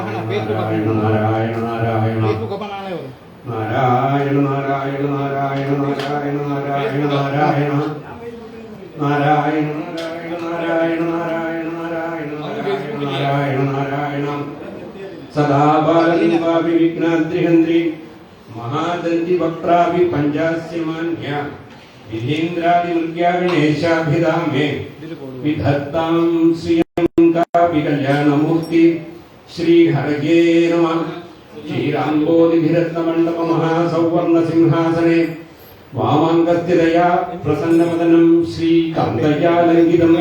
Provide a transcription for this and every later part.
Narayana Narayana Narayana Facebook open ആണേ വരും. നാരായണ നാരായണ നാരായണ നാരായണ നാരായണ നാരായണ നാരായണ നാരായണ നാരായണ നാരായണ നാരായണ നാരായണ നാരായണ സദാ ബാലലിംഗാഭി വിഘ്നാദ്രിഹന്ത്രി മഹാദന്തി വക്രാഭി പഞ്ചാസ്യമാന്യ വിധീന്ദ്രാദി മൃഗ്യാവിനേശാഭിധാമേ വിധത്താം ശ്രിയം കാപി കല്യാണമൂർത്തി ശ്രീ ഹരയേ നമഃ. ശ്രീരാംബോധിരത്നമണ്ഡപ മഹാസൗവർണ സിംഹാസനെ വാമാങ്കസ്ഥിതയാ പ്രസന്നവദനം ശ്രീകാന്തയാലംഘിതം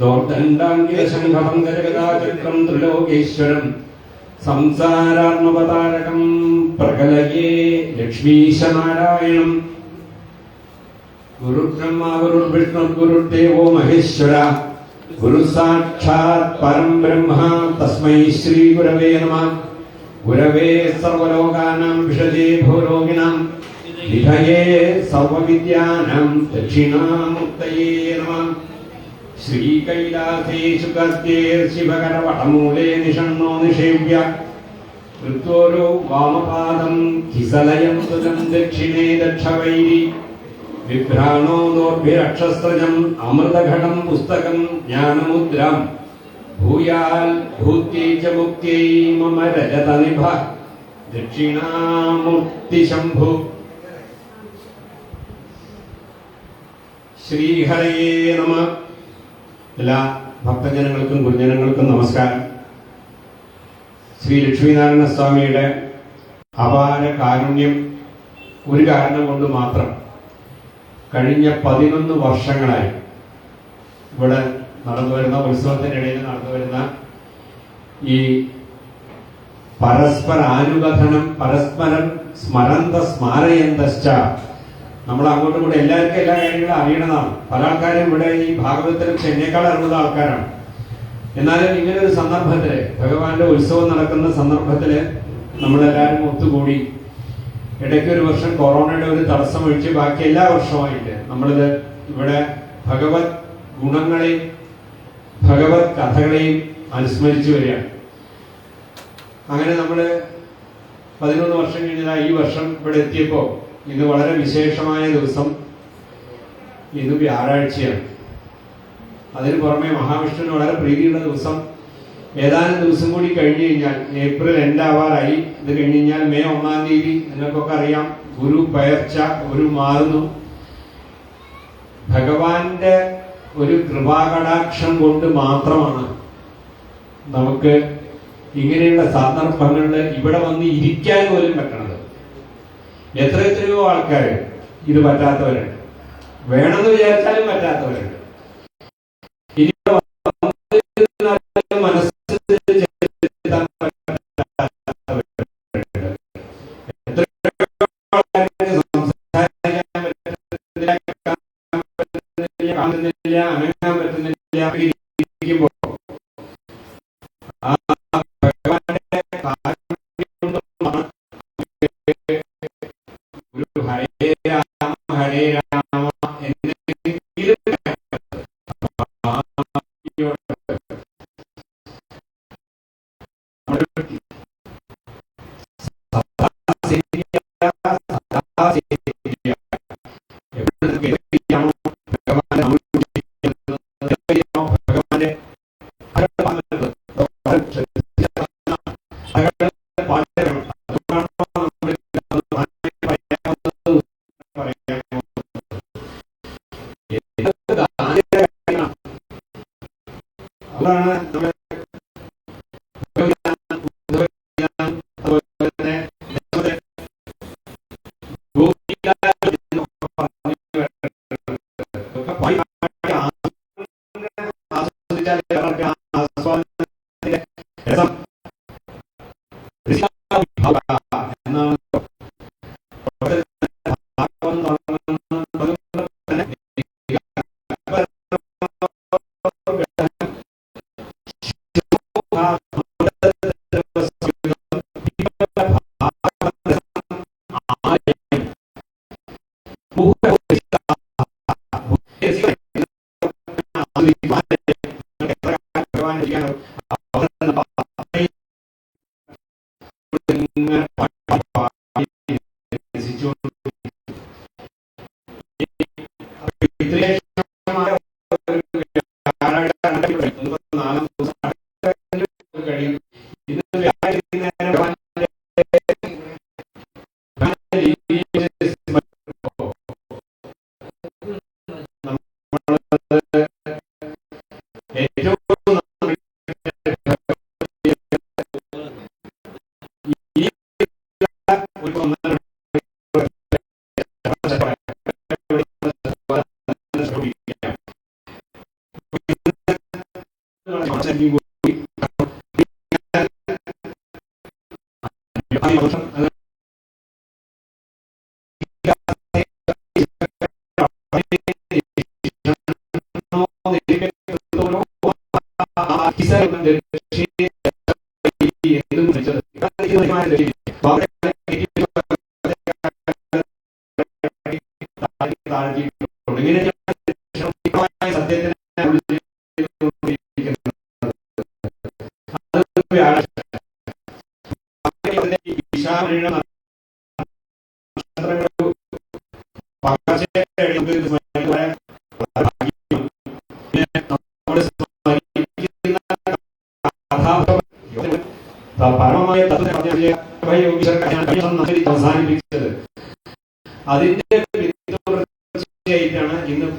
ദോർദണ്ഡാങ്കിതശംഖപങ്കജഗദാചക്രം ത്രിലോകേശ്വരം സംസാരാത്മവതാരകം പ്രകലയേ ലക്ഷ്മീശനാരായണം. ഗുരുബ്രഹ്മ ഗുരുർവിഷ്ണു ഗുരുദേവോ മഹേശ്വര ഗുരു സാക്ഷാത് പരം ബ്രഹ്മ തസ്മൈ ശ്രീ ഗുരവേ നമഃ. ഗുരവേ സർവലോകാനാം വിഷജേ ഭൂരോഗിണാം വിധയേ സർവവിദ്യാനാം ദക്ഷിണാമൂർത്തയേ നമഃ. ശ്രീകൈലാസേ ശുകസ്തേ ശിവകരവടമൂലേ നിഷണ്ണോ നിഷേവ്യ കൃത്വോരോ വാമപാദം കിസലയം തുലം ദക്ഷിണേ ദക്ഷവൈരി വിഭ്രാണോ ദോർഭിരക്ഷസ്ത്രജം അമൃതഘടം പുസ്തകം ജ്ഞാനമുദ്രാം ഭൂയാൽ ഭൂത്യൈ ച മുക്ത്യൈ മമ രജതനിഭ ദക്ഷിണാമൂർത്തി ശംഭു. ശ്രീഹരയേ നമഃ. എല്ലാ ഭക്തജനങ്ങൾക്കും ഗുരുജനങ്ങൾക്കും നമസ്കാരം. ശ്രീ ലക്ഷ്മീനാരായണ സ്വാമിയുടെ അപാര കാരുണ്യം ഒരു കാരണം കൊണ്ട് മാത്രം കഴിഞ്ഞ 11 വർഷങ്ങളായി ഇവിടെ നടന്നു വരുന്ന ഉത്സവത്തിനിടയിൽ നടന്നു വരുന്ന ഈ പരസ്പര ആനുകഥനം പരസ്പരം സ്മരന്ത സ്മാരയന്തശ്ച നമ്മൾ അങ്ങോട്ടും കൂടെ എല്ലാവർക്കും എല്ലാ കാര്യങ്ങളും അറിയണതാണ്. പല ആൾക്കാരും ഇവിടെ ഈ ഭാഗവതത്തിനെ കുറിച്ച് എന്നേക്കാൾ അറിവുള്ള ആൾക്കാരാണ്. എന്നാലും ഇങ്ങനെ ഒരു സന്ദർഭത്തില് ഭഗവാന്റെ ഉത്സവം നടക്കുന്ന സന്ദർഭത്തില് നമ്മളെല്ലാവരും ഒത്തുകൂടി ഇടയ്ക്ക് ഒരു വർഷം കൊറോണയുടെ ഒരു തടസ്സം ഒഴിച്ച് ബാക്കി എല്ലാ വർഷമായിട്ട് നമ്മളിത് ഇവിടെ ഭഗവത് ഗുണങ്ങളെയും ഭഗവത് കഥകളെയും അനുസ്മരിച്ചു വരികയാണ്. അങ്ങനെ നമ്മള് 11 വർഷം കഴിഞ്ഞാൽ ഈ വർഷം ഇവിടെ എത്തിയപ്പോ ഇന്ന് വളരെ വിശേഷമായ ദിവസം. ഇന്ന് വ്യാഴാഴ്ചയാണ്. അതിന് പുറമെ മഹാവിഷ്ണുവിന് വളരെ പ്രീതിയുള്ള ദിവസം. ഏതാനും ദിവസം കൂടി കഴിഞ്ഞു കഴിഞ്ഞാൽ ഏപ്രിൽ എൻഡ് ആവാറായി. ഇത് കഴിഞ്ഞ് കഴിഞ്ഞാൽ മെയ് 1-ാം തീയതി നിങ്ങൾക്കൊക്കെ അറിയാം ഗുരു പെയർച്ച ഒരു മാറുന്നു. ഭഗവാന്റെ ഒരു കൃപാകടാക്ഷം കൊണ്ട് മാത്രമാണ് നമുക്ക് ഇങ്ങനെയുള്ള സന്ദർഭങ്ങളിൽ ഇവിടെ വന്ന് ഇരിക്കാൻ പോലും പറ്റണത്. എത്രയോ ആൾക്കാർ ഇത് പറ്റാത്തവരുണ്ട്, വേണമെന്ന് വിചാരിച്ചാലും പറ്റാത്തവരുണ്ട്. ഇനി മനസ്സിൽ അനങ്ങാൻ പറ്റുന്നില്ല ഇരിക്കുമ്പോ ഒരു ഹരേ രാമ ഹരേ രാമ എന്നെങ്കിലും ഇത്രയും കഴിയും. ഇത് ഏറ്റവും പരമമായ അവസാനിപ്പിച്ചത്. അതിന്റെ തുടർച്ചയായിട്ടാണ് ഇന്ന്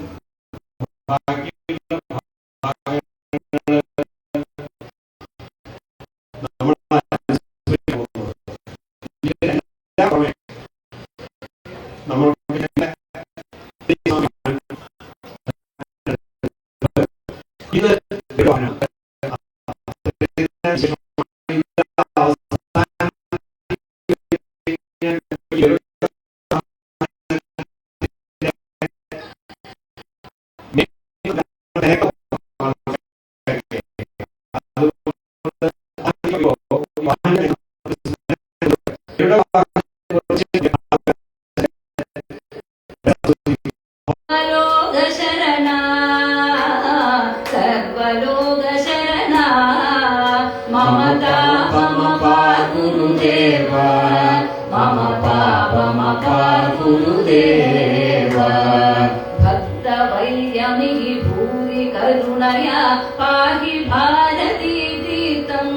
करुणया पाहि भारतीतीतं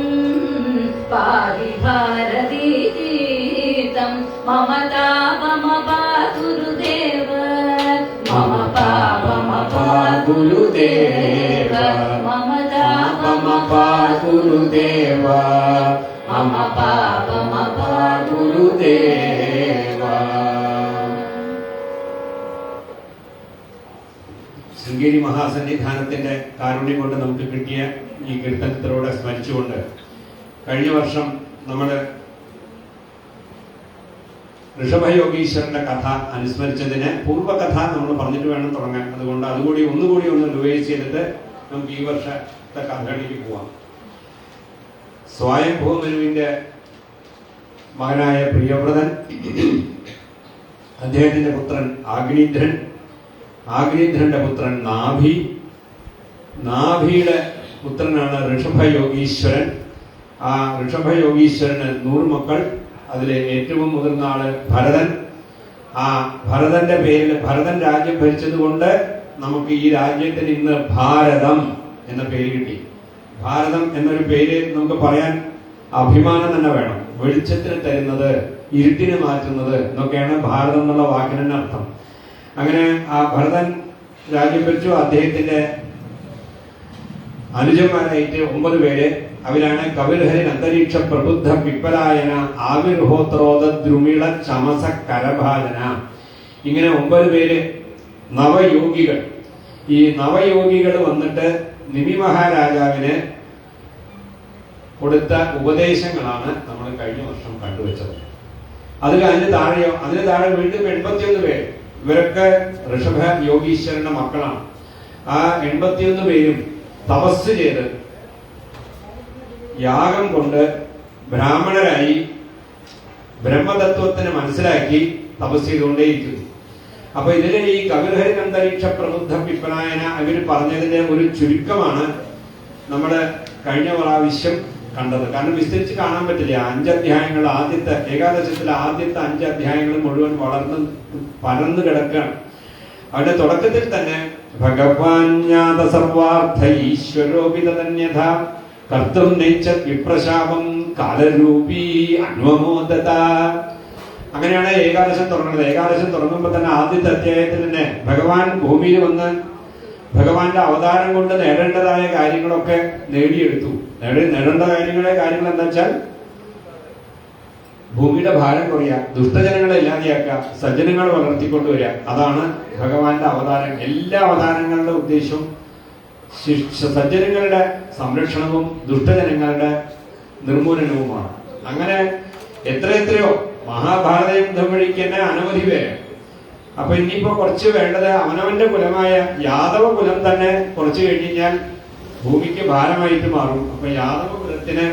पाहि भारतीतीतं मम तापम पातुरुदेव मम पापम पातुरुदेव मम तापम पातुरुदेव मम पापम पातुरुदेव. ശൃംഗേരി മഹാസന്നിധാനത്തിന്റെ കാരുണ്യം കൊണ്ട് നമുക്ക് കിട്ടിയ ഈ കീർത്തനത്തിലൂടെ സ്മരിച്ചുകൊണ്ട് കഴിഞ്ഞ വർഷം നമ്മൾ ഋഷഭയോഗീശ്വരന്റെ കഥ അനുസ്മരിച്ചതിന് പൂർവ്വകഥ നമ്മൾ പറഞ്ഞിട്ട് വേണം തുടങ്ങാൻ. അതുകൊണ്ട് ഒന്നുകൂടി ഒന്ന് റിവൈസ് ചെയ്തിട്ട് നമുക്ക് ഈ വർഷത്തെ കഥകളിലേക്ക് പോവാം. സ്വയംഭൂമനുവിന്റെ മകനായ പ്രിയവ്രതൻ, അദ്ദേഹത്തിന്റെ പുത്രൻ ആഗ്നീന്ദ്രന്റെ പുത്രൻ നാഭിയുടെ പുത്രനാണ് ഋഷഭയോഗീശ്വരൻ. ആ ഋഷഭയോഗീശ്വരന് 100 മക്കൾ. അതിലെ ഏറ്റവും മുതിർന്ന ആള് ഭരതൻ. ആ ഭരതന്റെ പേരിൽ ഭരതൻ രാജ്യം ഭരിച്ചതുകൊണ്ട് നമുക്ക് ഈ രാജ്യത്തിന് ഇന്ന് ഭാരതം എന്ന പേര് കിട്ടി. ഭാരതം എന്നൊരു പേര് നമുക്ക് പറയാൻ അഭിമാനം തന്നെ വേണം. വെളിച്ചത്തിന് തരുന്നത്, ഇരുട്ടിന് മാറ്റുന്നത് എന്നൊക്കെയാണ് ഭാരതം എന്നുള്ള വാക്കിന് അർത്ഥം. അങ്ങനെ ആ ഭരതൻ രാജ്യം ഭരിച്ചു. അദ്ദേഹത്തിന്റെ അനുജന്മാരായിട്ട് 9 പേര്. അവരാണ് കവിർഹരിൻ അന്തരീക്ഷ പ്രബുദ്ധ പിപ്പലായന ആവിർഹോത്രോദ ദ്രുമിള ചമസ കരഭാജന. ഇങ്ങനെ 9 പേര് നവയോഗികൾ. ഈ നവയോഗികൾ വന്നിട്ട് നിമി മഹാരാജാവിന് കൊടുത്ത ഉപദേശങ്ങളാണ് നമ്മൾ കഴിഞ്ഞ വർഷം കണ്ടുവച്ചത്. അതിന് താഴെ വീണ്ടും 81 പേര്. ഇവരൊക്കെ ഋഷഭ യോഗീശ്വരന്റെ മക്കളാണ്. ആ 81 പേരും തപസ് ചെയ്ത് യാഗം കൊണ്ട് ബ്രാഹ്മണരായി ബ്രഹ്മതത്വത്തിന് മനസ്സിലാക്കി തപസ് ചെയ്തുകൊണ്ടേയിരിക്കുന്നു. അപ്പൊ ഇതിലെ ഈ കവിർഹരി അന്തരീക്ഷ പ്രബുദ്ധ പിപ്പനായന ഇവര് പറഞ്ഞതിന്റെ ഒരു ചുരുക്കമാണ് നമ്മുടെ കഴിഞ്ഞ പ്രാവശ്യം കണ്ടത്. കാരണം വിസ്തരിച്ച് കാണാൻ പറ്റില്ല. 5 അധ്യായങ്ങൾ ഏകാദശത്തിലെ ആദ്യത്തെ 5 അധ്യായങ്ങൾ മുഴുവൻ പരന്നു കിടക്കുകയാണ്. അവന്റെ തുടക്കത്തിൽ തന്നെ ഭഗവാന്യാത സർവാർത്ഥ ഈശ്വരോപി തന്യഥ കർത്തും നൈച്ഛത് വിപ്രശാപം കാലരൂപീ അന്വമോദത. അങ്ങനെയാണ് ഏകാദശം തുടങ്ങുന്നത്. ഏകാദശം തുടങ്ങുമ്പോൾ തന്നെ ആദ്യത്തെ അധ്യായത്തിൽ തന്നെ ഭഗവാൻ ഭൂമിയിൽ വന്ന് ഭഗവാന്റെ അവതാരം കൊണ്ട് നേടേണ്ടതായ കാര്യങ്ങളൊക്കെ നേടിയെടുത്തു. നേടേണ്ട കാര്യങ്ങൾ എന്താ വെച്ചാൽ ഭൂമിയുടെ ഭാരം കുറയുക, ദുഷ്ടജനങ്ങളെ ഇല്ലാതെയാക്കുക, സജ്ജനങ്ങളെ വളർത്തിക്കൊണ്ടുവരിക. അതാണ് ഭഗവാന്റെ അവതാരം. എല്ലാ അവതാരങ്ങളുടെ ഉദ്ദേശവും സജ്ജനങ്ങളുടെ സംരക്ഷണവും ദുഷ്ടജനങ്ങളുടെ നിർമൂലനവുമാണ്. അങ്ങനെ എത്രയോ മഹാഭാരത യുദ്ധം വഴിക്ക് തന്നെ അനവധി പേര്. അപ്പൊ ഇനിയിപ്പോ കുറച്ച് വേണ്ടത് അവനവന്റെ കുലമായ യാദവ കുലം തന്നെ കുറച്ച് കഴിഞ്ഞാൽ ഭൂമിക്ക് ഭാരമായിട്ട് മാറും. അപ്പൊ യാദവ കുലത്തിന്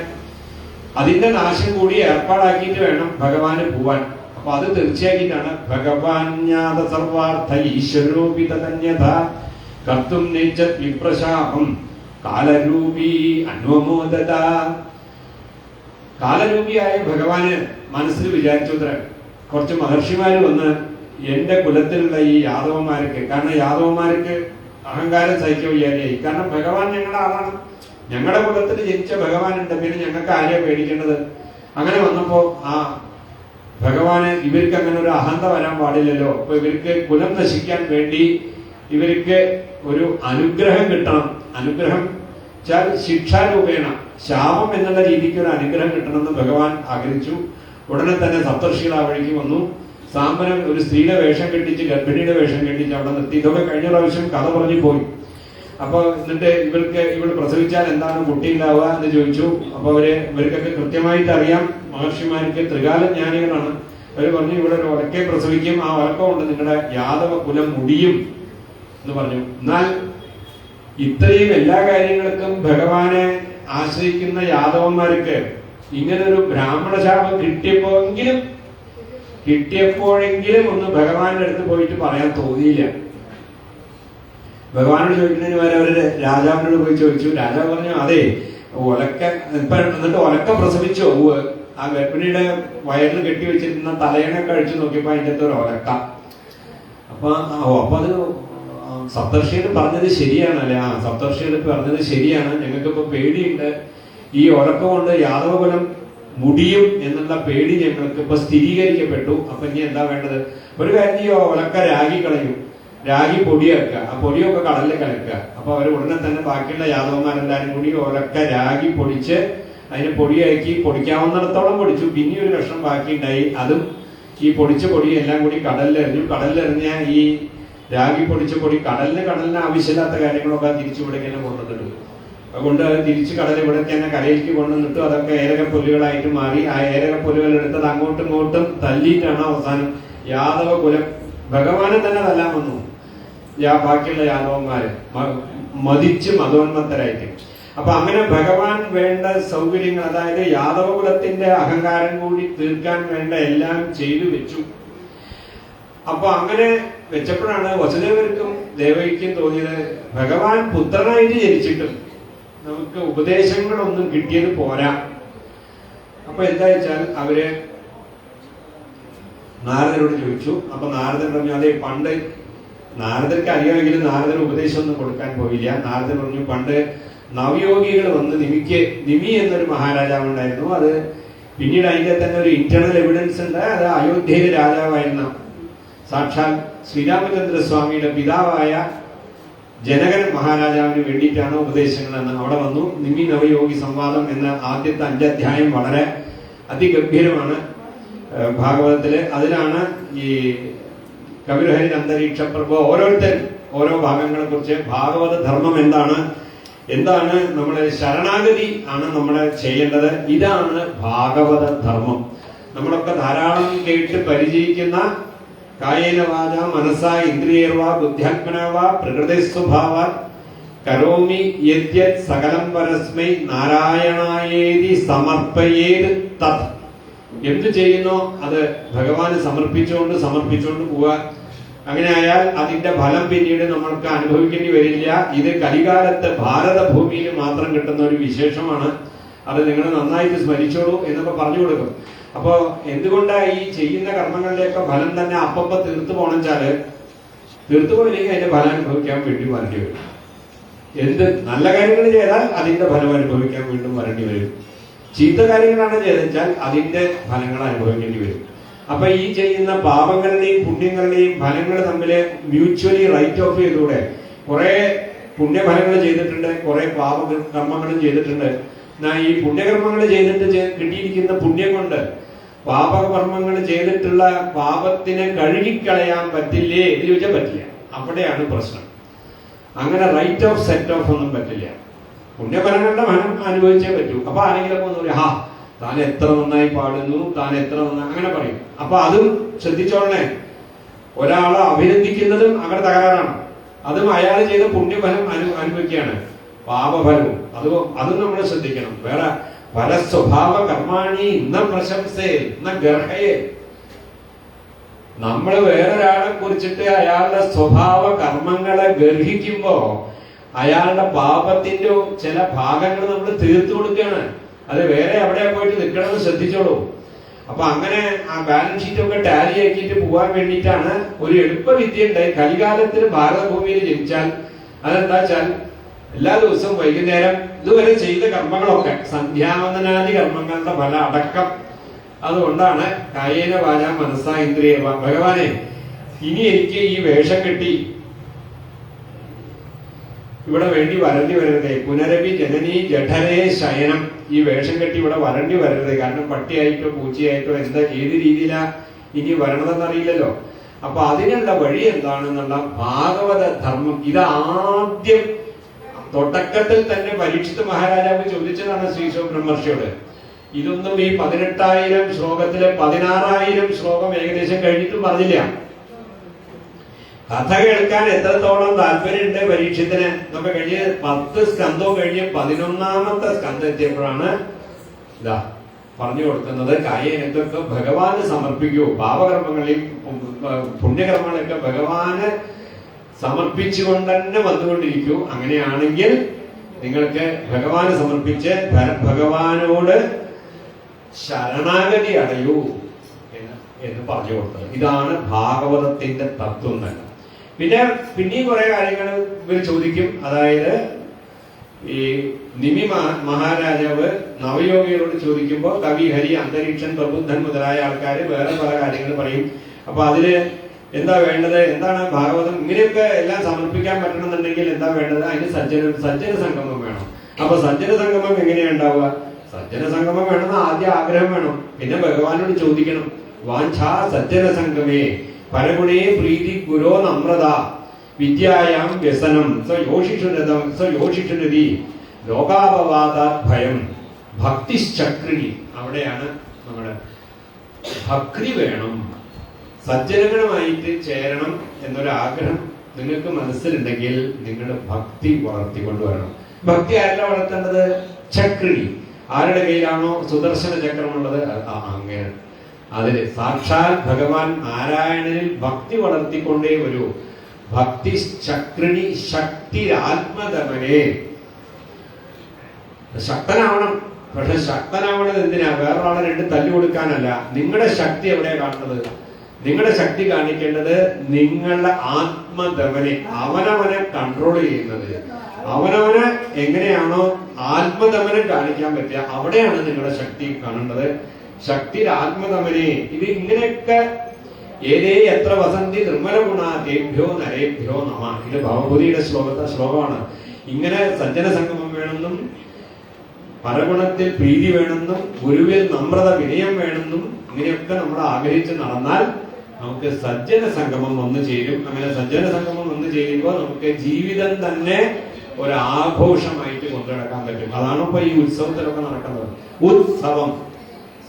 അതിന്റെ നാശം കൂടി ഏർപ്പാടാക്കിയിട്ട് വേണം ഭഗവാന് പോവാൻ. അപ്പൊ അത് തീർച്ചയാക്കിയിട്ടാണ് ഭഗവാന്യാത സർവാർത്ഥ ഈശ്വരോപി തന്യഥ കർത്തും നൈച്ഛത് വിപ്രശാപം കാലരൂപീ അന്വമോദത. കാലരൂപിയായ ഭഗവാന് മനസ്സിൽ വിചാരിച്ചത്ര കുറച്ച് മഹർഷിമാര് വന്ന് എന്റെ കുലത്തിലുള്ള ഈ യാദവന്മാർക്ക്, കാരണം യാദവന്മാർക്ക് അഹങ്കാരം സഹിക്കാൻ വയ്യാതെയായി. കാരണം ഭഗവാൻ ഞങ്ങളുടെ ആളാണ്, ഞങ്ങളുടെ കുലത്തിൽ ജനിച്ച ഭഗവാനുണ്ട്, പിന്നെ ഞങ്ങൾക്ക് ആരെയാ പേടിക്കേണ്ടത്? അങ്ങനെ വന്നപ്പോ ആ ഭഗവാന് ഇവർക്ക് അങ്ങനെ ഒരു അഹന്ത വരാൻ പാടില്ലല്ലോ. അപ്പൊ ഇവർക്ക് കുലം നശിക്കാൻ വേണ്ടി ഇവർക്ക് ഒരു അനുഗ്രഹം കിട്ടണം. അനുഗ്രഹം വെച്ചാൽ ശിക്ഷാരൂപേണ, ശാപം എന്നുള്ള രീതിക്ക് ഒരു അനുഗ്രഹം കിട്ടണമെന്ന് ഭഗവാൻ ആഗ്രഹിച്ചു. ഉടനെ തന്നെ സപ്തർഷികൾ ആ വഴിക്ക് വന്നു. സാമ്പനം ഒരു സ്ത്രീയുടെ വേഷം കെട്ടിച്ച്, ഗർഭിണിയുടെ വേഷം കെട്ടിച്ച് അവിടെ നിർത്തി. ഇതൊക്കെ കഴിഞ്ഞ പ്രാവശ്യം കഥ പറഞ്ഞു പോയി. അപ്പൊ എന്നിട്ട് ഇവൾ പ്രസവിച്ചാൽ എന്താണ് കുട്ടി ഉണ്ടാവുക എന്ന് ചോദിച്ചു. അപ്പൊ ഇവർക്കൊക്കെ കൃത്യമായിട്ട് അറിയാം, മഹർഷിമാർക്ക് ത്രികാല ജ്ഞാനികളാണ്. അവർ പറഞ്ഞു ഇവിടെ ഒരു ഒലക്കെ പ്രസവിക്കും, ആ ഒലക്ക കൊണ്ട് നിങ്ങളുടെ യാദവ കുലം മുടിയും എന്ന് പറഞ്ഞു. എന്നാൽ ഇത്രയും എല്ലാ കാര്യങ്ങൾക്കും ഭഗവാനെ ആശ്രയിക്കുന്ന യാദവന്മാർക്ക് ഇങ്ങനൊരു ബ്രാഹ്മണ ശാപം കിട്ടിയപ്പോഴെങ്കിലും ഒന്ന് ഭഗവാന്റെ അടുത്ത് പോയിട്ട് പറയാൻ തോന്നിയില്ല. ഭഗവാനോട് ചോദിക്കുന്നതിന് വരെ അവര് രാജാവിനോട് പോയി ചോദിച്ചു. രാജാവ് പറഞ്ഞു അതെ ഒലക്ക എന്നിട്ട് ഒലക്ക പ്രസവിച്ചോ? ആ ഗർഭിണിയുടെ വയറിൽ കെട്ടിവെച്ചിരുന്ന തലയണ കഴിച്ചു നോക്കിയപ്പോ അതിൻ്റെ അകത്ത് ഒരു ഒലക്ക. അപ്പൊ അത് സപ്തർഷികൾ പറഞ്ഞത് ശരിയാണല്ലേ? ആ സപ്തർഷികൾ പറഞ്ഞത് ശരിയാണ്, ഞങ്ങൾക്കിപ്പോ പേടിയുണ്ട്. ഈ ഒലക്ക കൊണ്ട് യാദവകുലം മുടിയും എന്നുള്ള പേടി ഞങ്ങൾക്ക് ഇപ്പൊ സ്ഥിരീകരിക്കപ്പെട്ടു. അപ്പൊ ഇനി എന്താ വേണ്ടത്? ഒരു കാര്യം ഈ ഒലക്ക രാഗി കളയും, രാഗി പൊടിയാക്കുക, ആ പൊടിയൊക്കെ കടലിൽ കലക്കുക. അപ്പൊ അവർ ഉടനെ തന്നെ ബാക്കിയുള്ള യാദവന്മാരെല്ലാരും കൂടി ഒലക്ക രാഗി പൊടിച്ച് അതിനെ പൊടിയാക്കി പൊടിക്കാവുന്നിടത്തോളം പൊടിച്ചു. പിന്നെ ഒരു കഷ്ണം ബാക്കി ഉണ്ടായി, അതും ഈ പൊടിച്ച പൊടി എല്ലാം കൂടി കടലിലെറിഞ്ഞു. കടലിലെറിഞ്ഞ ഈ രാഗി പൊടിച്ച പൊടി കടലിന് ആവശ്യമില്ലാത്ത കാര്യങ്ങളൊക്കെ തിരിച്ചു ഇവിടേക്ക് കൊണ്ടുവന്നിട്ടു. അതുകൊണ്ട് അത് തിരിച്ച് കടൽ ഇവിടെ തന്നെ കരയിലേക്ക് കൊണ്ടുവന്നിട്ടു. അതൊക്കെ ഏരകപ്പൊല്ലുകളായിട്ട് മാറി. ആ ഏരകപ്പൊല്ലുകൾ എടുത്തത് അങ്ങോട്ടും ഇങ്ങോട്ടും തല്ലിയിട്ടാണ് അവസാനം യാദവ കുലം ഭഗവാനെ തന്നെ തല്ലാൻ വന്നു. ബാക്കിയുള്ള യാദവന്മാര് മതിച്ച് മതോന്മത്തരായിട്ട്. അപ്പൊ അങ്ങനെ ഭഗവാൻ വേണ്ട സൗകര്യങ്ങൾ, അതായത് യാദവ കുലത്തിന്റെ അഹങ്കാരം കൂടി തീർക്കാൻ വേണ്ട എല്ലാം ചെയ്തു വെച്ചു. അപ്പൊ അങ്ങനെ വെച്ചപ്പോഴാണ് വസുദേവർക്കും ദേവയ്ക്കും തോന്നിയത് ഭഗവാൻ പുത്രനായിട്ട് ജനിച്ചിട്ടും നമുക്ക് ഉപദേശങ്ങളൊന്നും കിട്ടിയത് പോരാ. അപ്പൊ എന്താ വെച്ചാൽ അവര് നാരദരോട് ചോദിച്ചു. അപ്പൊ നാരദൻ പറഞ്ഞു അതെ പണ്ട് നാരദർക്ക് അറിയാമെങ്കിലും നാരദന് ഉപദേശം ഒന്നും കൊടുക്കാൻ പോയില്ല. നാരദൻ പറഞ്ഞു പണ്ട് നവയോഗികൾ വന്ന് നിമി എന്നൊരു മഹാരാജാവ് ഉണ്ടായിരുന്നു. അത് പിന്നീട് അതിന്റെ തന്നെ ഒരു ഇന്റേണൽ എവിഡൻസ് ഉണ്ട്. അത് അയോധ്യയിലെ രാജാവായിരുന്ന സാക്ഷാൽ ശ്രീരാമചന്ദ്ര സ്വാമിയുടെ പിതാവായ ജനകൻ മഹാരാജാവിന് വേണ്ടിയിട്ടാണ് ഉപദേശങ്ങളെന്ന് അവിടെ വന്നു. നിമി നവയോഗി സംവാദം എന്ന ആദ്യത്തെ 5 അധ്യായം വളരെ അതിഗംഭീരമാണ് ഭാഗവതത്തില്. അതിലാണ് ഈ കവിരഹരി അന്തരീക്ഷ പ്രഭു ഓരോരുത്തരും ഓരോ ഭാഗങ്ങളെ കുറിച്ച് ഭാഗവത ധർമ്മം എന്താണ് നമ്മളെ ശരണാഗതി ആണ് നമ്മളെ ചെയ്യേണ്ടത്. ഇതാണ് ഭാഗവത ധർമ്മം. നമ്മളൊക്കെ ധാരാളം കേട്ട് പരിചയിക്കുന്ന കായേന വാച മനസാ ഇന്ദ്രിയർവാ ബുദ്ധ്യാത്മനാവാ പ്രകൃതി സ്വഭാവ കരോമി യദ്യത് സകലം പരസ്മൈ നാരായണായേതി സമർപ്പയേത് തത്. എന്ത് ചെയ്യുന്നോ അത് ഭഗവാന് സമർപ്പിച്ചുകൊണ്ട് പോവുക. അങ്ങനെ ആയാൽ അതിന്റെ ഫലം പിന്നീട് നമ്മൾക്ക് അനുഭവിക്കേണ്ടി വരില്ല. ഇത് കലികാലത്ത് ഭാരതഭൂമിയിൽ മാത്രം കിട്ടുന്ന ഒരു വിശേഷമാണ്. അത് നിങ്ങൾ നന്നായിട്ട് സ്മരിച്ചോളൂ എന്നൊക്കെ പറഞ്ഞു കൊടുക്കും. അപ്പോ എന്തുകൊണ്ടാ ഈ ചെയ്യുന്ന കർമ്മങ്ങളുടെയൊക്കെ ഫലം തന്നെ അപ്പപ്പ തീർത്തു പോണെച്ചാല് തീർത്തുപോയില്ലെങ്കിൽ അതിന്റെ ഫലം അനുഭവിക്കാൻ വേണ്ടി വരേണ്ടി വരും. എന്ത് നല്ല കാര്യങ്ങൾ ചെയ്താൽ അതിന്റെ ഫലം അനുഭവിക്കാൻ വീണ്ടും വരേണ്ടി വരും. ചീത്ത കാര്യങ്ങളാണ് ചെയ്തെച്ചാൽ അതിന്റെ ഫലങ്ങൾ അനുഭവിക്കേണ്ടി വരും. അപ്പൊ ഈ ചെയ്യുന്ന പാപങ്ങളുടെയും പുണ്യങ്ങളുടെയും ഫലങ്ങൾ തമ്മിൽ മ്യൂച്വലി റൈറ്റ് ഓഫ് ചെയ്തൂടെ? കുറെ പുണ്യഫലങ്ങൾ ചെയ്തിട്ടുണ്ട്, കുറെ പാപകർമ്മങ്ങളും ചെയ്തിട്ടുണ്ട്. ഈ പുണ്യകർമ്മങ്ങൾ ചെയ്തിട്ട് കിട്ടിയിരിക്കുന്ന പുണ്യം കൊണ്ട് പാപകർമ്മങ്ങൾ ചെയ്തിട്ടുള്ള പാപത്തിനെ കഴുകിക്കളയാൻ പറ്റില്ലേ എന്ന് ചോദിച്ചാൽ പറ്റില്ല. അവിടെയാണ് പ്രശ്നം. അങ്ങനെ റൈറ്റ് ഓഫ് സെറ്റ് ഓഫ് ഒന്നും പറ്റില്ല. പുണ്യഫലങ്ങളുടെ ഫലം അനുഭവിച്ചേ പറ്റൂ. അപ്പൊ ആരെങ്കിലും ഒന്ന് പറയും, ഹാ താൻ എത്ര നന്നായി പാടുന്നു, താൻ എത്ര നന്നായി, അങ്ങനെ പറയും. അപ്പൊ അതും ശ്രദ്ധിച്ചോളണേ. ഒരാളെ അഭിനന്ദിക്കുന്നതും അങ്ങനെ തകരാറാണ്. അതും അയാൾ ചെയ്ത പുണ്യഫലം അനുഭവിക്കുകയാണ്, പാപഫലവും. അതും നമ്മൾ ശ്രദ്ധിക്കണം. വേറെ പല സ്വഭാവ കർമാണി ഇന്ന പ്രശംസേ ഇന്ന ഗർഹയെ. നമ്മൾ വേറൊരാളെ കുറിച്ചിട്ട് അയാളുടെ സ്വഭാവ കർമ്മങ്ങളെ ഗർഹിക്കുമ്പോ അയാളുടെ പാപത്തിന്റെ ചില ഭാഗങ്ങൾ നമ്മൾ തീർത്തു കൊടുക്കുകയാണ്. അത് വേറെ അവിടെ പോയിട്ട് നിൽക്കണമെന്ന് ശ്രദ്ധിച്ചോളൂ. അപ്പൊ അങ്ങനെ ആ ബാലൻസ് ഷീറ്റ് ഒക്കെ ടാലി ആക്കിയിട്ട് പോകാൻ വേണ്ടിയിട്ടാണ് ഒരു എളുപ്പ വിദ്യ ഉണ്ടായി. കലികാലത്തിൽ ഭാരതഭൂമിയിൽ ജനിച്ചാൽ അതെന്താ വെച്ചാൽ എല്ലാ ദിവസവും വൈകുന്നേരം ഇതുവരെ ചെയ്ത കർമ്മങ്ങളൊക്കെ സന്ധ്യാവന്ദനാദി കർമ്മങ്ങളുടെ ഫലം അടക്കം. അതുകൊണ്ടാണ് കായേന വാച മനസ്സാ ഇന്ദ്രിയ ഭഗവാനെ ഇനി എനിക്ക് ഈ വേഷം കെട്ടി ഇവിടെ വേണ്ടി വരണ്ടി വരരുതേ. പുനരവി ജനനി ജഠരേ ശയനം. ഈ വേഷം കെട്ടി ഇവിടെ വരണ്ടി വരരുത്. കാരണം പട്ടിയായിട്ടോ പൂച്ചയായിട്ടോ എന്താ ഏത് രീതിയിലാ ഇനി വരണതെന്നറിയില്ലല്ലോ. അപ്പൊ അതിനുള്ള വഴി എന്താണെന്നുള്ള ഭാഗവത ധർമ്മം ഇതാദ്യം തുടക്കത്തിൽ തന്നെ പരീക്ഷിത് മഹാരാജാവ് ചോദിച്ചതാണ് ശ്രീശോ ബ്രഹ്മർഷിയോട്. ഇതൊന്നും ഈ 18,000 ശ്ലോകത്തിലെ 16,000 ശ്ലോകം ഏകദേശം കഴിഞ്ഞിട്ടും പറഞ്ഞില്ല. കഥ കേൾക്കാൻ എത്രത്തോളം താല്പര്യമുണ്ട് പരീക്ഷത്തിന്. നമുക്ക് കഴിഞ്ഞ് 10 സ്കന്ധവും കഴിഞ്ഞ് 11ാമത്തെ സ്കന്ധം എത്തിയപ്പോഴാണ് ഇതാ പറഞ്ഞു കൊടുക്കുന്നത്, കായേനൊക്കെ ഭഗവാന് സമർപ്പിക്കൂ. പാപകർമ്മങ്ങളെയും പുണ്യകർമ്മങ്ങളൊക്കെ ഭഗവാന് സമർപ്പിച്ചുകൊണ്ട് തന്നെ വന്നുകൊണ്ടിരിക്കൂ. അങ്ങനെയാണെങ്കിൽ നിങ്ങൾക്ക് ഭഗവാന് സമർപ്പിച്ച് ഭഗവാനോട് ശരണാഗതി അടയൂ എന്ന് പറഞ്ഞു കൊടുത്തത്. ഇതാണ് ഭാഗവതത്തിന്റെ തത്വം തന്നെ. പിന്നെയും കുറെ കാര്യങ്ങൾ ഇവർ ചോദിക്കും. അതായത് ഈ നിമി മഹാരാജാവ് നവയോഗികളോട് ചോദിക്കുമ്പോൾ കവി, ഹരി, അന്തരീക്ഷൻ, പ്രബുദ്ധൻ മുതലായ ആൾക്കാർ വേറെ പല കാര്യങ്ങൾ പറയും. അപ്പൊ അതില് എന്താ വേണ്ടത്, എന്താണ് ഭാഗവതം, ഇങ്ങനെയൊക്കെ എല്ലാം സമർപ്പിക്കാൻ പറ്റണമെന്നുണ്ടെങ്കിൽ എന്താ വേണ്ടത്? അതിന് സജ്ജന സംഗമം വേണം. അപ്പൊ സജ്ജന സംഗമം എങ്ങനെയാ ഉണ്ടാവുക? സജ്ജന സംഗമം വേണമെന്ന് ആദ്യം ആഗ്രഹം വേണം. പിന്നെ ഭഗവാനോട് ചോദിക്കണം, വാഞ്ചാ സജ്ജന സംഗമേ പരഗുണേ പ്രീതി ഗുരോ നമ്രത വിദ്യായാം വ്യസനം സ്വയോഷിഷുരതി ലോകാപവാദാത് ഭയം ഭക്തിശ്ചക്രിണി. അവിടെയാണ് നമ്മുടെ ഭക്തി വേണം. സജ്ജനങ്ങളുമായിട്ട് ചേരണം എന്നൊരാഗ്രഹം നിങ്ങൾക്ക് മനസ്സിലുണ്ടെങ്കിൽ നിങ്ങളുടെ ഭക്തി വളർത്തിക്കൊണ്ടുവരണം. ഭക്തി ആരല്ല വളർത്തേണ്ടത്? ചക്രിണി. ആരുടെ കയ്യിലാണോ സുദർശന ചക്രമുള്ളത് അങ്ങനെ അതില് സാക്ഷാൽ ഭഗവാൻ നാരായണനിൽ ഭക്തി വളർത്തിക്കൊണ്ടേ വരൂ. ഭക്തി ചക്രിണി ശക്തിരാത്മതമനെ. ശക്തനാവണം. പക്ഷെ ശക്തനാവണത് എന്തിനാ? വേറൊരാളെ 2 തല്ലു കൊടുക്കാനല്ല. നിങ്ങളുടെ ശക്തി എവിടെയാ കാണുന്നത്? നിങ്ങളുടെ ശക്തി കാണിക്കേണ്ടത് നിങ്ങളുടെ ആത്മദമനെ, അവനവനെ കൺട്രോൾ ചെയ്യുന്നത്. അവനവനെ എങ്ങനെയാണോ ആത്മദമനം കാണിക്കാൻ പറ്റുക, അവിടെയാണ് നിങ്ങളുടെ ശക്തി കാണേണ്ടത്. ശക്തി ആത്മദമനെ. ഇത് ഇങ്ങനെയൊക്കെ ഏതേ എത്ര വസന്തി നിർമ്മല ഗുണാദേഭ്യോ നരേഭ്യോ നമ. ഇത് ഭവഭൂതിയുടെ ശ്ലോകമാണ്. ഇങ്ങനെ സജ്ജന സംഗമം വേണമെന്നും പരഗുണത്തിൽ പ്രീതി വേണമെന്നും ഗുരുവിൽ നമ്രത വിനയം വേണമെന്നും ഇങ്ങനെയൊക്കെ നമ്മൾ ആഗ്രഹിച്ച് നടന്നാൽ നമുക്ക് സജ്ജന സംഗമം വന്നു ചേരും. അങ്ങനെ സജ്ജന സംഗമം വന്നു ചേരുമ്പോൾ നമുക്ക് ജീവിതം തന്നെ ഒരു ആഘോഷമായിട്ട് കൊണ്ടുനടക്കാൻ പറ്റും. അതാണ് ഇപ്പൊ ഈ ഉത്സവത്തിലൊക്കെ നടക്കുന്നത്. ഉത്സവം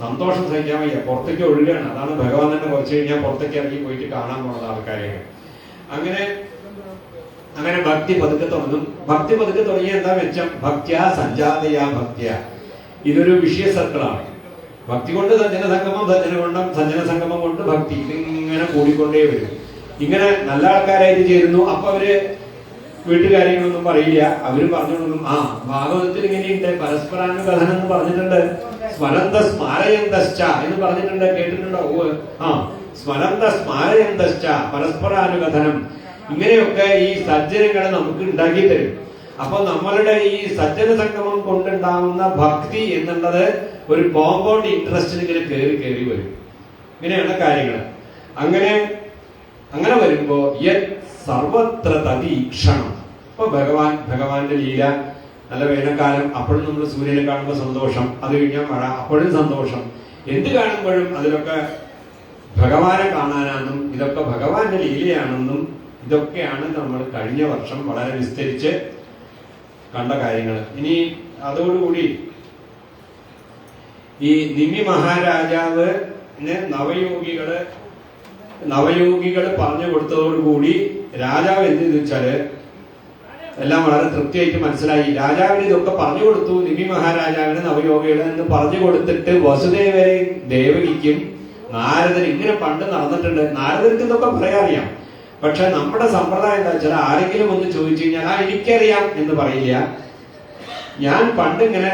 സന്തോഷം സഹിക്കാൻ വയ്യ, പുറത്തേക്ക് ഒഴുകുകയാണ്. അതാണ് ഭഗവാൻ തന്നെ കുറച്ച് കഴിഞ്ഞാൽ പുറത്തേക്ക് ഇറങ്ങി പോയിട്ട് കാണാൻ പോണത് ആൾക്കാരെയൊക്കെ. അങ്ങനെ ഭക്തി പതുക്കെ തുടങ്ങും. ഭക്തി പതുക്കെ തുടങ്ങിയ എന്താ മെച്ചം? ഭക്തിയാ സഞ്ജാതയാ ഭക്തിയ. ഇതൊരു വിഷയ സർക്കിളാണ്. ഭക്തി കൊണ്ട് സജ്ജന സംഗമം, സജ്ജന സംഗമം കൊണ്ട് ഭക്തി ഇങ്ങനെ കൂടിക്കൊണ്ടേ വരും. ഇങ്ങനെ നല്ല ആൾക്കാരായിട്ട് ചേരുന്നു. അപ്പൊ അവര് വീട്ടുകാര്യങ്ങളൊന്നും പറയില്ല. അവര് പറഞ്ഞോളൂം, ആ ഭാഗവതത്തിൽ ഇങ്ങനെയുണ്ട്, പരസ്പരാനുകഥനം എന്ന് പറഞ്ഞിട്ടുണ്ട്, സ്മരന്ത സ്മാരയന്തശ്ച എന്ന് പറഞ്ഞിട്ടുണ്ട്, കേട്ടിട്ടുണ്ടോ? ആ സ്മരന്ത സ്മാരയന്തശ്ച പരസ്പരാനുകഥനം. ഇങ്ങനെയൊക്കെ ഈ സജ്ജനങ്ങളെ നമുക്ക് ഉണ്ടാക്കി തരും. അപ്പൊ നമ്മളുടെ ഈ സജ്ജന സംഗമം കൊണ്ടുണ്ടാകുന്ന ഭക്തി എന്നുള്ളത് ഒരു കോമ്പൗണ്ട് ഇൻട്രസ്റ്റിൽ ഇങ്ങനെ കയറി വരും. ഇങ്ങനെയാണ് കാര്യങ്ങൾ. അങ്ങനെ വരുമ്പോ സർവത്ര തതീക്ഷണം. ഇപ്പൊ ഭഗവാന്റെ ലീല, നല്ല വേനൽക്കാലം, അപ്പോഴും നമ്മൾ സൂര്യനെ കാണുമ്പോൾ സന്തോഷം, അത് കഴിഞ്ഞാൽ മഴ, അപ്പോഴും സന്തോഷം. എന്ത് കാണുമ്പോഴും അതിലൊക്കെ ഭഗവാനെ കാണാനാണെന്നും ഇതൊക്കെ ഭഗവാന്റെ ലീലയാണെന്നും ഇതൊക്കെയാണ് നമ്മൾ കഴിഞ്ഞ വർഷം വളരെ വിസ്തരിച്ച് കണ്ട കാര്യങ്ങൾ. ഇനി അതോടുകൂടി ഈ നിമി മഹാരാജാവിന് നവയോഗികള് പറഞ്ഞു കൊടുത്തതോടുകൂടി രാജാവ് എന്ത് ചെയ്തു വെച്ചാല് എല്ലാം വളരെ തൃപ്തിയായിട്ട് മനസ്സിലായി. രാജാവിന് ഇതൊക്കെ പറഞ്ഞു കൊടുത്തു. നിമി മഹാരാജാവിന് നവയോഗികൾ എന്ന് പറഞ്ഞു കൊടുത്തിട്ട് വസുദേവരെയും ദേവകിക്കും നാരദൻ ഇങ്ങനെ പണ്ട് നടന്നിട്ടുണ്ട്. നാരദർക്ക് ഇതൊക്കെ പറയാറിയാം. പക്ഷെ നമ്മുടെ സമ്പ്രദായം എന്താ വെച്ചാൽ ആരെങ്കിലും ഒന്ന് ചോദിച്ചു കഴിഞ്ഞാൽ എനിക്കറിയാം എന്ന് പറയില്ല. ഞാൻ പണ്ട് ഇങ്ങനെ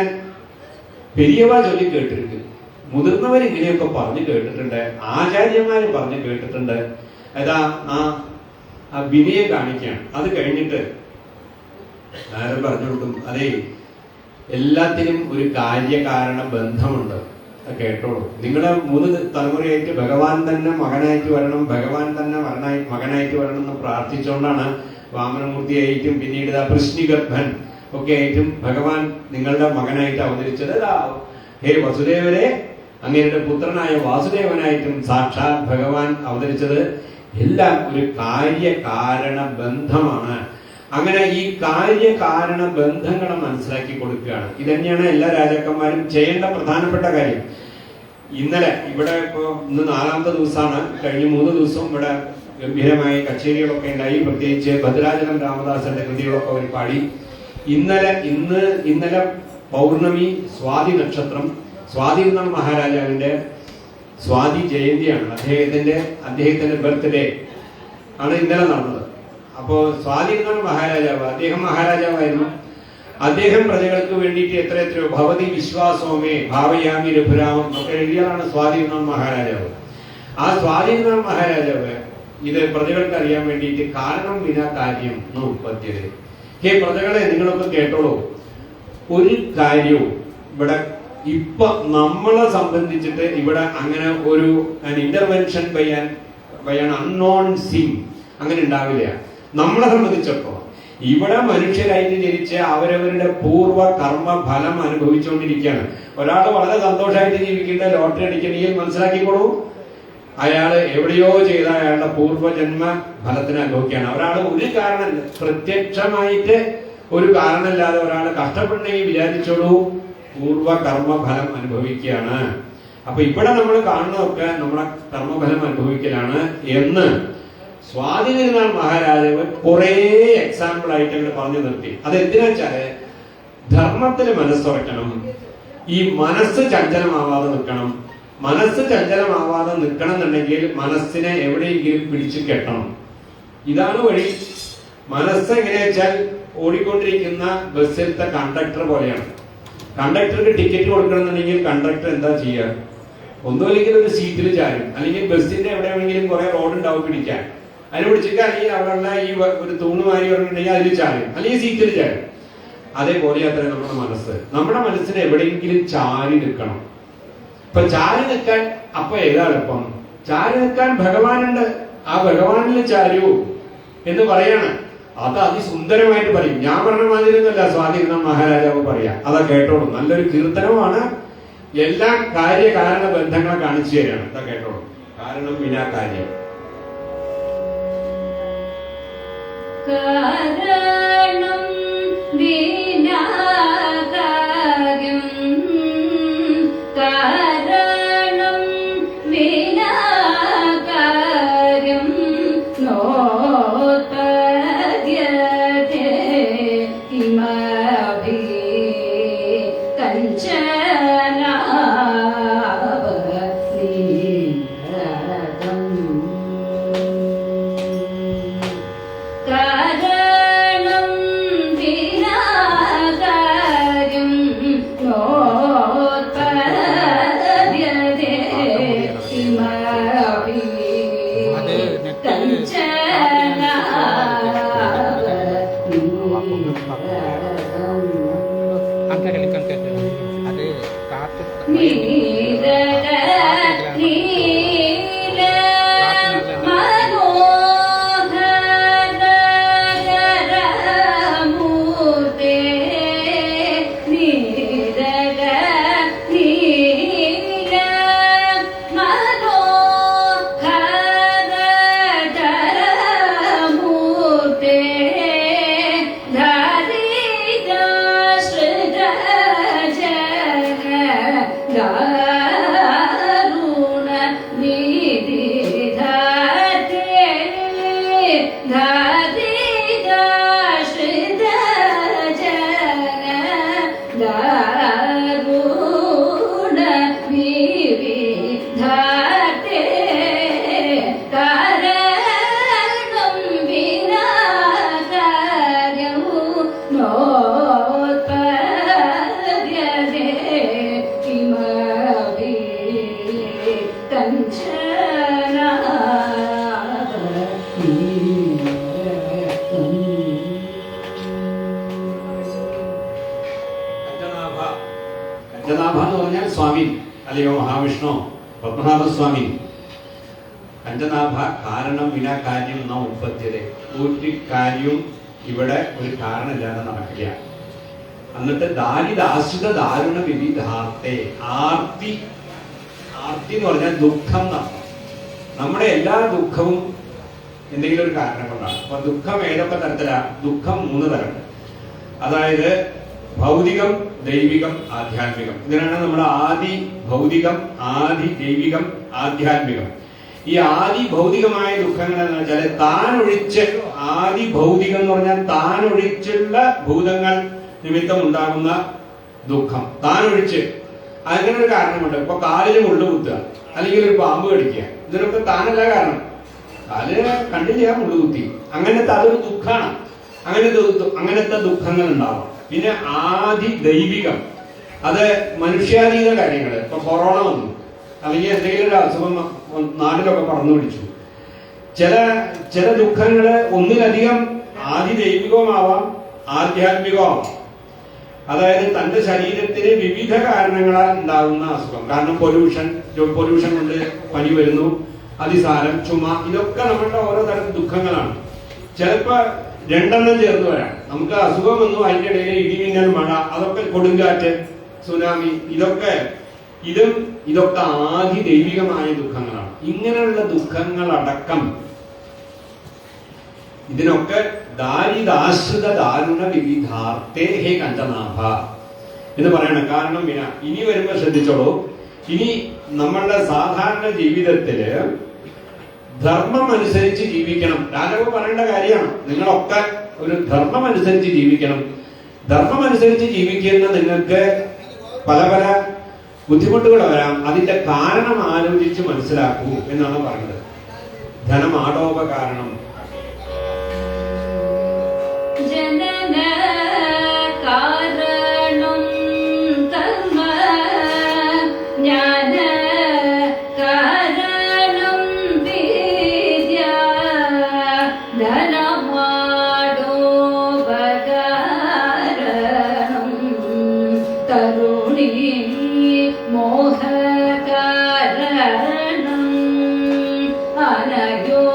പെരിയവ ചൊല്ലി കേട്ടിട്ടുണ്ട്, മുതിർന്നവർ ഇങ്ങനെയൊക്കെ പറഞ്ഞു കേട്ടിട്ടുണ്ട്, ആചാര്യന്മാര് പറഞ്ഞു കേട്ടിട്ടുണ്ട്. അതാ ആ വിനയം കാണിക്കുകയാണ്. അത് കഴിഞ്ഞിട്ട് നാരദൻ പറഞ്ഞു കൊടുക്കും, അതേ എല്ലാത്തിനും ഒരു കാര്യകാരണ ബന്ധമുണ്ട്, കേട്ടോളൂ. നിങ്ങളുടെ 3 തലമുറയായിട്ട് ഭഗവാൻ തന്നെ മകനായിട്ട് വരണം, ഭഗവാൻ തന്നെ മകനായിട്ട് വരണം എന്ന് പ്രാർത്ഥിച്ചുകൊണ്ടാണ് വാമനമൂർത്തിയായിട്ടും പിന്നീട് കൃഷ്ണിഗർഭൻ ഒക്കെ ആയിട്ടും ഭഗവാൻ നിങ്ങളുടെ മകനായിട്ട് അവതരിച്ചത്. ഹേ വസുദേവരെ, അങ്ങയുടെ പുത്രനായ വാസുദേവനായിട്ടും സാക്ഷാൽ ഭഗവാൻ അവതരിച്ചത്. എല്ലാം ഒരു കാര്യകാരണ ബന്ധമാണ്. അങ്ങനെ ഈ കാര്യകാരണ ബന്ധങ്ങളെ മനസ്സിലാക്കി കൊടുക്കുകയാണ്. ഇതന്നെയാണ് എല്ലാ രാജാക്കന്മാരും ചെയ്യേണ്ട പ്രധാനപ്പെട്ട കാര്യം. ഇന്നലെ ഇവിടെ ഇന്ന് 4ാമത്തെ ദിവസമാണ്. കഴിഞ്ഞ 3 ദിവസവും ഇവിടെ ഗംഭീരമായ കച്ചേരികളൊക്കെ ഉണ്ടായി. പ്രത്യേകിച്ച് ഭദ്രാചലം രാമദാസന്റെ കൃതികളൊക്കെ അവർ പാടി. ഇന്നലെ പൗർണമി, സ്വാതി നക്ഷത്രം, സ്വാതി മഹാരാജാവിന്റെ സ്വാതി ജയന്തിയാണ്. അദ്ദേഹത്തിന്റെ ബർത്ത്ഡേ ആണ് ഇന്നലെ നടന്നത്. അപ്പോ സ്വാതി മഹാരാജാവ്, അദ്ദേഹം മഹാരാജാവായിരുന്നു. അദ്ദേഹം പ്രജകൾക്ക് വേണ്ടിയിട്ട് എത്രയോ ഭവതി വിശ്വാസോമേ ഭാവയാമി രഘുരാമം ഒക്കെ എഴുതിയാണ് സ്വാതി മഹാരാജാവ്. ആ സ്വാതി മഹാരാജാവ് ഇത് പ്രജകൾക്ക് അറിയാൻ വേണ്ടിയിട്ട് കാരണം വിനാ കാര്യം ഉത്പത്തിയത്. ഹേ പ്രജകളെ, നിങ്ങളൊക്കെ കേട്ടോളൂ. ഒരു കാര്യവും ഇവിടെ ഇപ്പൊ നമ്മളെ സംബന്ധിച്ചിട്ട് ഇവിടെ അങ്ങനെ ഒരു intervention by an unknown sing അങ്ങനെ ഉണ്ടാവില്ല. നമ്മളെ സംബന്ധിച്ചപ്പോ ഇവിടെ മനുഷ്യരായിട്ട് ജനിച്ച് അവരവരുടെ പൂർവ്വ കർമ്മ ഫലം അനുഭവിച്ചുകൊണ്ടിരിക്കുകയാണ്. ഒരാൾ വളരെ സന്തോഷമായിട്ട് ജീവിക്കേണ്ട ലോട്ടറി അടിക്കണമെങ്കിൽ മനസ്സിലാക്കിക്കോളൂ, അയാള് എവിടെയോ ചെയ്ത അയാളുടെ പൂർവ്വജന്മ ഫലത്തിന് അനുഭവിക്കുകയാണ്. ഒരാൾ ഒരു കാരണം പ്രത്യക്ഷമായിട്ട് ഒരു കാരണമില്ലാതെ ഒരാൾ കഷ്ടപ്പെടണമെങ്കിൽ വിചാരിച്ചോളൂ, പൂർവ്വ കർമ്മ ഫലം അനുഭവിക്കുകയാണ്. അപ്പൊ ഇവിടെ നമ്മൾ കാണുന്നതൊക്കെ നമ്മുടെ കർമ്മഫലം അനുഭവിക്കലാണ് എന്ന് സ്വാതി തിരുനാൾ മഹാരാജാവ് കുറെ എക്സാമ്പിൾ ആയിട്ട് പറഞ്ഞു നിർത്തി. അതെന്തിനാ വെച്ചാല് ധർമ്മത്തിന് മനസ്സുറയ്ക്കണം, ഈ മനസ്സ് ചഞ്ചലമാവാതെ നിൽക്കണം. മനസ്സ് ചഞ്ചലമാവാതെ നിൽക്കണം എന്നുണ്ടെങ്കിൽ മനസ്സിനെ എവിടെയെങ്കിലും പിടിച്ചു കെട്ടണം. ഇതാണ് വഴി. മനസ്സ് എങ്ങനെയാ വെച്ചാൽ ഓടിക്കൊണ്ടിരിക്കുന്ന ബസ്സിലത്തെ കണ്ടക്ടർ പോലെയാണ്. കണ്ടക്ടർക്ക് ടിക്കറ്റ് കൊടുക്കണമെന്നുണ്ടെങ്കിൽ കണ്ടക്ടർ എന്താ ചെയ്യുക? ഒന്നുമില്ലെങ്കിൽ ഒരു സീറ്റിൽ ചാരും, അല്ലെങ്കിൽ ബസ്സിന്റെ എവിടെയെങ്കിലും കുറെ റോഡ് ഉണ്ടാവും പിടിക്കാൻ, അതിന് പിടിച്ചിട്ട് അല്ലെങ്കിൽ അവിടെയുള്ള ഈ ഒരു തൂണ് മാറി പറഞ്ഞിട്ടുണ്ടെങ്കിൽ അതിൽ ചാരും, അല്ലെങ്കിൽ സീറ്റിൽ ചാരും. അതേപോലെ അത്ര നമ്മുടെ മനസ്സിന് എവിടെയെങ്കിലും ചാരി നിൽക്കണം. ഇപ്പൊ ചാരി നിൽക്കാൻ അപ്പൊ ഏതാ എളുപ്പം? ചാരി നിൽക്കാൻ ഭഗവാനുണ്ട്, ആ ഭഗവാനിൽ ചാരൂ എന്ന് പറയാണ്. അത് അതിസുന്ദരമായിട്ട് പറയും. ഞാൻ പറഞ്ഞ മാതിരിയൊന്നുമല്ല സ്വാതി മഹാരാജാവ് പറയാ. അതാ കേട്ടോളൂ, നല്ലൊരു കീർത്തനമാണ്. എല്ലാ കാര്യകാരണ ബന്ധങ്ങളെ കാണിച്ചു തരാണ്. അതാ കേട്ടോളൂ. കാരണം വിനാ കാര്യം. കാരണം വിനാ കാര്യം, കാരണം വിനാ കാര്യം നോത്പദ്യത്തെ കിമപി കഞ്ചനാവലീലതം. സ്വാമി അല്ലയോ മഹാവിഷ്ണു പത്മനാഭസ്വാമി പഞ്ചനാഭ കാരണം വിനാ കാര്യം ന ഉത്പത്തിയത്, ഒരു കാര്യവും ഇവിടെ ഒരു കാരണമില്ലാതെ നടക്കില്ല. എന്നിട്ട് ദാരിദാശ്രിത ദാരുണ വിവിധാർത്ഥേ, ആർത്തി എന്ന് പറഞ്ഞാൽ ദുഃഖം എന്നാണ്. നമ്മുടെ എല്ലാ ദുഃഖവും എന്തെങ്കിലും ഒരു കാരണം കൊണ്ടാണ്. അപ്പൊ ദുഃഖം ഏതൊക്കെ തരത്തിലാണ്? ദുഃഖം 3 തരം. അതായത് ഭൗതികം, ദൈവികം, ആധ്യാത്മികം. ഇതിനാണ് നമ്മുടെ ആദി ഭൗതികം, ആദി ദൈവികം, ആധ്യാത്മികം. ഈ ആദി ഭൗതികമായ ദുഃഖങ്ങൾ എന്ന് വെച്ചാൽ താൻ ഒഴിച്ച്, ആദി ഭൗതികം എന്ന് പറഞ്ഞാൽ താൻ ഒഴിച്ചുള്ള ഭൂതങ്ങൾ നിമിത്തം ഉണ്ടാകുന്ന ദുഃഖം. താൻ ഒഴിച്ച് അങ്ങനെ ഒരു കാരണമുണ്ട്. ഇപ്പൊ കാലിന് മുള്ളു കുത്തുക, അല്ലെങ്കിൽ ഒരു പാമ്പ് കടിക്കുക, ഇതിനൊക്കെ താനല്ല കാരണം. കാലിന് കണ്ടില്ല, മുള്ളു കുത്തി, അങ്ങനത്തെ അതൊരു ദുഃഖമാണ്. അങ്ങനത്തെ ദുഃഖങ്ങൾ ഉണ്ടാവാം. പിന്നെ ആദി ദൈവികം, അത് മനുഷ്യാതീത കാര്യങ്ങൾ. ഇപ്പൊ കൊറോണ വന്നു, അല്ലെങ്കിൽ എന്തെങ്കിലും ഒരു അസുഖം നാട്ടിലൊക്കെ പടർന്നു പിടിച്ചു. ചില ദുഃഖങ്ങള് ഒന്നിലധികം ആദി ദൈവികവുമാവാം, ആധ്യാത്മികവുമാവാം. അതായത് തന്റെ ശരീരത്തിന് വിവിധ കാരണങ്ങളാൽ ഉണ്ടാകുന്ന അസുഖം. കാരണം പൊല്യൂഷൻ കൊണ്ട് പനി വരുന്നു, അതിസാരം, ചുമ, ഇതൊക്കെ നമ്മളുടെ ഓരോ തരം ദുഃഖങ്ങളാണ്. ചിലപ്പോ 2 ചേർന്ന് വരാം. നമുക്ക് അസുഖം വന്നു, അതിന്റെ ഇടയിൽ ഇടിമിന്നൽ, മഴ, അതൊക്കെ കൊടുങ്കാറ്റ്, സുനാമി, ഇതൊക്കെ ആദി ദൈവികമായ ദുഃഖങ്ങളാണ്. ഇങ്ങനെയുള്ള ദുഃഖങ്ങളടക്കം ഇതിനൊക്കെ ദാരിദാശ്രിത ദാരുണ വിവിധാർത്ഥേ ഹേ കഞ്ചനാഭ എന്ന് പറയണം. കാരണം ഇനി വരുമ്പോ ശ്രദ്ധിച്ചോളൂ. ഇനി നമ്മളുടെ സാധാരണ ജീവിതത്തില് ധർമ്മം അനുസരിച്ച് ജീവിക്കണം. രാജാവ് പറയേണ്ട കാര്യമാണ്. നിങ്ങളൊക്കെ ഒരു ധർമ്മം അനുസരിച്ച് ജീവിക്കണം. ധർമ്മം അനുസരിച്ച് ജീവിക്കുന്ന നിങ്ങൾക്ക് പല പല ബുദ്ധിമുട്ടുകൾ വരാം. അതിന്റെ കാരണം ആലോചിച്ച് മനസ്സിലാക്കൂ എന്നാണ് പറയുന്നത്. ധനം ആടോപ കാരണം. ജനന കാരണം കർമ്മ ജ്ഞാന കാരണം വിദ്യ ധനമാടോപകാരണം തരുണി മോഹ കാരണം അനയോ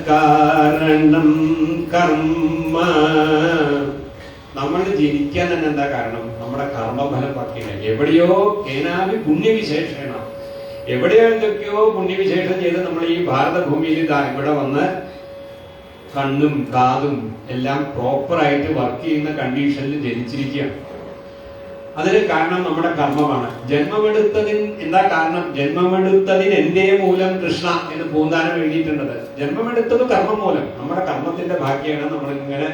കാരണം കർമ്മ. നമ്മൾ ജനിക്കാൻ തന്നെ എന്താ കാരണം? നമ്മുടെ കർമ്മഫലം പറ്റില്ല. എവിടെയോ കേനാവി പുണ്യവിശേഷണ, എവിടെയോ എന്തൊക്കെയോ പുണ്യവിശേഷം ചെയ്ത് നമ്മൾ ഈ ഭാരതഭൂമിയിൽ ഇവിടെ വന്ന് കണ്ണും കാതും എല്ലാം പ്രോപ്പറായിട്ട് വർക്ക് ചെയ്യുന്ന കണ്ടീഷനിൽ ജനിച്ചിരിക്കുകയാണ്. അതിന് കാരണം നമ്മുടെ കർമ്മമാണ്. ജന്മമെടുത്തതിന് എന്താ കാരണം? ജന്മമെടുത്തതിന് എന്റെ മൂലം കൃഷ്ണ എന്ന് പൂന്താനം എഴുതിയിട്ടുള്ളത്. ജന്മമെടുത്തത് കർമ്മം മൂലം, നമ്മുടെ കർമ്മത്തിന്റെ ഭാഗ്യമാണ് നമ്മളിങ്ങനെ.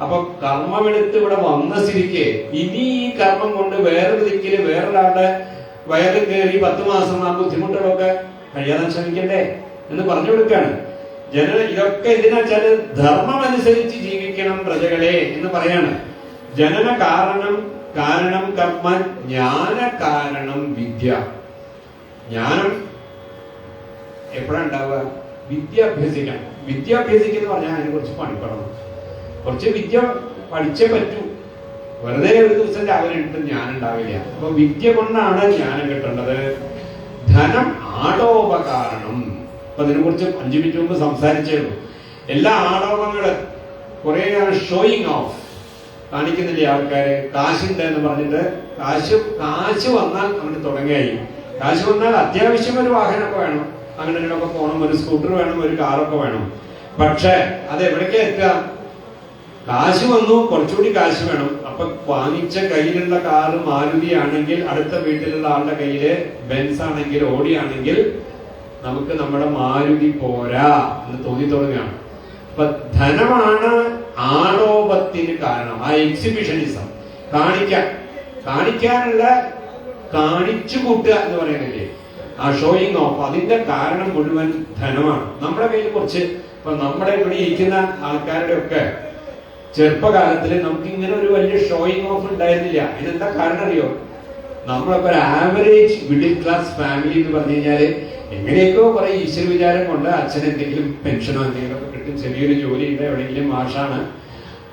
അപ്പൊ കർമ്മമെടുത്ത് ഇവിടെ വന്ന സ്ഥിതിക്ക് ഇനി ഈ കർമ്മം കൊണ്ട് വേറൊരു ദിക്കില് വേറൊരാളുടെ വയറ് കയറി 10 മാസം ആ ബുദ്ധിമുട്ടുകളൊക്കെ കഴിയാതെ ശ്രമിക്കണ്ടേ എന്ന് പറഞ്ഞു കൊടുക്കാണ്. ഇതൊക്കെ എന്തിനാ വെച്ചാല് ധർമ്മം അനുസരിച്ച് ജീവിക്കണം പ്രജകളെ എന്ന് പറയാണ്. ജനന കാരണം കർമ്മ, ജ്ഞാന കാരണം വിദ്യ. ജ്ഞാനം എപ്പോഴാണ് ഉണ്ടാവുക? വിദ്യ അഭ്യസിക്കണം. വിദ്യ അഭ്യസിക്കുന്ന പറഞ്ഞാൽ അതിനെ കുറിച്ച് പണിപ്പെടണം. കുറച്ച് വിദ്യ പഠിച്ചേ പറ്റൂ. വെറുതെ ഒരു ദിവസം രാവിലെ ഇട്ട് ജ്ഞാനം ഉണ്ടാവില്ല. അപ്പൊ വിദ്യ കൊണ്ടാണ് ജ്ഞാനം കിട്ടേണ്ടത്. ധനം ആടോപകാരണം. അപ്പൊ അതിനെ കുറിച്ച് 5 മിനിറ്റ് മുമ്പ് സംസാരിച്ചേള്ളൂ. എല്ലാ ആടോപങ്ങള് കുറെ ഷോയിങ് ഓഫ് കാണിക്കുന്നില്ലേ ആൾക്കാര്? കാശുണ്ട് എന്ന് പറഞ്ഞിട്ട് കാശ് വന്നാൽ അങ്ങനെ തുടങ്ങിയായി. കാശ് വന്നാൽ അത്യാവശ്യം ഒരു വാഹനമൊക്കെ വേണം, അങ്ങനെയൊക്കെ പോകണം, ഒരു സ്കൂട്ടർ വേണം, ഒരു കാറൊക്കെ വേണം. പക്ഷെ അത് എവിടേക്കാ എത്തുക? കാശ് വന്നു, കുറച്ചുകൂടി കാശ് വേണം. അപ്പൊ വാങ്ങിച്ച കയ്യിലുള്ള കാറ് മാരുതി ആണെങ്കിൽ അടുത്ത വീട്ടിലുള്ള ആളുടെ കയ്യില് ബെൻസ് ആണെങ്കിൽ, ഓടി ആണെങ്കിൽ നമുക്ക് നമ്മുടെ മാരുതി പോരാ എന്ന് തോന്നി തുടങ്ങുകയാണ്. അപ്പൊ ധനമാണ് ആരോപത്തിന് കാരണം. ആ എക്സിബിഷനിസം, കാണിക്കാനുള്ള കാണിച്ചു കൂട്ടുക എന്ന് പറയുന്നില്ലേ, ആ ഷോയിങ് ഓഫ്, അതിന്റെ കാരണം മുഴുവൻ ധനമാണ്. നമ്മുടെ കയ്യിൽ കുറച്ച്, ഇപ്പൊ നമ്മുടെ ഇവിടെ ഇരിക്കുന്ന ആൾക്കാരുടെ ഒക്കെ ചെറുപ്പകാലത്തിൽ നമുക്ക് ഇങ്ങനെ ഒരു വലിയ ഷോയിങ് ഓഫ് ഉണ്ടായിരുന്നില്ല. ഇതിനെന്താ കാരണം അറിയോ? നമ്മളൊക്കെ ഒരു ആവറേജ് മിഡിൽ ക്ലാസ് ഫാമിലി എന്ന് പറഞ്ഞു കഴിഞ്ഞാല് എങ്ങനെയൊക്കെയോ കുറെ ഈശ്വര വിചാരം കൊണ്ട് അച്ഛൻ എന്തെങ്കിലും പെൻഷനോ എന്തെങ്കിലും ഒക്കെ കിട്ടും, ചെറിയൊരു ജോലി ഉണ്ട്, എവിടെയെങ്കിലും മാഷാണ്,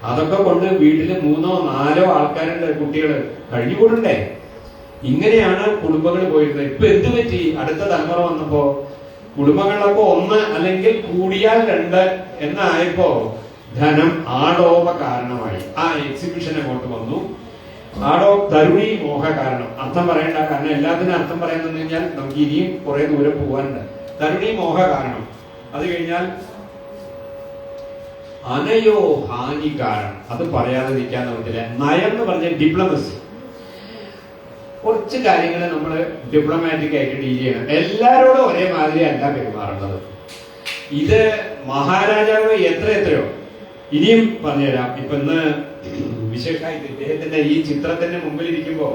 അതൊക്കെ കൊണ്ട് വീട്ടിൽ 3 or 4 ആൾക്കാരുണ്ട്, കുട്ടികൾ കഴിഞ്ഞുകൂടണ്ടേ. ഇങ്ങനെയാണ് കുടുംബങ്ങൾ പോയിരുന്നത്. ഇപ്പൊ എന്ത് പറ്റി? അടുത്ത തലമുറ വന്നപ്പോ കുടുംബങ്ങളിലൊക്കെ 1 അല്ലെങ്കിൽ കൂടിയാൽ 2 എന്നായപ്പോ ധനം ആടോപ കാരണമായി. ആ എക്സിബിഷൻ അങ്ങോട്ട് വന്നു. തരുണി മോഹ കാരണം. അർത്ഥം പറയേണ്ട, കാരണം എല്ലാത്തിനും അർത്ഥം പറയാന്ന് കഴിഞ്ഞാൽ നമുക്ക് ഇനിയും കുറെ ദൂരം പോകാനുണ്ട്. തരുണി മോഹ കാരണം. അത് കഴിഞ്ഞാൽ അനയോ ഹാനി കാരണം. അത് പറയാതെ നിൽക്കാൻ പറ്റില്ല. നയം എന്ന് പറഞ്ഞ ഡിപ്ലോമസി. കുറച്ച് കാര്യങ്ങൾ നമ്മൾ ഡിപ്ലോമാറ്റിക് ആയിട്ട് ഡീൽ ചെയ്യണം. എല്ലാവരോടും ഒരേ മാതിരി അല്ല പെരുമാറുന്നത്. ഇത് മഹാരാജാവ് എത്രയോ ഇനിയും പറഞ്ഞുതരാം. ഇപ്പൊ ഇന്ന് വിശേഷമായിട്ട് ഇദ്ദേഹത്തിന്റെ ഈ ചിത്രത്തിന്റെ മുമ്പിൽ ഇരിക്കുമ്പോ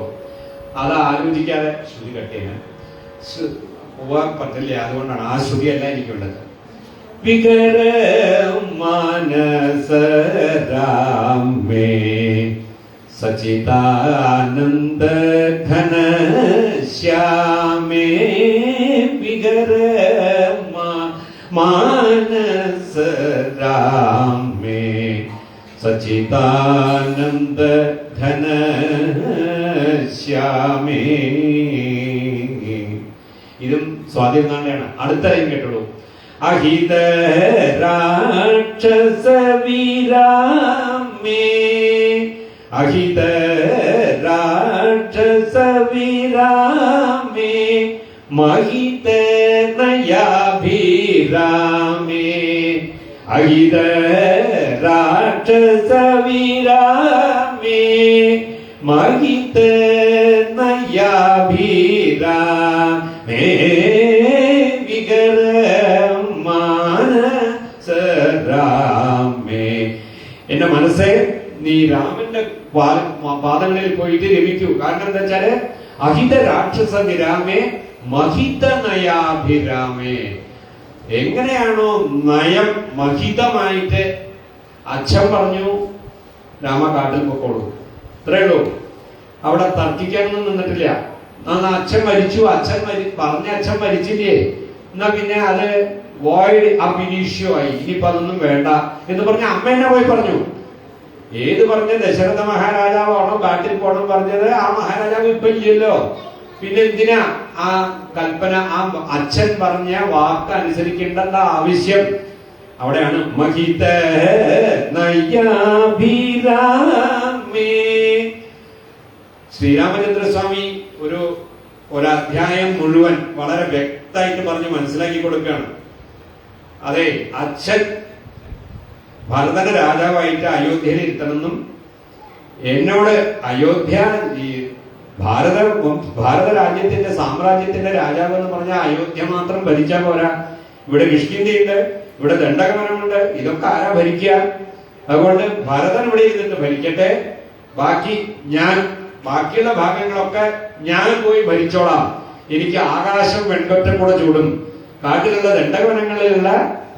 അത് ആലോചിക്കാതെ ശ്രുതി കട്ടിയാണ് പോവാൻ പറ്റില്ല. അതുകൊണ്ടാണ് ആ ശ്രുതിയല്ല എനിക്കുള്ളത്. വികര മാനസരാമേ സച്ചിദാനന്ദ ഘന ശ്യാമേ വികര മാനസരാമേ സച്ചിദാനന്ദ ഘന ശ്യാമേ. ഇതും സ്വാധീനം തന്നെയാണ്. അടുത്ത ലൈൻ കേട്ടോളൂ. അഹിത രാക്ഷസ വീരാമേ അഹിത രാക്ഷസ വീരാമേ महित नयाभिरामे अहित राक्षस वीरामे महित नयाभिरामे विगर മാനസരാമേ. എന്റെ മനസ്സേ, നീ രാമന്റെ പാദങ്ങളിൽ പോയിട്ട് രമിക്കൂ. കാരണം എന്താ വെച്ചാല് അഹിത രാക്ഷസ വിരാമേ മഹിത നയാഭിരാമേ. എങ്ങനെയാണോ നയം മഹിതമായിട്ട് അച്ഛൻ പറഞ്ഞു രാമ കാട്ടിൽ പൊക്കോളൂ, ഇത്രേ ഉള്ളൂ. അവിടെ തർക്കിക്കാനൊന്നും നിന്നിട്ടില്ല. അച്ഛൻ മരിച്ചു, പറഞ്ഞ അച്ഛൻ മരിച്ചില്ലേ, എന്നാ പിന്നെ അത് വോയിഡ് അബ് ഇനീഷ്യോ ആയി, ഇനിയിപ്പോ അതൊന്നും വേണ്ട എന്ന് പറഞ്ഞ അമ്മ എന്നെ പോയി പറഞ്ഞു. ഏത് പറഞ്ഞ ദശരഥ മഹാരാജാവാണോ കാട്ടിൽ പോകണം പറഞ്ഞത്? ആ മഹാരാജാവ് ഇപ്പൊ ഇല്ലല്ലോ. പിന്നെ എന്തിനാ ആ കൽപ്പന? ആ അച്ഛൻ പറഞ്ഞ വാക്ക് അനുസരിക്കേണ്ട ആവശ്യം അവിടെയാണ്. മഹിത നയാഭിരാമേ. ശ്രീരാമചന്ദ്രസ്വാമി ഒരു അധ്യായം മുഴുവൻ വളരെ വ്യക്തമായിട്ട് പറഞ്ഞ് മനസ്സിലാക്കി കൊടുക്കുകയാണ്. അതെ, അച്ഛൻ ഭരതന് രാജാവായിട്ട് അയോധ്യയിൽ ഇരുത്തണമെന്നും എന്നോട് അയോധ്യ ഭാരത രാജ്യത്തിന്റെ സാമ്രാജ്യത്തിന്റെ രാജാവ് എന്ന് പറഞ്ഞാൽ അയോധ്യ മാത്രം ഭരിച്ചാൽ പോരാ, ഇവിടെ കിഷ്കിന്ധിയുണ്ട്, ഇവിടെ ദണ്ഡകവനമുണ്ട്, ഇതൊക്കെ ആരാ ഭരിക്കുക? അതുകൊണ്ട് ഭരതൻ ഇവിടെ ഇരുന്നിട്ട് ഭരിക്കട്ടെ, ബാക്കിയുള്ള ഭാഗങ്ങളൊക്കെ ഞാൻ പോയി ഭരിച്ചോളാം. എനിക്ക് ആകാശം വെൺകൊറ്റം കൂടെ ചൂടും, കാട്ടിലുള്ള ദണ്ഡകവനങ്ങളിലുള്ള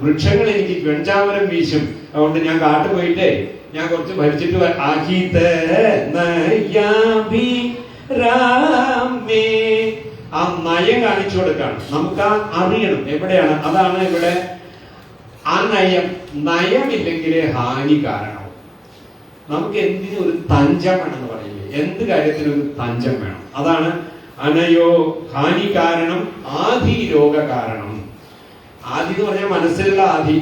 വൃക്ഷങ്ങൾ എനിക്ക് വെഞ്ചാമരം വീശും. അതുകൊണ്ട് ഞാൻ കാട്ടു പോയിട്ട് ഞാൻ കുറച്ച് ഭരിച്ചിട്ട് ആ നയം കാണിച്ചു കൊടുക്കാണ്. നമുക്ക് ആ അറിയണം എവിടെയാണ്. അതാണ് ഇവിടെ ആ നയമില്ലെങ്കിൽ ഹാനി കാരണവും. നമുക്ക് എന്തിനും ഒരു തഞ്ചം വേണമെന്ന് പറയില്ലേ, എന്ത് കാര്യത്തിനും ഒരു തഞ്ചം വേണം. അതാണ് അനയോ ഹാനി കാരണം ആദി രോഗ കാരണം. ആദി എന്ന് പറഞ്ഞാൽ മനസ്സിലുള്ള ആദി,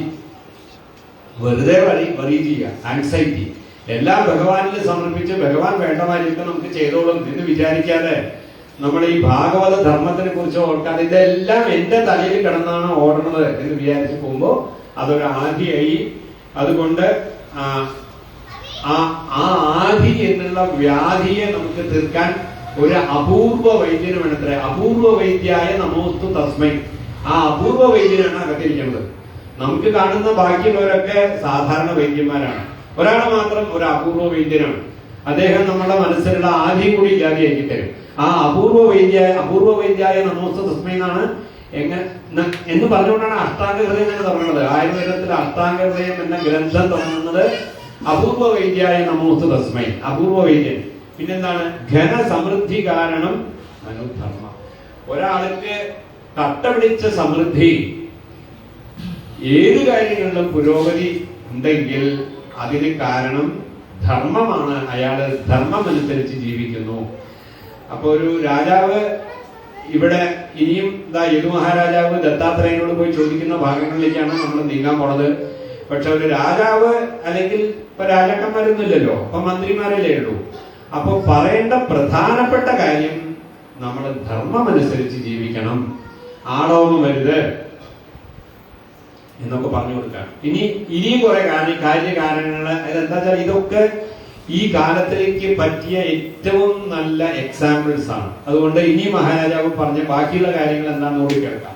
വെറുതെ വറി ചെയ്യുക, ആൻസൈറ്റി എല്ലാം ഭഗവാനിൽ സമർപ്പിച്ച് ഭഗവാൻ വേണ്ടമായിരിക്കും നമുക്ക് ചെയ്തോളും എന്ന് വിചാരിക്കാതെ നമ്മൾ ഈ ഭാഗവത ധർമ്മത്തിനെ കുറിച്ച് ഓർക്കാതെ ഇതെല്ലാം എന്റെ തലയിൽ കിടന്നാണ് ഓടുന്നത് എന്ന് വിചാരിച്ച് പോകുമ്പോ അതൊരു ആദിയായി. അതുകൊണ്ട് ആ ആദി എന്നുള്ള വ്യാധിയെ നമുക്ക് തീർക്കാൻ ഒരു അപൂർവ വൈദ്യന് വേണത്ര. അപൂർവ വൈദ്യായ നമോസ്തു തസ്മൈ. ആ അപൂർവ വൈദ്യനാണ് അകത്തിരിക്കുന്നത്. നമുക്ക് കാണുന്ന ബാക്കിയുള്ളവരൊക്കെ സാധാരണ വൈദ്യന്മാരാണ്. ഒരാൾ മാത്രം ഒരു അപൂർവ വൈദ്യനാണ്. അദ്ദേഹം നമ്മുടെ മനസ്സിലുള്ള ആദ്യം കൂടി ഇല്ലാതെയാക്കി തരും. ആ അപൂർവ വൈദ്യായ നമോസ്തു തസ്മൈ എന്നാണ് എന്ന് പറഞ്ഞുകൊണ്ടാണ് അഷ്ടാംഗ ഹൃദയം എന്ന് തുടങ്ങുന്നത്. ആയുർവേദത്തിൽ അഷ്ടാംഗ ഹൃദയം എന്ന ഗ്രന്ഥം തുടങ്ങുന്നത് അപൂർവ വൈദ്യായ നമോസ്തു തസ്മൈ, അപൂർവ വൈദ്യൻ. പിന്നെന്താണ്? ഘനസമൃദ്ധി കാരണം മനുധർമ്മ. ഒരാൾക്ക് കട്ടപിടിച്ച സമൃദ്ധി, ഏത് കാര്യങ്ങളിലും പുരോഗതി ഉണ്ടെങ്കിൽ അതിന് കാരണം ധർമ്മമാണ്. അയാള് ധർമ്മമനുസരിച്ച് ജീവിക്കുന്നു. അപ്പൊ ഒരു രാജാവ് ഇവിടെ ഇനിയും യദു മഹാരാജാവ് ദത്താത്രേയനോട് പോയി ചോദിക്കുന്ന ഭാഗങ്ങളിലേക്കാണ് നമ്മൾ നീങ്ങാൻ പോണത്. പക്ഷെ ഒരു രാജാവ് അല്ലെങ്കിൽ ഇപ്പൊ രാജാക്കന്മാരൊന്നും ഇല്ലല്ലോ, അപ്പൊ മന്ത്രിമാരല്ലേ ഉള്ളൂ. അപ്പൊ പറയേണ്ട പ്രധാനപ്പെട്ട കാര്യം നമ്മൾ ധർമ്മമനുസരിച്ച് ജീവിക്കണം, ആളോമം വരുത് എന്നൊക്കെ പറഞ്ഞു കൊടുക്കാം. ഇനിയും കുറെ കാര്യകാരണങ്ങൾ. അതെന്താ വെച്ചാൽ ഇതൊക്കെ ഈ കാലത്തിലേക്ക് പറ്റിയ ഏറ്റവും നല്ല എക്സാമ്പിൾസ് ആണ്. അതുകൊണ്ട് ഇനി മഹാരാജാവ് പറഞ്ഞ ബാക്കിയുള്ള കാര്യങ്ങൾ എന്താണെന്ന് കൂടി കേൾക്കാം.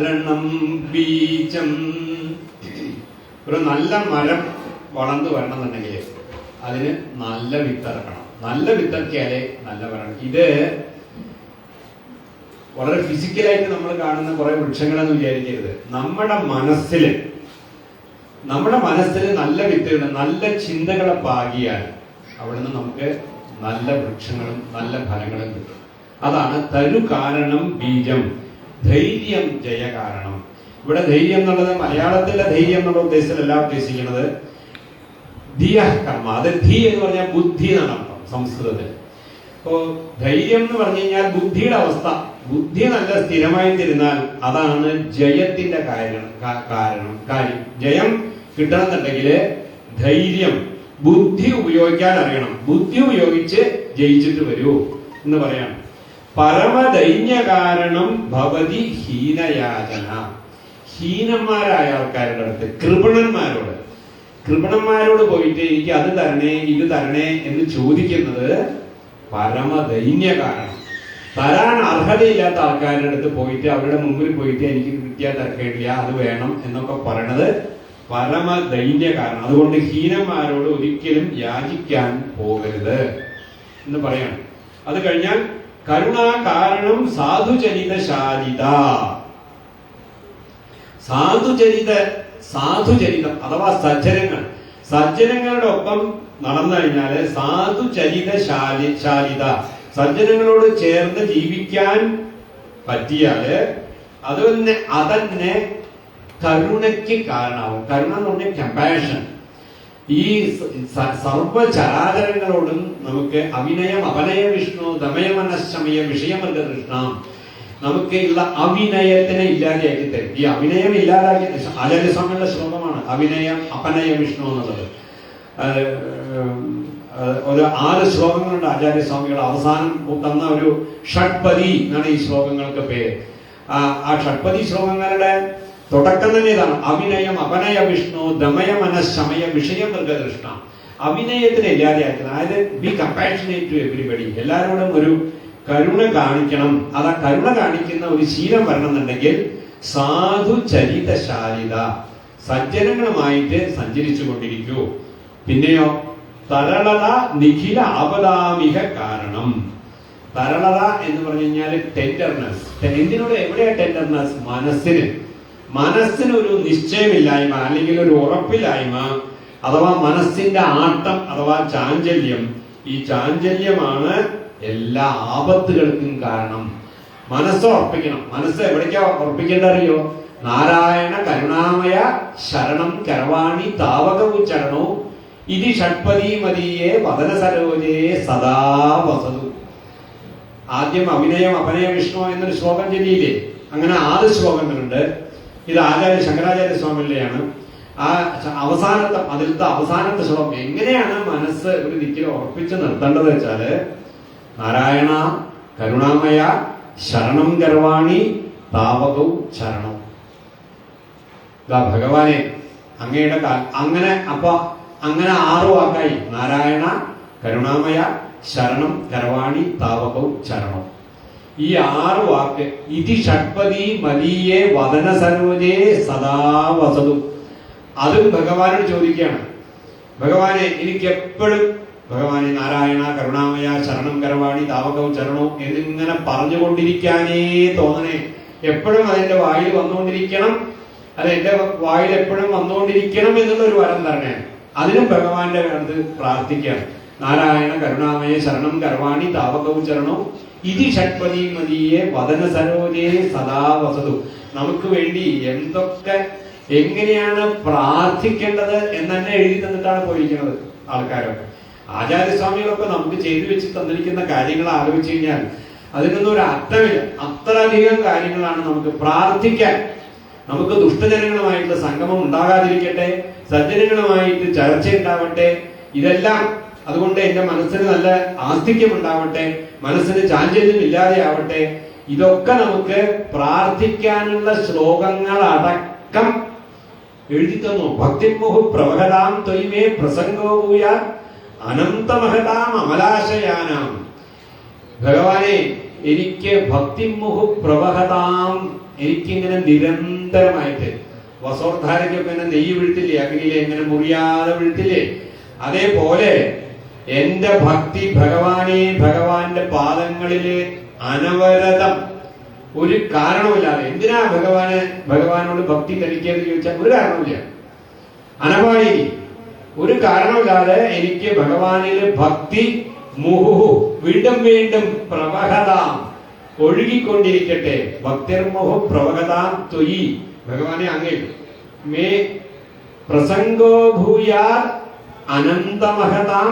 കാരണം ബീജം. ഒരു നല്ല മരം വളർന്നു വരണമെന്നുണ്ടെങ്കിൽ അതിന് നല്ല വിത്തിറക്കണം. നല്ല വിത്തിറക്കിയാലേ നല്ല മരം. ഇത് വളരെ ഫിസിക്കലായിട്ട് നമ്മൾ കാണുന്ന കുറെ വൃക്ഷങ്ങളെന്ന് വിചാരിക്കരുത്. നമ്മുടെ മനസ്സിൽ നല്ല വിത്തുകൾ, നല്ല ചിന്തകളെ പാകിയാൽ അവിടുന്ന് നമുക്ക് നല്ല വൃക്ഷങ്ങളും നല്ല ഫലങ്ങളും കിട്ടും. അതാണ് തരു കാരണം ബീജം. ധൈര്യം ജയകാരണം. ഇവിടെ ധൈര്യം എന്നുള്ളത് മലയാളത്തിലെ ധൈര്യം എന്നുള്ള ഉദ്ദേശത്തിലല്ല ഉദ്ദേശിക്കുന്നത്. ധിയ കർമ്മ. അത് ധി എന്ന് പറഞ്ഞാൽ ബുദ്ധി എന്നാണ് അർത്ഥം സംസ്കൃതത്തിൽ. അപ്പോ ധൈര്യം എന്ന് പറഞ്ഞു കഴിഞ്ഞാൽ ബുദ്ധിയുടെ അവസ്ഥ. ബുദ്ധി നല്ല സ്ഥിരമായി തിരുന്നാൽ അതാണ് ജയത്തിന്റെ കാര്യം. ജയം കിട്ടണമെന്നുണ്ടെങ്കിൽ ധൈര്യം, ബുദ്ധി ഉപയോഗിക്കാൻ അറിയണം. ബുദ്ധി ഉപയോഗിച്ച് ജയിച്ചിട്ട് വരൂ എന്ന് പറയാണ്. പരമദൈന്യ കാരണം ഭവതി ഹീനയാചന. ഹീനന്മാരായ ആൾക്കാരുടെ അടുത്ത്, കൃപണന്മാരോട് പോയിട്ട് എനിക്ക് അത് തരണേ ഇത് തരണേ എന്ന് ചോദിക്കുന്നത് പരമദൈന്യ കാരണം. തരാൻ അർഹതയില്ലാത്ത ആൾക്കാരുടെ അടുത്ത് പോയിട്ട് അവരുടെ മുമ്പിൽ പോയിട്ട് എനിക്ക് കിട്ടിയാൽ തരക്കേണ്ടില്ല, അത് വേണം എന്നൊക്കെ പറയണത് പരമദൈന്യ കാരണം. അതുകൊണ്ട് ഹീനന്മാരോട് ഒരിക്കലും യാചിക്കാൻ പോകരുത് എന്ന് പറയാണ്. അത് കഴിഞ്ഞാൽ കരുണാ കാരണം സാധുചരിതശാലിത. സാധുചരിതം അഥവാ സജ്ജനങ്ങളുടെ ഒപ്പം നടന്നു കഴിഞ്ഞാല് സാധുചരിതശാലിത, സജ്ജനങ്ങളോട് ചേർന്ന് ജീവിക്കാൻ പറ്റിയാല് അതന്നെ കരുണയ്ക്ക് കാരണമാവും. കരുണ എന്ന് പറഞ്ഞാൽ കമ്പാഷൻ. ഈ സർവചരാചരങ്ങളോടും നമുക്ക് അവിനയം അപനയ വിഷ്ണു ദമയമനശമയ വിഷയമല്ല കൃഷ്ണ, നമുക്ക് ഉള്ള അവിനയത്തിനെ ഇല്ലാതെയാക്കി തരും. ഈ അവിനയം ഇല്ലാതാക്കി ആചാര്യസ്വാമിയുടെ ശ്ലോകമാണ് അവിനയം അപനയ വിഷ്ണു എന്നുള്ളത്. ഒരു 6 ശ്ലോകങ്ങളുണ്ട് ആചാര്യസ്വാമികൾ അവസാനം തന്ന ഒരു ഷഡ്പതി എന്നാണ് ഈ ശ്ലോകങ്ങൾക്ക് പേര്. ആ ഷഡ്പതി ശ്ലോകങ്ങളുടെ തുടക്കം തന്നെ ഇതാണ്. അവിനയം അപനയ വിഷ്ണു ദമയ മനഃശമയ വിഷയം മൃഗകൃഷ്ണ. അവിനയത്തിനെ ഇല്ലാതെയാക്കുന്നത്, അതായത് ബി കമ്പാഷനേറ്റ് ടു എവരിബഡി. എല്ലാവരോടും ഒരു കരുണ കാണിക്കണം. അത് ആ കരുണ കാണിക്കുന്ന ഒരു ശീലം വരണമെന്നുണ്ടെങ്കിൽ സാധുചരിതശാലിത, സജ്ജനങ്ങളുമായിട്ട് സഞ്ചരിച്ചു കൊണ്ടിരിക്കൂ. പിന്നെയോ തരളത നിഖില ആപദാമിക കാരണം. തരളത എന്ന് പറഞ്ഞു കഴിഞ്ഞാൽ ടെൻഡർനെസ്. എന്തിനോട് എവിടെയാ ടെൻഡർനെസ്? മനസ്സിനൊരു നിശ്ചയമില്ലായ്മ അല്ലെങ്കിൽ ഒരു ഉറപ്പില്ലായ്മ, അഥവാ മനസ്സിന്റെ ആട്ടം അഥവാ ചാഞ്ചല്യം. ഈ ചാഞ്ചല്യമാണ് എല്ലാ ആപത്തുകൾക്കും കാരണം. മനസ്സ് ഉറപ്പിക്കണം. മനസ്സ് എവിടേക്കാ ഉറപ്പിക്കേണ്ട അറിയോ? നാരായണ കരുണാമയ ശരണം കരവാണി താവകവു ചരണോ ഇതി ഷഡ്പദീ മദീയേ വദന സരോജേ സദാ വസതു. ആദ്യം അഭിനയം അപനയ വിഷ്ണു എന്നൊരു ശ്ലോകം ചൊല്ലിയില്ലേ? അങ്ങനെ 6 ശ്ലോകങ്ങളുണ്ട്. ഇത് ശങ്കരാചാര്യ സ്വാമിയുടെയാണ്. ആ അതിലത്തെ അവസാനത്തെ ശ്ലോകം എങ്ങനെയാണ് മനസ്സ് ഒരു ദിക്കിൽ ഉറപ്പിച്ച് നിർത്തേണ്ടത് വെച്ചാല്, നാരായണ കരുണാമയ ശരണം കരവാണി താവകൗ ചരണം. ഭഗവാനെ അങ്ങയുടെ അങ്ങനെ 6 വാക്കായി. നാരായണ കരുണാമയ ശരണം കരവാണി താവകൗ ചരണം. ഈ 6 വാക്ക്. ഇതി ഷഡ്പദീ മദീയേ വദന സരോജേ സദാ വസതു. അതും ഭഗവാനോട് ചോദിക്കുകയാണ്. ഭഗവാനെ എനിക്ക് എപ്പോഴും ഭഗവാനെ നാരായണ കരുണാമയ ശരണം കരവാണി താവകൗ ചരണോ എന്നിങ്ങനെ പറഞ്ഞുകൊണ്ടിരിക്കാനേ തോന്നണേ. എപ്പോഴും അതെന്റെ വായിൽ വന്നുകൊണ്ടിരിക്കണം, അത് എന്റെ വായിൽ എപ്പോഴും വന്നുകൊണ്ടിരിക്കണം എന്നുള്ളൊരു വരം തരണേ. അതിനും ഭഗവാന്റെ അടുത്ത് പ്രാർത്ഥിക്കുകയാണ്. നാരായണ കരുണാമയ ശരണം കരവാണി താവകൗ ചരണോ ഇതി ഷഡ്പദീ മദീയേ വദന സരോജേ സദാ വസതു. നമുക്ക് വേണ്ടി എങ്ങനെയാണ് പ്രാർത്ഥിക്കേണ്ടത് എന്ന് തന്നെ എഴുതി തന്നിട്ടാണ് പോയിരിക്കുന്നത് ആൾക്കാരൊക്കെ. ആചാര്യസ്വാമികളൊക്കെ നമുക്ക് ചെയ്തു വെച്ച് തന്നിരിക്കുന്ന കാര്യങ്ങൾ ആലോചിച്ച് കഴിഞ്ഞാൽ അതിനൊന്നും ഒരു അർത്ഥമില്ല. അത്രയധികം കാര്യങ്ങളാണ് നമുക്ക് പ്രാർത്ഥിക്കാൻ. നമുക്ക് ദുഷ്ടജനങ്ങളുമായിട്ടുള്ള സംഗമം ഉണ്ടാകാതിരിക്കട്ടെ, സജ്ജനങ്ങളുമായിട്ട് ചർച്ച ഉണ്ടാവട്ടെ, ഇതെല്ലാം. അതുകൊണ്ട് എന്റെ മനസ്സിന് നല്ല ആസ്തിക്യം ഉണ്ടാവട്ടെ, മനസ്സിന് ചാഞ്ചല്യം ഇല്ലാതെ ആവട്ടെ. ഇതൊക്കെ നമുക്ക് പ്രാർത്ഥിക്കാനുള്ള ശ്ലോകങ്ങൾ അടക്കം എഴുതി തന്നു. ഭക്തിമുഹു പ്രവഹതാം ത്വയിമേ പ്രസംഗോഭൂയ അനന്തമഹതാം അമലാശയാനാം. ഭഗവാനെ എനിക്ക് ഭക്തിമുഹു പ്രവഹതാം, എനിക്കിങ്ങനെ നിരന്തരമായിട്ട് വസോദ്ധാരയ്ക്കൊക്കെ ഇങ്ങനെ നെയ്യ് വീഴ്ത്തില്ലേ, അഗ്നിയിലെ ഇങ്ങനെ മുറിയാതെ വീഴ്ത്തില്ലേ, അതേപോലെ എന്റെ ഭക്തി ഭഗവാനെ ഭഗവാന്റെ പാദങ്ങളില് അനവരതം, ഒരു കാരണമില്ലാതെ. എന്തിനാ ഭഗവാനോട് ഭക്തി കഴിക്കരുത് ചോദിച്ചാൽ ഒരു കാരണമില്ല. അനവായി ഒരു കാരണമില്ലാതെ എനിക്ക് ഭഗവാനില് ഭക്തി മുഹു വീണ്ടും വീണ്ടും പ്രവഹതാം ഒഴുകിക്കൊണ്ടിരിക്കട്ടെ. ഭക്തിർമുഹു പ്രവഹതാം ത്വയി. ഭഗവാനെ അങ്ങേ മേ പ്രസംഗോ ഭൂയാ അനന്തമഹതാം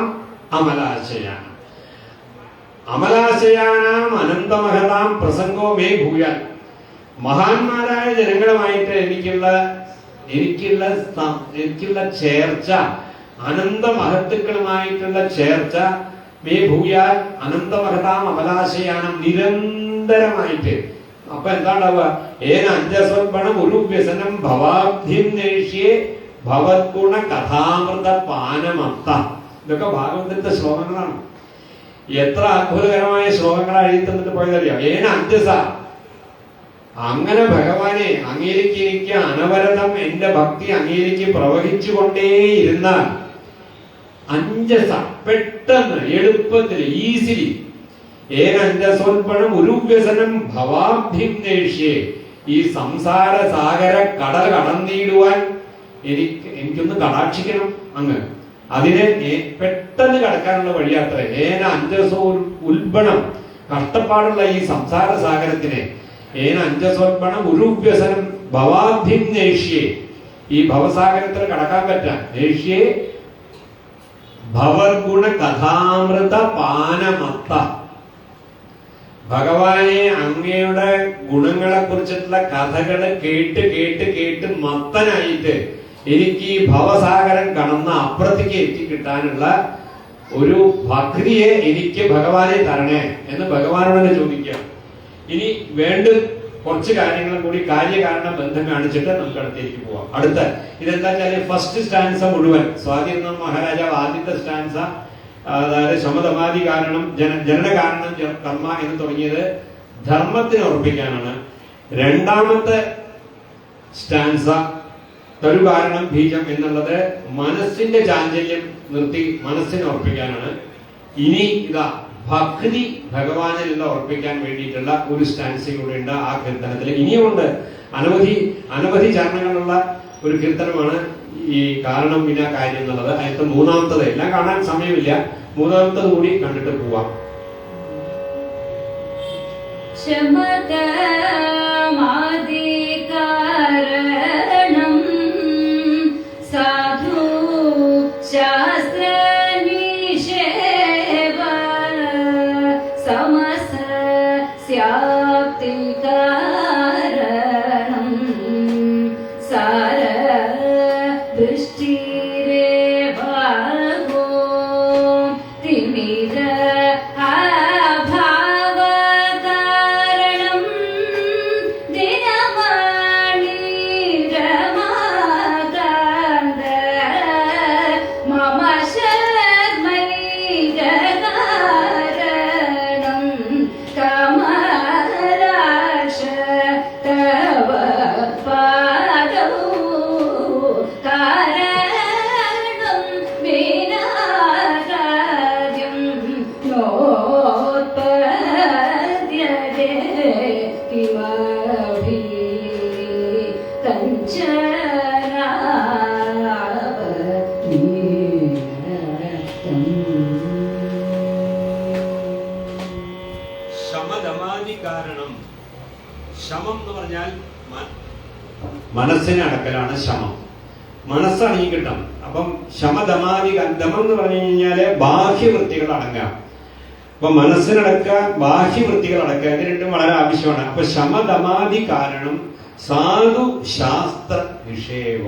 അമലാശയാനം. അമലാശയാനാം അനന്തമഹതാം പ്രസംഗോ മേ ഭൂയാൻ. മഹാന്മാരായ ജനങ്ങളുമായിട്ട് എനിക്കുള്ള ചേർച്ച, അനന്ത മഹത്തുക്കളുമായിട്ടുള്ള ചേർച്ച മേ ഭൂയാൻ അനന്തമഹതാം അമലാശയാനം, നിരന്തരമായിട്ട്. അപ്പൊ എന്താ ഉണ്ടാവുക? ഏന അഞ്ജസ്വൽപണം ഒരു വ്യസനം ഭവാബ്ധിം നേഷ്യെ ഭവദ്ഗുണ കഥാമൃത പാനമത്ത. ഇതൊക്കെ ഭാഗവതത്തെ ശ്ലോകങ്ങളാണ്. എത്ര അത്ഭുതകരമായ ശ്ലോകങ്ങളാണ് എഴുതി തന്നിട്ട് പോയതറിയാം. ഏന അഞ്ജസ, അങ്ങനെ ഭഗവാനെ അങ്ങേലേക്ക് എനിക്ക് അനവരതം എന്റെ ഭക്തി അങ്ങേലേക്ക് പ്രവഹിച്ചുകൊണ്ടേയിരുന്നാൽ, അഞ്ജസ പെട്ടെന്ന് എളുപ്പത്തിൽ ഈസിലി, ഏനഞ്ജസോൽപ്പണം ഒരു വ്യസനം ഭവാബ്ധിം നേഷ്യെ, ഈ സംസാര സാഗര കടൽ കടന്നിടുവാൻ എനിക്കൊന്ന് കടാക്ഷിക്കണം അങ്ങ്. അതിനെ പെട്ടെന്ന് കടക്കാനുള്ള വഴിയാത്ര. ഏന അഞ്ജസോ ഉൽബണം, കഷ്ടപ്പാടുള്ള ഈ സംസാര സാഗരത്തിനെ ഏന അഞ്ജസോൽബണം ഒരു വ്യസനം ഭവാബ്ധിം നേഷ്യെ, ഈ ഭവസാഗരത്തിൽ കടക്കാൻ പറ്റാൻ നേഷ്യെ ഭവഗുണ കഥാമൃത പാനമത്ത. ഭഗവാനെ അങ്ങയുടെ ഗുണങ്ങളെ കുറിച്ചിട്ടുള്ള കഥകള് കേട്ട് കേട്ട് കേട്ട് മത്തനായിട്ട് എനിക്ക് ഈ ഭവസാഗരം കടന്ന് അപ്പുറത്തേക്ക് എത്തിക്കിട്ടാനുള്ള ഒരു ഭക്തിയെ എനിക്ക് ഭഗവാനെ തരണേ എന്ന് ഭഗവാനോട് ചോദിക്കുക. ഇനി വീണ്ടും കുറച്ച് കാര്യങ്ങളും കൂടി കാര്യകാരണ ബന്ധം കാണിച്ചിട്ട് നമുക്ക് അടുത്തേക്ക് പോവാം. അടുത്ത ഇതെന്താ വെച്ചാല് ഫസ്റ്റ് സ്റ്റാൻസ മുഴുവൻ സ്വാധീന മഹാരാജാവ് ആദ്യത്തെ സ്റ്റാൻസ, അതായത് ശമതമാദി കാരണം ജനന കാരണം കർമ്മ എന്ന് തുടങ്ങിയത് ധർമ്മത്തിന് ഉറപ്പിക്കാനാണ്. രണ്ടാമത്തെ സ്റ്റാൻസ തരു കാരണം ബീജം എന്നുള്ളത് മനസ്സിന്റെ ചാഞ്ചല്യം നിർത്തി മനസ്സിനെ ഉറപ്പിക്കാനാണ്. ഇനി ഇതാ ഭക്തി ഭഗവാനിലുള്ള ഉറപ്പിക്കാൻ വേണ്ടിയിട്ടുള്ള ഒരു സ്റ്റാൻസിംഗ് കൂടെ ഉണ്ട് ആ കീർത്തനത്തിൽ. ഇനിയുമുണ്ട് അനവധി ചരണങ്ങളുള്ള ഒരു കീർത്തനമാണ് ഈ കാരണം വിന കാര്യം എന്നുള്ളത്. അതിനകത്ത് മൂന്നാമത്തത് എല്ലാം കാണാൻ സമയമില്ല, മൂന്നാമത്തത് കൂടി കണ്ടിട്ട് പോവാം. ശമകമാദികാരണം സാധു ശാസ്ത്ര നിഷേവ സമസ്യാപ്തികാരണം സാര ദൃഷ്ടിരേവഗോ തിമിര അഭാവകാരണം ദിനമണി രമാകാന്ത മമ ശർമൈകാരണം കമലാക്ഷ തവ പാദൗ കാരണം വിനാകാര്യം നോത്പദ്യതേ കിമഭി ശമദമാദി കാരണം. ശമം എന്ന് പറഞ്ഞാൽ മനസ്സിനെ അടക്കലാണ് ശമം. മനസ്സടങ്ങി കിട്ടണം. അപ്പം ശമദമാദി ദമം എന്ന് പറഞ്ഞു കഴിഞ്ഞാല് ബാഹ്യവൃത്തികൾ അടങ്ങാം. അപ്പൊ മനസ്സിനടക്കുക, ബാഹ്യവൃത്തികൾ അടക്കുക, ഇത് രണ്ടും വളരെ ആവശ്യമാണ്. അപ്പൊ ശമദമാദി കാരണം സാധു ശാസ്ത്ര നിഷേവ.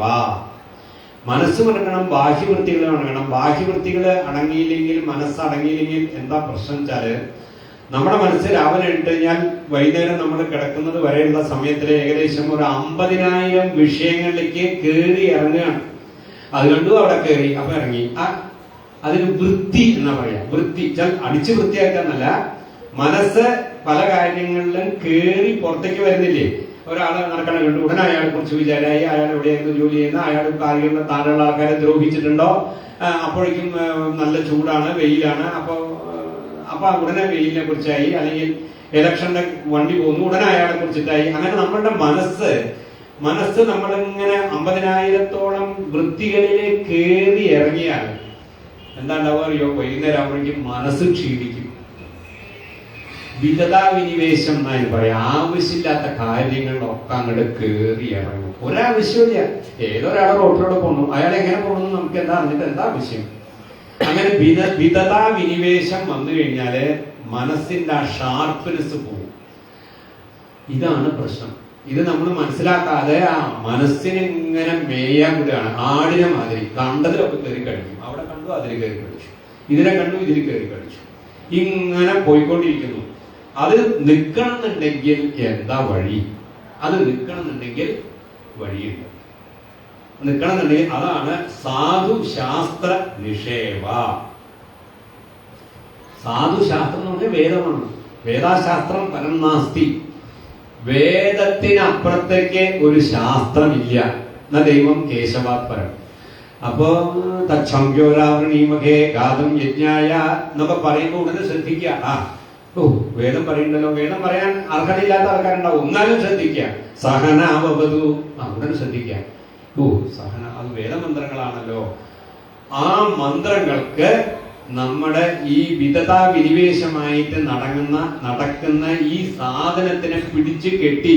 മനസ്സും അടങ്ങണം, ബാഹ്യവൃത്തികൾ അടങ്ങണം. ബാഹ്യവൃത്തികൾ അടങ്ങിയില്ലെങ്കിൽ, മനസ്സടങ്ങിയില്ലെങ്കിൽ എന്താ പ്രശ്നം വെച്ചാല് നമ്മുടെ മനസ്സ് രാവിലെ ഇട്ട് കഴിഞ്ഞാൽ വൈകുന്നേരം നമ്മൾ കിടക്കുന്നത് വരെയുള്ള സമയത്തിൽ ഏകദേശം ഒരു 50,000 വിഷയങ്ങളിലേക്ക് കയറി ഇറങ്ങുകയാണ്. അത് കണ്ടു അവിടെ കയറി, അപ്പൊ ഇറങ്ങി. അതിന് വൃത്തി എന്നാ പറയാ. വൃത്തി അടിച്ചു വൃത്തിയാക്കാന്നല്ല, മനസ്സ് പല കാര്യങ്ങളിലും കയറി പുറത്തേക്ക് വരുന്നില്ലേ. ഒരാള് നടക്കണ കണ്ടു, ഉടനെ അയാളെ കുറിച്ച് വിചാരമായി, അയാൾ എവിടെയായിരുന്നു ജോലി ചെയ്യുന്ന, അയാൾ കാര്യങ്ങളുടെ താഴെയുള്ള ആൾക്കാരെ ദ്രോഹിച്ചിട്ടുണ്ടോ, അപ്പോഴേക്കും നല്ല ചൂടാണ്, വെയിലാണ്, അപ്പൊ ഉടനെ വെയിലിനെ കുറിച്ചായി, അല്ലെങ്കിൽ ഇലക്ഷന്റെ വണ്ടി പോകുന്നു, ഉടനെ അയാളെ കുറിച്ചിട്ടായി. അങ്ങനെ നമ്മളുടെ മനസ്സ് നമ്മളിങ്ങനെ 50,000-ഓളം വൃത്തികളിലെ കയറി ഇറങ്ങിയാൽ എന്താ ഉണ്ടാവുക അറിയോ? വൈകുന്നേരം ആവുമ്പോഴേക്കും മനസ്സ് ക്ഷീണിക്കും. വിനിവേശം എന്നാണ് പറയാം. ആവശ്യമില്ലാത്ത കാര്യങ്ങളിലൊക്കെ അങ്ങോട്ട് കയറി ഇറങ്ങും. ഒരാവശ്യമില്ല. ഏതൊരാളെ റോട്ടിലൂടെ പോകണു, അയാൾ എങ്ങനെ പോകണമെന്ന് നമുക്ക് എന്താ അറിഞ്ഞിട്ട് എന്താ ആവശ്യം? അങ്ങനെ വിനിവേശം വന്നു കഴിഞ്ഞാല് മനസ്സിന്റെ ആ ഷാർപ്പ്നെസ് പോകും. ഇതാണ് പ്രശ്നം. ഇത് നമ്മൾ മനസ്സിലാക്കാതെ ആ മനസ്സിനെ ഇങ്ങനെ മേയാൻ വിടുകയാണ്. ആടിനെ മാതിരി കണ്ടതിലൊക്കെ കയറി കഴിക്കും. അവിടെ കണ്ടു അതിൽ കയറി കഴിച്ചു, ഇതിനെ കണ്ടു ഇതിൽ കയറി കഴിച്ചു, ഇങ്ങനെ പോയിക്കൊണ്ടിരിക്കുന്നു. അത് നിൽക്കണമെന്നുണ്ടെങ്കിൽ എന്താ വഴി? അത് നിൽക്കണമെന്നുണ്ടെങ്കിൽ വഴിയുണ്ട്. നിൽക്കണമെന്നുണ്ടെങ്കിൽ അതാണ് സാധു ശാസ്ത്ര നിഷേവ. സാധു ശാസ്ത്രം എന്ന് പറഞ്ഞാൽ വേദമാണ്. വേദാശാസ്ത്രം പരം നാസ്തി. വേദത്തിനപ്പുറത്തേക്ക് ഒരു ശാസ്ത്രമില്ല. എന്ന ദൈവം കേശവാത് പരം. അപ്പോ തക്ഷംഖ്യോരാവൃണീമഖേ ഗാതും യജ്ഞായ എന്നൊക്കെ പറയുമ്പോൾ ഉടനെ ശ്രദ്ധിക്കുക. വേദം പറയുന്നുണ്ടല്ലോ, വേദം പറയാൻ അർഹതയില്ലാത്ത ആൾക്കാരുണ്ടാവും, ഒന്നാലും ശ്രദ്ധിക്കുക. സഹനാവവതു, ഉടനെ ശ്രദ്ധിക്കുക. സഹന, അത് വേദമന്ത്രങ്ങളാണല്ലോ. ആ മന്ത്രങ്ങൾക്ക് നമ്മുടെ ഈ വിനിവേശമായിട്ട് നടക്കുന്ന ഈ സാധനത്തിനെ പിടിച്ചു കെട്ടി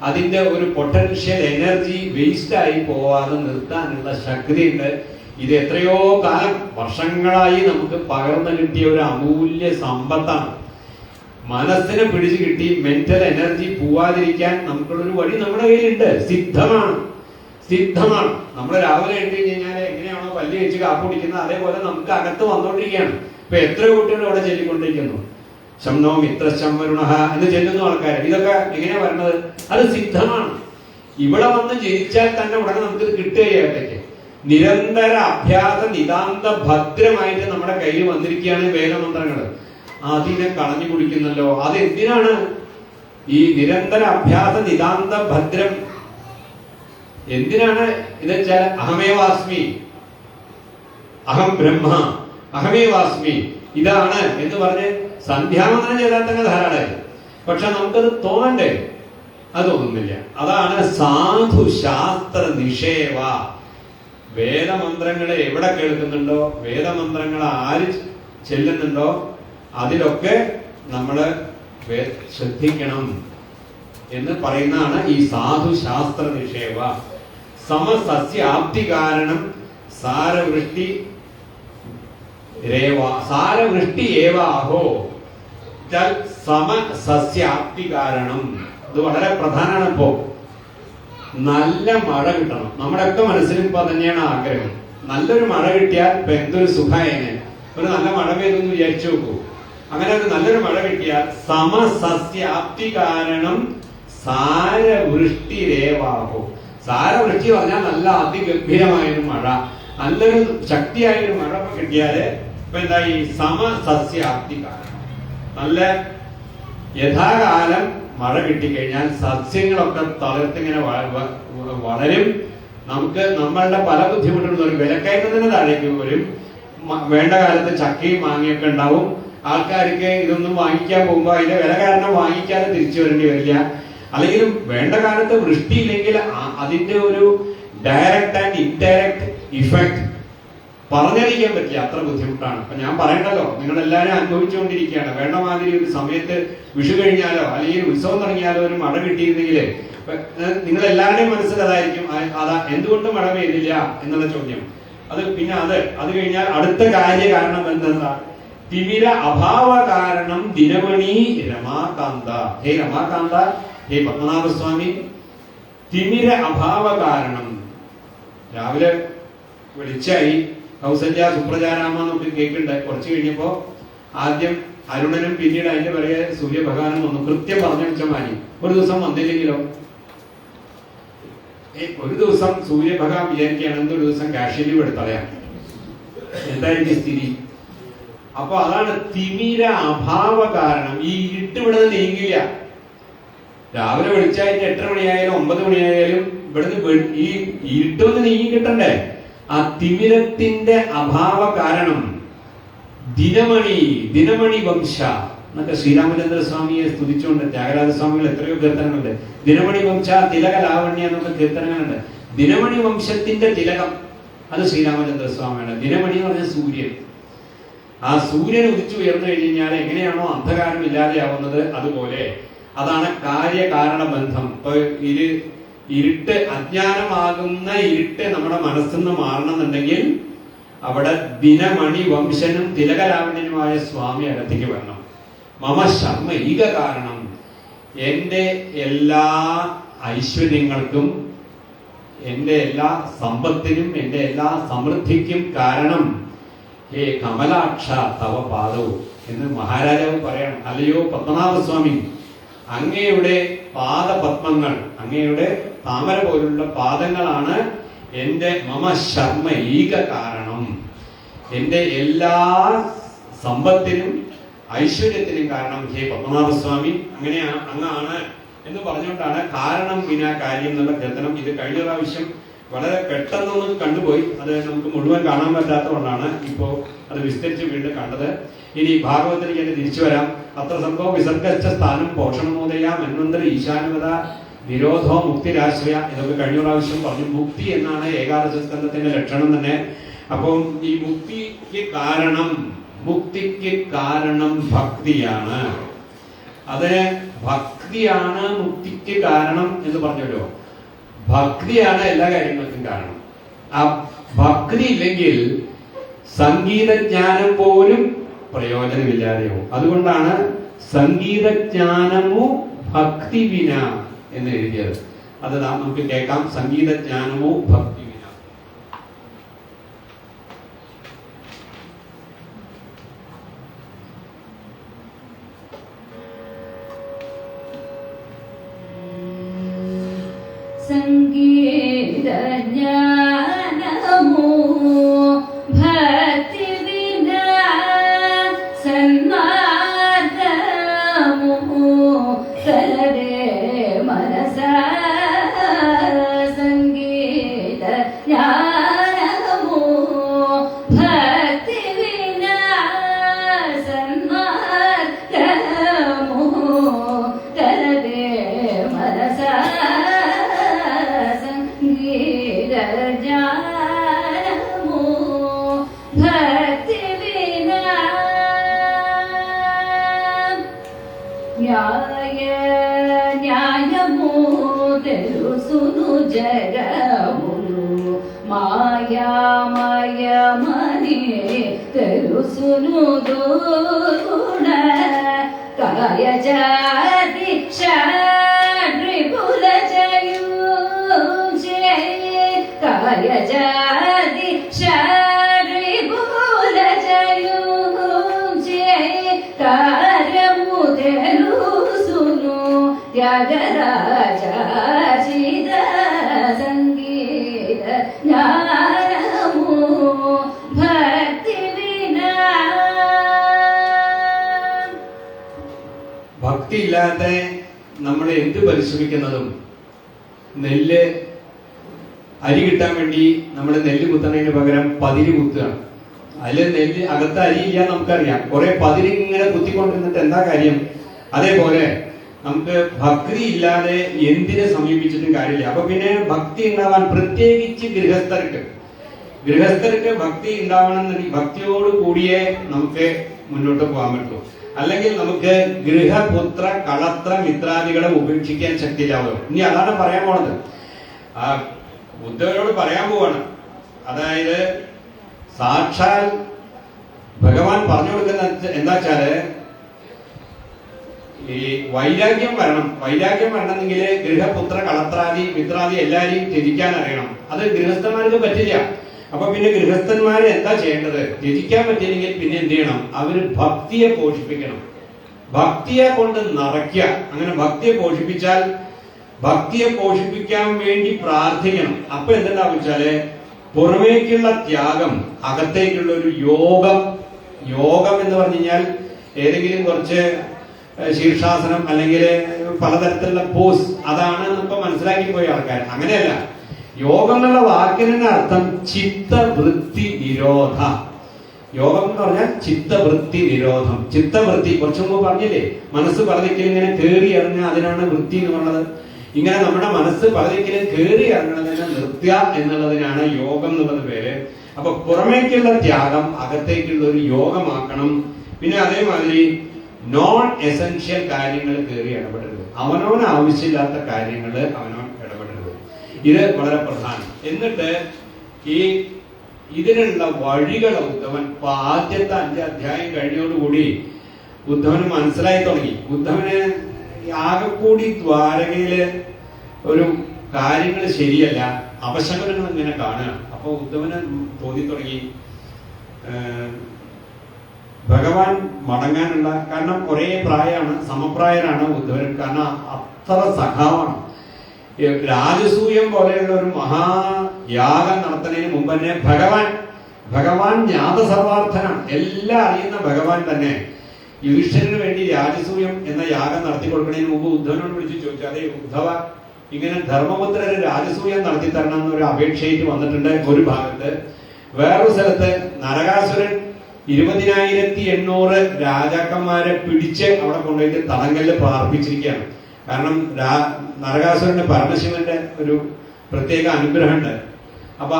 അതിന്റെ ഒരു പൊട്ടൻഷ്യൽ എനർജി വേസ്റ്റ് ആയി പോവാതെ നിർത്താനുള്ള ശക്തിയുണ്ട്. ഇത് എത്രയോ കാലം, വർഷങ്ങളായി നമുക്ക് പകർന്നു കിട്ടിയ ഒരു അമൂല്യ സമ്പത്താണ്. മനസ്സിനെ പിടിച്ചു കിട്ടി മെന്റൽ എനർജി പോവാതിരിക്കാൻ നമുക്കുള്ളൊരു വഴി നമ്മുടെ കയ്യിലുണ്ട്. സിദ്ധമാണ്. നമ്മൾ രാവിലെ എഴുതി കഴിഞ്ഞാൽ എങ്ങനെയാണോ പല്ല് കഴിച്ച് കാപ്പ് കുടിക്കുന്നത്, അതേപോലെ നമുക്ക് അകത്ത് വന്നുകൊണ്ടിരിക്കുകയാണ്. ഇപ്പൊ എത്ര കുട്ടികൾ ഇവിടെ ചൊല്ലിക്കൊണ്ടിരിക്കുന്നു, ശംനോ മിത്രശം വരുണഹ എന്ന് ചെല്ലുന്ന ആൾക്കാർ. ഇതൊക്കെ എങ്ങനെയാ വരുന്നത്? അത് സിദ്ധമാണ്. ഇവിടെ വന്ന് ജനിച്ചാൽ തന്നെ ഉടനെ നമുക്കിത് കിട്ടുകയായിട്ടേക്ക്. നിരന്തര അഭ്യാസ നിതാന്ത ഭദ്രമായിട്ട് നമ്മുടെ കയ്യിൽ വന്നിരിക്കുകയാണ് വേദമന്ത്രങ്ങൾ. അതിനെ കളഞ്ഞു കുടിക്കുന്നല്ലോ. അത് എന്തിനാണ് ഈ നിരന്തര അഭ്യാസ നിതാന്ത ഭദ്രം? എന്തിനാണ് എന്ന് വെച്ചാൽ അഹമേവാസ്മി, അഹം ബ്രഹ്മ, അഹമേവാസ്മി, ഇതാണ് എന്ന് പറഞ്ഞ് സന്ധ്യാവന്തനം ചെയ്താൽ തന്നെ ധാരാളമായി. പക്ഷെ നമുക്കത് തോന്നണ്ടേ? അത് തോന്നുന്നില്ല. അതാണ് സാധു ശാസ്ത്ര നിഷേവ. വേദമന്ത്രങ്ങളെ എവിടെ കേൾക്കുന്നുണ്ടോ, വേദമന്ത്രങ്ങൾ ആര് ചെല്ലുന്നുണ്ടോ അതിലൊക്കെ നമ്മള് ശ്രദ്ധിക്കണം എന്ന് പറയുന്നതാണ് ഈ സാധു ശാസ്ത്ര നിഷേവ. സമസസ്യാപ്തി കാരണം സാരവൃഷ്ടി സാരവൃഷ്ടി ഏവാഹോ സമസസ്യാപ്തി കാരണം. ഇത് വളരെ പ്രധാനമാണ്. ഇപ്പോ നല്ല മഴ കിട്ടണം. നമ്മുടെയൊക്കെ മനസ്സിലും ഇപ്പൊ തന്നെയാണ് ആഗ്രഹം. നല്ലൊരു മഴ കിട്ടിയാൽ ഇപ്പൊ എന്തൊരു സുഖമായേനെ. ഒരു നല്ല മഴ പെയ്തെന്ന് വിചാരിച്ചു നോക്കൂ. അങ്ങനെ ഒരു നല്ലൊരു മഴ കിട്ടിയാൽ സമസസ്യാപ്തി കാരണം സാരവൃഷ്ടി രേവാഹോ. സാരവൃഷ്ടി പറഞ്ഞാൽ നല്ല അതിഗംഭീരമായൊരു മഴ, നല്ലൊരു ശക്തിയായൊരു മഴ കിട്ടിയാല് ഇപ്പൊ എന്തായി? സമസസ്യാപ്തി കാരണം. നല്ല യഥാകാലം മഴ കിട്ടിക്കഴിഞ്ഞാൽ സസ്യങ്ങളൊക്കെ തളർത്തിങ്ങനെ വളരും. നമുക്ക് നമ്മളുടെ പല ബുദ്ധിമുട്ടുകളും ഒരു വിലക്കയറ്റത്തിന് താഴേക്ക് വരും. വേണ്ട കാലത്ത് ചക്കയും മാങ്ങയൊക്കെ ഉണ്ടാവും. ആൾക്കാർക്ക് ഇതൊന്നും വാങ്ങിക്കാൻ പോകുമ്പോൾ അതിന്റെ വില കാരണം വാങ്ങിക്കാതെ തിരിച്ചു വരേണ്ടി വരില്ല. അല്ലെങ്കിൽ വേണ്ട കാലത്ത് വൃഷ്ടിയില്ലെങ്കിൽ അതിന്റെ ഒരു ഡയറക്റ്റ് ആൻഡ് ഇൻഡയറക്റ്റ് ഇഫക്റ്റ് പറഞ്ഞറിയിക്കാൻ പറ്റില്ല. അത്ര ബുദ്ധിമുട്ടാണ്. അപ്പൊ ഞാൻ പറയണ്ടല്ലോ, നിങ്ങളെല്ലാവരും അനുഭവിച്ചുകൊണ്ടിരിക്കുകയാണ്. വേണ്ട മാതിരി ഒരു സമയത്ത് വിഷു കഴിഞ്ഞാലോ അല്ലെങ്കിൽ ഉത്സവം തുടങ്ങിയാലോ ഒരു മഴ കിട്ടിയിരുന്നെങ്കിൽ നിങ്ങൾ എല്ലാവരുടെയും മനസ്സിൽ അതായിരിക്കും. അതാ എന്തുകൊണ്ട് മഴ പെയ്തില്ല എന്നുള്ള ചോദ്യം. അത് പിന്നെ അത് കഴിഞ്ഞാൽ അടുത്ത കാരണം എന്താ? തിമിര അഭാവ കാരണം ദിനമണി രമാകാന്ത. ഹേ രമാകാന്ത, ഹേ പത്മനാഭസ്വാമി, തിമിര അഭാവ കാരണം. രാവിലെ വെളിച്ചായി, കൗസല്യ സുപ്രജാരാമ എന്നൊക്കെ കേൾക്കുന്നുണ്ട്. കുറച്ച് കഴിഞ്ഞപ്പോ ആദ്യം അരുണനും പിന്നീട് അതിന്റെ പിറകെ സൂര്യഭഗവാനും വന്നു. കൃത്യം പറഞ്ഞു വെച്ച മാനി. ഒരു ദിവസം വന്നില്ലെങ്കിലോ? ഒരു ദിവസം സൂര്യഭഗവാൻ വിചാരിക്കുകയാണെങ്കിൽ ഒരു ദിവസം കാഷ്യ ലീവ് എടുത്തളയാം. എന്തായിരിക്കും സ്ഥിതി? അപ്പൊ അതാണ് തിമിര അഭാവ കാരണം. ഈ ഇരുട്ടിവിടെ നീങ്ങില്ല. രാവിലെ വെളിച്ചായിട്ട് 8 മണിയായാലും 9 മണിയായാലും ഇവിടുന്ന് ഈ ഇരുട്ടൊന്ന് നീങ്ങി കിട്ടണ്ടേ? ആ തിമിരത്തിന്റെ അഭാവ കാരണം ദിനമണി വംശ എന്നൊക്കെ ശ്രീരാമചന്ദ്ര സ്വാമിയെ സ്തുതിച്ചുകൊണ്ട് ത്യാഗരാജസ്വാമികൾ എത്രയോ കീർത്തനങ്ങളുണ്ട്. ദിനമണി വംശ തിലക ലാവണ്യ എന്നൊക്കെ കീർത്തനങ്ങളുണ്ട്. ദിനമണി വംശത്തിന്റെ തിലകം അത് ശ്രീരാമചന്ദ്ര സ്വാമിയാണ്. ദിനമണി എന്ന് പറഞ്ഞ സൂര്യൻ. ആ സൂര്യൻ ഉദിച്ചു ഉയർന്നു കഴിഞ്ഞാൽ എങ്ങനെയാണോ അന്ധകാരം ഇല്ലാതെയാവുന്നത് അതുപോലെ അതാണ് കാര്യകാരണ ബന്ധം. ഇപ്പൊ ഇരുട്ട്, അജ്ഞാനമാകുന്ന ഇരുട്ട് നമ്മുടെ മനസ്സിൽ നിന്ന് മാറണമെന്നുണ്ടെങ്കിൽ അവിടെ ദിനമണി വംശനും തിലകലാവണ്യനുമായ സ്വാമി അകത്തേക്ക് വരണം. മമ ശർമ്മ ഈക കാരണം. എന്റെ എല്ലാ ഐശ്വര്യങ്ങൾക്കും എന്റെ എല്ലാ സമ്പത്തിനും എന്റെ എല്ലാ സമൃദ്ധിക്കും കാരണം ഹേ കമലാക്ഷ തവ പാദവും എന്ന് മഹാരാജാവ് പറയണം. അല്ലയോ പത്മനാഭസ്വാമി, അങ്ങയുടെ പാദപത്മങ്ങൾ, അങ്ങയുടെ താമര പോലുള്ള പാദങ്ങളാണ് എന്റെ മമ ശർമ്മ ഈക കാരണം. എന്റെ എല്ലാ സമ്പത്തിനും ഐശ്വര്യത്തിനും കാരണം ഹേ പത്മനാഭസ്വാമി അങ്ങാണ് എന്ന് പറഞ്ഞുകൊണ്ടാണ് കാരണം വിനാ കാര്യം എന്നുള്ള കീർത്തനം. ഇത് കഴിഞ്ഞ പ്രാവശ്യം വളരെ പെട്ടെന്നൊന്നും കണ്ടുപോയി. അത് നമുക്ക് മുഴുവൻ കാണാൻ പറ്റാത്തതുകൊണ്ടാണ് ഇപ്പോ അത് വിസ്തരിച്ച് വീണ്ടും കണ്ടത്. ഇനി ഭാഗവതത്തിലേക്ക് തന്നെ തിരിച്ചു വരാം. അത്ര സംഭവ വിസർഗച്ച സ്ഥാനം പോഷണമോദയ മന്വന്തര ഈശാനുവത നിരോധോ മുക്തിരാശ്രയ. ഇതൊക്കെ കഴിഞ്ഞ പ്രാവശ്യം പറഞ്ഞു. മുക്തി എന്നാണ് ഏകാദശ സ്കന്ധത്തിന്റെ ലക്ഷണം തന്നെ. അപ്പം ഈ മുക്തിക്ക് കാരണം ഭക്തിയാണ്. അതിന് ഭക്തിയാണ് മുക്തിക്ക് കാരണം എന്ന് പറഞ്ഞല്ലോ. ഭക്തിയാണ് എല്ലാ കാര്യങ്ങൾക്കും കാരണം. ആ ഭക്തി ഇല്ലെങ്കിൽ സംഗീതജ്ഞാനം പോലും പ്രയോജനമില്ലാതെയാവും. അതുകൊണ്ടാണ് സംഗീതജ്ഞാനമോ ഭക്തി വിന എന്ന് എഴുതിയത്. അത് നമുക്ക് കേൾക്കാം. സംഗീതജ്ഞാനമോ ഭക്തി വിന. സംഗീതജ്ഞാനമോ ഭക്തി വിന സന്മാർഗമോ കലരേ മനസ. സംഗീതജ്ഞാനമോ ഭക്തി വിന న్యాయము తెలుసును జగమును మాయామయమని తెలుసును దూణ కాయజాతి షడ్రిపుల జయూచే కాయజాతి షడ్రిపుల జయూచే కార్యము తెలుసును త్యాగరాజాచిత సంగీత ജ്ഞാനമോ ഭക്തി വിനാ. ഭക്തി ഇല്ലാതെ നമ്മൾ എന്ത് പരിശ്രമിക്കുന്നതും നെല്ല് അരി കിട്ടാൻ വേണ്ടി നമ്മൾ നെല്ല് കുത്തുന്നതിന് പകരം പതിര് കുത്തുകയാണ്. അതിൽ നെല്ല് അകത്ത് അരിയില്ല നമുക്കറിയാം. കുറെ പതിരിങ്ങനെ കുത്തിക്കൊണ്ടിരുന്നിട്ട് എന്താ കാര്യം? അതേപോലെ നമുക്ക് ഭക്തി ഇല്ലാതെ എന്തിനെ സമീപിച്ചിട്ടും കാര്യമില്ല. അപ്പൊ പിന്നെ ഭക്തി ഉണ്ടാവാൻ പ്രത്യേകിച്ച് ഗൃഹസ്ഥർക്ക് ഭക്തി ഉണ്ടാവണമെന്നുണ്ടെങ്കിൽ ഭക്തിയോട് കൂടിയേ നമുക്ക് മുന്നോട്ട് പോകാൻ പറ്റൂ. അല്ലെങ്കിൽ നമുക്ക് ഗൃഹപുത്ര കളത്ര മിത്രാദികളെ ഉപേക്ഷിക്കാൻ ശക്തിയില്ലാവോ. ഇനി അതാണ് പറയാൻ പോണത്. ഉദ്ധവനോട് പറയാൻ പോവാണ്. അതായത് സാക്ഷാൽ ഭഗവാൻ പറഞ്ഞു കൊടുക്കുന്ന എന്താ വെച്ചാല് ഈ വൈരാഗ്യം വരണമെങ്കിൽ ഗൃഹപുത്ര കളത്രാദി മിത്രാദി എല്ലാരെയും ത്യജിക്കാൻ അറിയണം. അത് ഗൃഹസ്ഥന്മാർക്ക് പറ്റില്ല. അപ്പൊ പിന്നെ ഗൃഹസ്ഥന്മാരെ എന്താ ചെയ്യേണ്ടത്? ത്യജിക്കാൻ പറ്റില്ലെങ്കിൽ പിന്നെ എന്ത് ചെയ്യണം? അവര് ഭക്തിയെ പോഷിപ്പിക്കണം. ഭക്തിയെ കൊണ്ട് നിറയ്ക്കുക. അങ്ങനെ ഭക്തിയെ പോഷിപ്പിച്ചാൽ ഭക്തിയെ പോഷിപ്പിക്കാൻ വേണ്ടി പ്രാർത്ഥിക്കണം. അപ്പൊ എന്തുണ്ടാവും വെച്ചാല് പുറമേക്കുള്ള ത്യാഗം, അകത്തേക്കുള്ള ഒരു യോഗം എന്ന് പറഞ്ഞു കഴിഞ്ഞാൽ ഏതെങ്കിലും കുറച്ച് ശീർഷാസനം അല്ലെങ്കിൽ പലതരത്തിലുള്ള പോസ്, അതാണ് ഇപ്പൊ മനസ്സിലാക്കി പോയ ആൾക്കാർ. അങ്ങനെയല്ല. യോഗം എന്നുള്ള വാക്കിന് അർത്ഥം ചിത്തവൃത്തി നിരോധ. യോഗം എന്ന് പറഞ്ഞാൽ ചിത്തവൃത്തി നിരോധം. ചിത്തവൃത്തി കുറച്ചു മുമ്പ് പറഞ്ഞില്ലേ, മനസ്സ് പലതിക്കലും ഇങ്ങനെ കയറി ഇറങ്ങുക, അതിനാണ് വൃത്തി എന്ന് പറഞ്ഞത്. ഇങ്ങനെ നമ്മുടെ മനസ്സ് പലതിക്കലും കയറി ഇറങ്ങുന്നതിനെ നിർത്തുക എന്നുള്ളതിനാണ് യോഗം എന്നുള്ളത് പേര്. അപ്പൊ പുറമേക്കുള്ള ത്യാഗം അകത്തേക്കുള്ള ഒരു യോഗമാക്കണം. പിന്നെ അതേമാതിരി നോൺ എസെൻഷ്യൽ കാര്യങ്ങൾ കയറി ഇടപെടരുത്. അവനവന് ആവശ്യമില്ലാത്ത കാര്യങ്ങൾ അവനവൻ ഇടപെടരുത്. ഇത് വളരെ പ്രധാനം. എന്നിട്ട് ഇതിനുള്ള വഴികൾ ഉദ്ധവൻ ആദ്യത്തെ 5 അധ്യായം കഴിഞ്ഞോടുകൂടി ഉദ്ധവന് മനസ്സിലായി തുടങ്ങി. ഉദ്ധവന് ആകെക്കൂടി ദ്വാരകയില് ഒരു കാര്യങ്ങൾ ശരിയല്ല, അപശകനങ്ങൾ ഇങ്ങനെ കാണുക. അപ്പൊ ഉദ്ധവന് തോന്നി തുടങ്ങി ഭഗവാൻ മടങ്ങാനുള്ള, കാരണം കുറെ പ്രായമാണ്, സമപ്രായരാണ് ഉദ്ധവൻ. കാരണം അത്ര സഖാവാണ്. രാജസൂയം പോലെയുള്ള ഒരു മഹായാഗം നടത്തുന്നതിന് മുമ്പ് തന്നെ ഭഗവാൻ ജ്ഞാതസർവാർത്ഥനാണ്. എല്ലാം അറിയുന്ന ഭഗവാൻ തന്നെ യുധിഷ്ഠിരന് വേണ്ടി രാജസൂയം എന്ന യാഗം നടത്തി കൊടുക്കുന്നതിന് മുമ്പ് ഉദ്ധവനോട് വിളിച്ച് ചോദിച്ചു, അതെ ഉദ്ധവ, ഇങ്ങനെ ധർമ്മപുത്രര് രാജസൂയം നടത്തി തരണം എന്നൊരു അപേക്ഷയായിട്ട് വന്നിട്ടുണ്ട് ഒരു ഭാഗത്ത്. വേറൊരു സ്ഥലത്ത് നരകാസുരൻ 20,800 രാജാക്കന്മാരെ പിടിച്ച് അവിടെ കൊണ്ടുപോയിട്ട് തടങ്കലിൽ പാർപ്പിച്ചിരിക്കുകയാണ്. കാരണം നരകാസുരന്റെ പരമശിവന്റെ ഒരു പ്രത്യേക അനുഗ്രഹമുണ്ട്. അപ്പൊ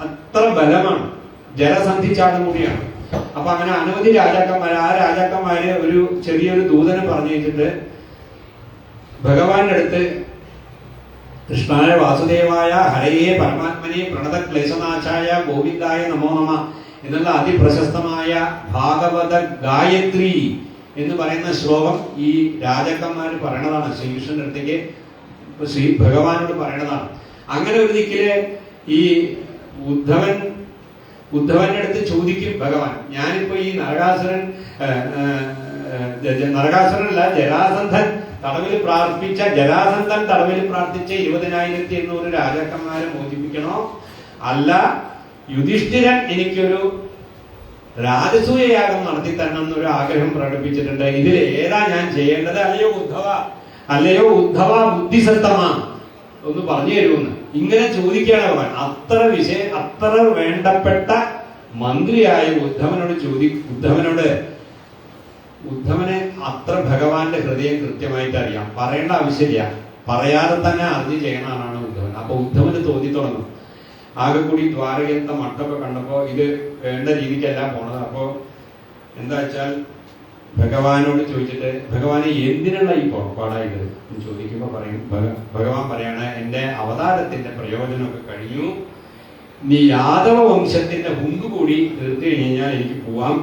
അത്ര ബലമാണ്, ജലസന്ധിച്ചാടും കൂടിയാണ്. അപ്പൊ അങ്ങനെ അനവധി രാജാക്കന്മാര്, ആ രാജാക്കന്മാര് ഒരു ചെറിയൊരു ദൂതനെ പറഞ്ഞു വെച്ചിട്ട് ഭഗവാന്റെ അടുത്ത് കൃഷ്ണായ വാസുദേവായ ഹരയെ പരമാത്മനെ പ്രണത ക്ലേശനാശായ ഗോവിന്ദായ നമോ നമ എന്നുള്ള അതിപ്രശസ്തമായ ഭാഗവത ഗായത്രി എന്ന് പറയുന്ന ശ്ലോകം ഈ രാജാക്കന്മാര് പറയണതാണ്. ശ്രീകൃഷ്ണന്റെ അടുത്തേക്ക് ഭഗവാനോട് പറയണതാണ്. അങ്ങനെ ഒരു ദിക്കില് ഈ ഉദ്ധവന്റെ അടുത്ത് ചോദിക്കും ഭഗവാൻ, ഞാനിപ്പോ ഈ നരകാസുരനല്ല ജരാസന്ധൻ തടവിൽ പ്രാർത്ഥിച്ച 20,800 രാജാക്കന്മാരെ മോചിപ്പിക്കണോ, അല്ല യുധിഷ്ഠിരൻ എനിക്കൊരു രാജസൂയയാഗം നടത്തി തരണം എന്നൊരു ആഗ്രഹം പ്രകടിപ്പിച്ചിട്ടുണ്ട്. ഇതിൽ ഏതാ ഞാൻ ചെയ്യേണ്ടത്? അല്ലയോ ഉദ്ധവ ബുദ്ധിസത്തമാ, ഒന്ന് പറഞ്ഞു തരുമെന്ന് ഇങ്ങനെ ചോദിക്കുകയാണ് ഭഗവാൻ. അത്ര വേണ്ടപ്പെട്ട മന്ത്രിയായ ഉദ്ധവനെ അത്ര ഭഗവാന്റെ ഹൃദയം കൃത്യമായിട്ട് അറിയാം. പറയേണ്ട ആവശ്യമില്ല, പറയാതെ തന്നെ അറിഞ്ഞു ചെയ്യണമാണ് ഉദ്ധവൻ. അപ്പൊ ഉദ്ധവന് തോന്നി തുടങ്ങും. ആകെ കൂടി ദ്വാരകത്തെ മട്ടൊക്കെ കണ്ടപ്പോ ഇത് വേണ്ട രീതിക്കല്ല പോണത്. അപ്പോ എന്താ വെച്ചാൽ ഭഗവാനോട് ചോദിച്ചിട്ട് ഭഗവാനെ എന്തിനുള്ള ഈ പുറപ്പാടായത് എന്ന് ചോദിക്കുമ്പോൾ പറയും, ഭഗവാൻ പറയാണ് എൻ്റെ അവതാരത്തിന്റെ പ്രയോജനമൊക്കെ കഴിഞ്ഞു, നീ യാദവ വംശത്തിന്റെ ഹുങ്ക് കൂടി തീർത്തു കഴിഞ്ഞാൽ എനിക്ക് പോവാം,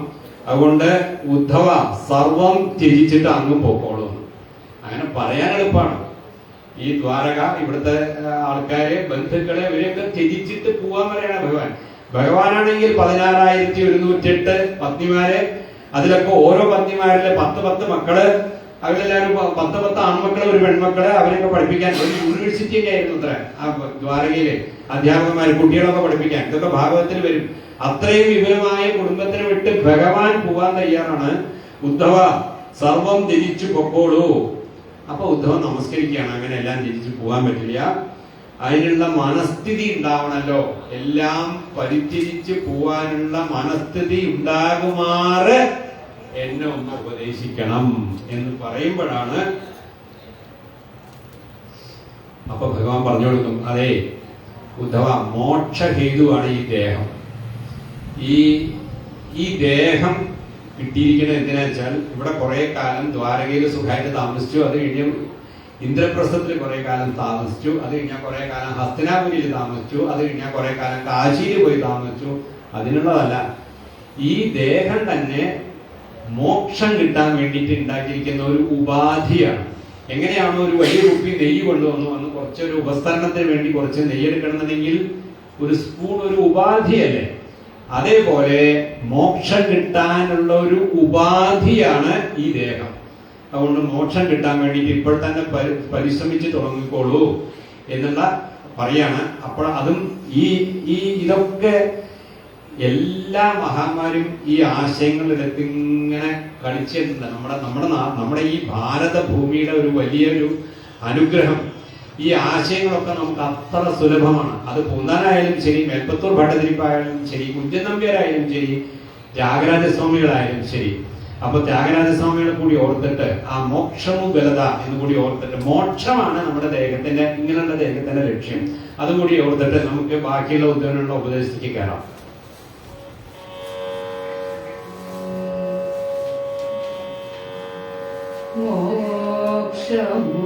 അതുകൊണ്ട് ഉദ്ധവ സർവം ത്യജിച്ചിട്ട് അങ്ങ് പോക്കോളൂ. അങ്ങനെ പറയാൻ എളുപ്പമാണ്. ഈ ദ്വാരക ഇവിടുത്തെ ആൾക്കാരെ ബന്ധുക്കളെ ഇവരെയൊക്കെ ത്യജിച്ചിട്ട് പോവാൻ പറയണ ഭഗവാനാണെങ്കിൽ 16,108 പത്നിമാരെ, അതിലൊക്കെ ഓരോ പത്നിമാരിലെ 10 മക്കള്, അവരെല്ലാവരും 10 ആൺമക്കള് 1 പെൺമക്കള്, അവരൊക്കെ പഠിപ്പിക്കാൻ ഒരു യൂണിവേഴ്സിറ്റി ഒക്കെ ആയിരുന്നു അത്ര ആ ദ്വാരകയിലെ അധ്യാപകന്മാര് കുട്ടികളൊക്കെ പഠിപ്പിക്കാൻ. ഇതൊക്കെ ഭാഗവത്തിൽ വരും. അത്രയും വിപുലമായ കുടുംബത്തിനെ വിട്ട് ഭഗവാൻ പോവാൻ തയ്യാറാണ്. ഉദ്ധവ സർവം ത്യജിച്ചു പൊക്കോളൂ. അപ്പൊ ഉദ്ധവൻ നമസ്കരിക്കുകയാണ്. അങ്ങനെ എല്ലാം ത്യജിച്ചു പോകാൻ പറ്റില്ല, അതിനുള്ള മനസ്ഥിതി ഉണ്ടാവണല്ലോ, എല്ലാം പരിത്യജിച്ച് പോവാനുള്ള മനസ്ഥിതി ഉണ്ടാകുമാറ് എന്നെ ഒന്ന് ഉപദേശിക്കണം എന്ന് പറയുമ്പോഴാണ് അപ്പൊ ഭഗവാൻ പറഞ്ഞു കൊടുക്കും, അതെ ഉദ്ധവ, മോക്ഷഹേതുവാണ് ഈ ദേഹം. ഈ ദേഹം കിട്ടിയിരിക്കുന്നത് എന്തിനാ വെച്ചാൽ ഇവിടെ കുറെ കാലം ദ്വാരകയിൽ സുഖമായിട്ട് താമസിച്ചു, അത് കഴിഞ്ഞ് ഇന്ദ്രപ്രസ്ഥത്തിൽ കുറെ കാലം താമസിച്ചു, അത് കഴിഞ്ഞാൽ കുറെ കാലം ഹസ്തിനാപുരിയിൽ താമസിച്ചു, അത് കഴിഞ്ഞാൽ കുറെ കാലം കാശിയിൽ പോയി താമസിച്ചു. അതിനുള്ളതല്ല, ഈ ദേഹം തന്നെ മോക്ഷം കിട്ടാൻ വേണ്ടിയിട്ട് ഉണ്ടാക്കിയിരിക്കുന്ന ഒരു ഉപാധിയാണ്. എങ്ങനെയാണോ ഒരു വലിയ കുപ്പി നെയ്യ് കൊണ്ടുവന്നു വന്ന് കുറച്ചൊരു ഉപസ്തരണത്തിന് വേണ്ടി കുറച്ച് നെയ്യ് എടുക്കണമെന്നുണ്ടെങ്കിൽ ഒരു സ്പൂൺ ഒരു ഉപാധിയല്ലേ, അതേപോലെ മോക്ഷം കിട്ടാനുള്ള ഒരു ഉപാധിയാണ് ഈ ദേഹം. അതുകൊണ്ട് മോക്ഷം കിട്ടാൻ വേണ്ടിയിട്ട് ഇപ്പോൾ തന്നെ പരിശ്രമിച്ച് തുടങ്ങിക്കോളൂ എന്നുള്ള പറയാണ്. അപ്പോൾ അതും ഇതൊക്കെ എല്ലാ മഹാന്മാരും ഈ ആശയങ്ങളിലെത്തി ഇങ്ങനെ കളിച്ചിട്ടുണ്ട്. നമ്മുടെ ഈ ഭാരത ഭൂമിയുടെ ഒരു വലിയൊരു അനുഗ്രഹം. ഈ ആശയങ്ങളൊക്കെ നമുക്ക് അത്ര സുലഭമാണ്. അത് പൂന്താനായാലും ശരി, മേൽപ്പത്തൂർ ഭട്ടതിരിപ്പായാലും ശരി, കുഞ്ചൻ നമ്പ്യാരായാലും ശരി, ത്യാഗരാജസ്വാമികളായാലും ശരി. അപ്പൊ ത്യാഗരാജസ്വാമികളെ കൂടി ഓർത്തിട്ട് ആ മോക്ഷമു ബലത എന്ന് കൂടി ഓർത്തിട്ട്, മോക്ഷമാണ് നമ്മുടെ ദേഹത്തിന്റെ ഇങ്ങനെയുള്ള ദേഹത്തിന്റെ ലക്ഷ്യം, അതുകൂടി ഓർത്തിട്ട് നമുക്ക് ബാക്കിയുള്ള ഉദ്യോഗങ്ങളുടെ ഉപദേശത്തിലേക്ക് കയറാം. മോക്ഷമു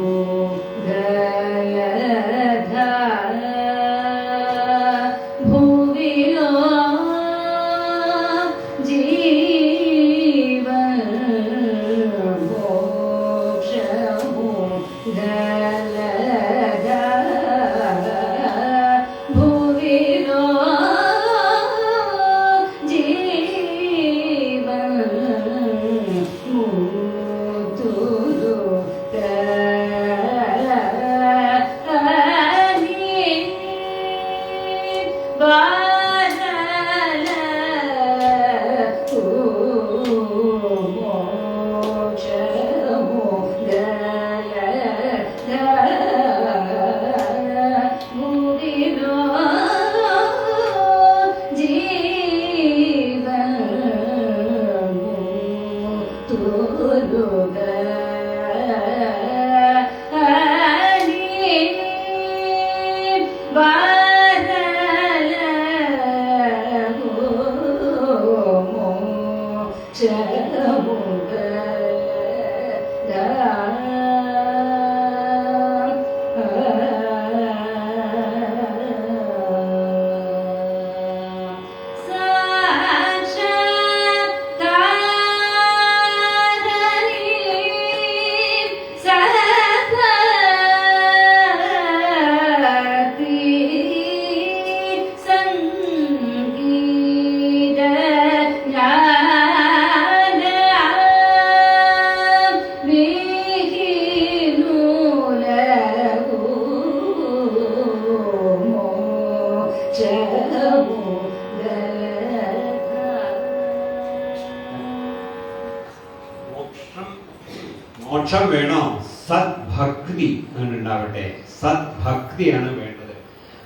മോക്ഷം വേണോ? സദ്ഭക്തി ഉണ്ടാവട്ടെ. സദ്ഭക്തിയാണ് വേണ്ടത്.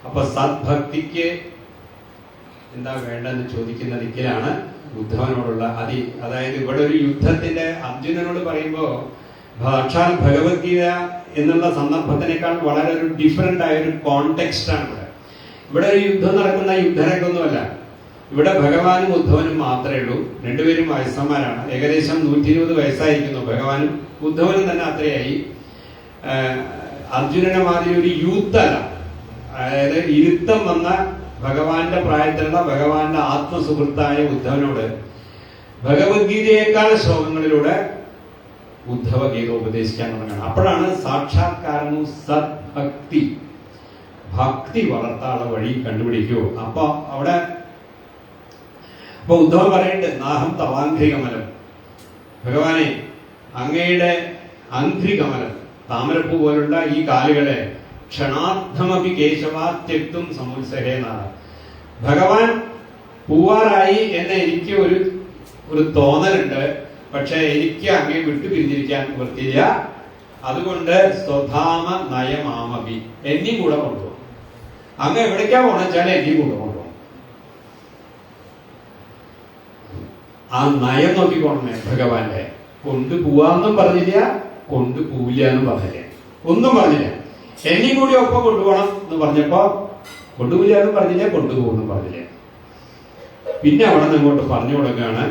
അപ്പൊ സദ്ഭക്തിക്ക് എന്താ വേണ്ടെന്ന് ചോദിക്കുന്ന ദിക്കിലാണ് ഉദ്ധവനോടുള്ള അതായത് ഇവിടെ ഒരു യുദ്ധത്തിന്റെ അർജുനനോട് പറയുമ്പോ സാക്ഷാൽ ഭഗവത്ഗീത എന്നുള്ള സന്ദർഭത്തിനേക്കാൾ വളരെ ഒരു ഡിഫറെന്റ് ആയ ഒരു കോണ്ടെക്സ്റ്റ് ആണ് ഇവിടെ ഒരു യുദ്ധം നടക്കുന്ന യുദ്ധരംഗമൊന്നുമല്ല. ഇവിടെ ഭഗവാനും ഉദ്ധവനും മാത്രമേ ഉള്ളൂ. രണ്ടുപേരും വയസ്സന്മാരാണ്. ഏകദേശം 120 വയസ്സായിരിക്കുന്നു ഭഗവാനും. ഉദ്ധവനും തന്നെ അത്രയായി. അർജുനനെ മാതിരി ഒരു യൂത്ത് അല്ല, അതായത് ഇരുത്തം വന്ന ഭഗവാന്റെ പ്രായത്തിലുള്ള ഭഗവാന്റെ ആത്മസുഹൃത്തായ ഉദ്ധവനോട് ഭഗവത്ഗീതയേക്കാൾ ശ്ലോകങ്ങളിലൂടെ ഉദ്ധവ ഗീത ഉപദേശിക്കാൻ തുടങ്ങണം. അപ്പോഴാണ് സാക്ഷാത്കാരവും സദ്ഭക്തി, ഭക്തി വളർത്താനുള്ള വഴി കണ്ടുപിടിക്കൂ. അപ്പൊ ഉദ്ധവൻ പറയുന്നുണ്ട്, നാഹം തവാഘ്രികമലം, ഭഗവാനെ അങ്ങയുടെ അഘ്രികമലം താമരപ്പൂ പോലുള്ള ഈ കാലുകളെ ക്ഷണാർത്ഥമപി കേശവാത്യക്തും സമുത്സഹേനാണ്. ഭഗവാൻ പൂവാറായി എന്ന് എനിക്ക് ഒരു തോന്നലുണ്ട്, പക്ഷെ എനിക്ക് അങ്ങേ വിട്ടുപിരിഞ്ഞിരിക്കാൻ വൃത്തിയില്ല. അതുകൊണ്ട് സ്വധാമ നയമാമപി, എന്നെയും കൂടെ കൊണ്ടുപോകും. അങ്ങ് എവിടേക്കാ പോണെച്ചാൽ എന്നെയും കൂടെ കൊണ്ടുപോകും. ആ നയം നോക്കിക്കോണമേ ഭഗവാന്റെ. കൊണ്ടുപോവാന്നും പറഞ്ഞില്ല, കൊണ്ടുപോവില്ല എന്നും പറഞ്ഞില്ല, ഒന്നും പറഞ്ഞില്ല. എന്നെയും കൂടി ഒപ്പം കൊണ്ടുപോകണം എന്ന് പറഞ്ഞപ്പോ കൊണ്ടുപോയില്ല എന്നും പറഞ്ഞില്ല, കൊണ്ടുപോകുന്നും പറഞ്ഞില്ല. പിന്നെ അവിടെ നിന്ന് ഇങ്ങോട്ട് പറഞ്ഞു കൊടുക്കുകയാണ്,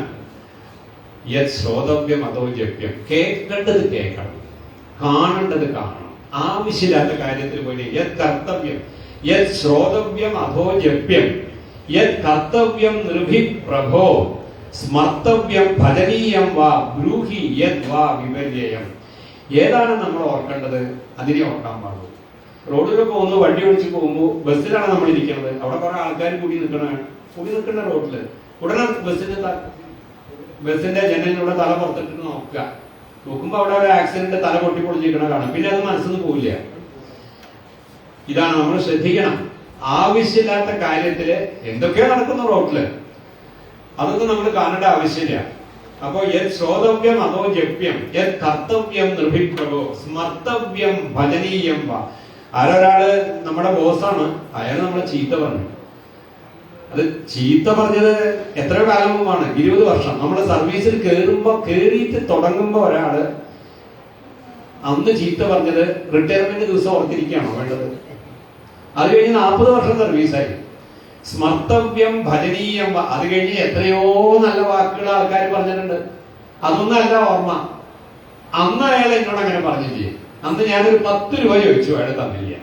യത് ശ്രോതവ്യം അതോ ജപ്യം, കേൾക്കേണ്ടത് കേൾക്കണം, കാണേണ്ടത് കാണണം. ആവശ്യമില്ലാത്ത കാര്യത്തിൽ പോയി യത് കർത്തവ്യം, യത് ശ്രോതവ്യം അധോ ജപ്യം, യത് കർത്തവ്യം നൃഭി പ്രഭോ സ്മർത്തവ്യം ഭജനീയം വാ ബ്രൂഹി യത് വാ വിപര്യം. ഏതാണ് നമ്മൾ ഓർക്കേണ്ടത്, അതിനെ ഓർക്കാൻ പാടുള്ളൂ. റോഡിൽ പോകുന്നു, വണ്ടി ഓടിച്ച് പോകുമ്പോൾ ബസ്സിലാണ് നമ്മൾ ഇരിക്കുന്നത്. അവിടെ കുറെ ആൾക്കാർ കൂടി നിൽക്കുന്ന റോഡില് ഉടനെ ബസ്സിന്റെ ജനലിലൂടെ തല പുറത്തിട്ട് നോക്കുമ്പോ അവിടെ ഒരു ആക്സിഡന്റ്, തല പൊട്ടി പൊളിഞ്ഞിരിക്കണ കാണാം. പിന്നെ അത് മനസ്സിന്ന് പോവില്ല. ഇതാണ് നമ്മൾ ശ്രദ്ധിക്കണം. ആവശ്യമില്ലാത്ത കാര്യത്തില് എന്തൊക്കെയോ നടക്കുന്ന റോഡില് അതൊന്നും നമ്മൾ കാണേണ്ട ആവശ്യമില്ല. അപ്പോ യത് ശ്രോതവ്യം അതോ ജപ്യം, യത് കർത്തവ്യം നൃഭിപ്രഭോ സ്മർത്തവ്യം ഭജനീയം വാ. ആരൊരാള് നമ്മുടെ ബോസാണ്, അയാൾ നമ്മളെ ചീത്ത പറഞ്ഞു. അത് ചീത്ത പറഞ്ഞത് എത്രയോ കാലം മുമ്പാണ്, 20 വർഷം. നമ്മുടെ സർവീസിൽ കേറിയിട്ട് തുടങ്ങുമ്പോ ഒരാള് അന്ന് ചീത്ത പറഞ്ഞത് റിട്ടയർമെന്റ് ദിവസം ഓർത്തിരിക്കുകയാണോ വേണ്ടത്? അത് കഴിഞ്ഞ് 40 വർഷം സർവീസായി. സ്മർത്തവ്യം ഭജനീയം, അത് കഴിഞ്ഞ് എത്രയോ നല്ല വാക്കുകൾ ആൾക്കാർ പറഞ്ഞിട്ടുണ്ട്. അതൊന്നല്ല ഓർമ്മ. അന്ന് അയാൾ എന്നോട് അങ്ങനെ പറഞ്ഞില്ലേ, അന്ന് ഞാനൊരു 10 രൂപ ചോദിച്ചു, അയാൾ തന്നില്ല.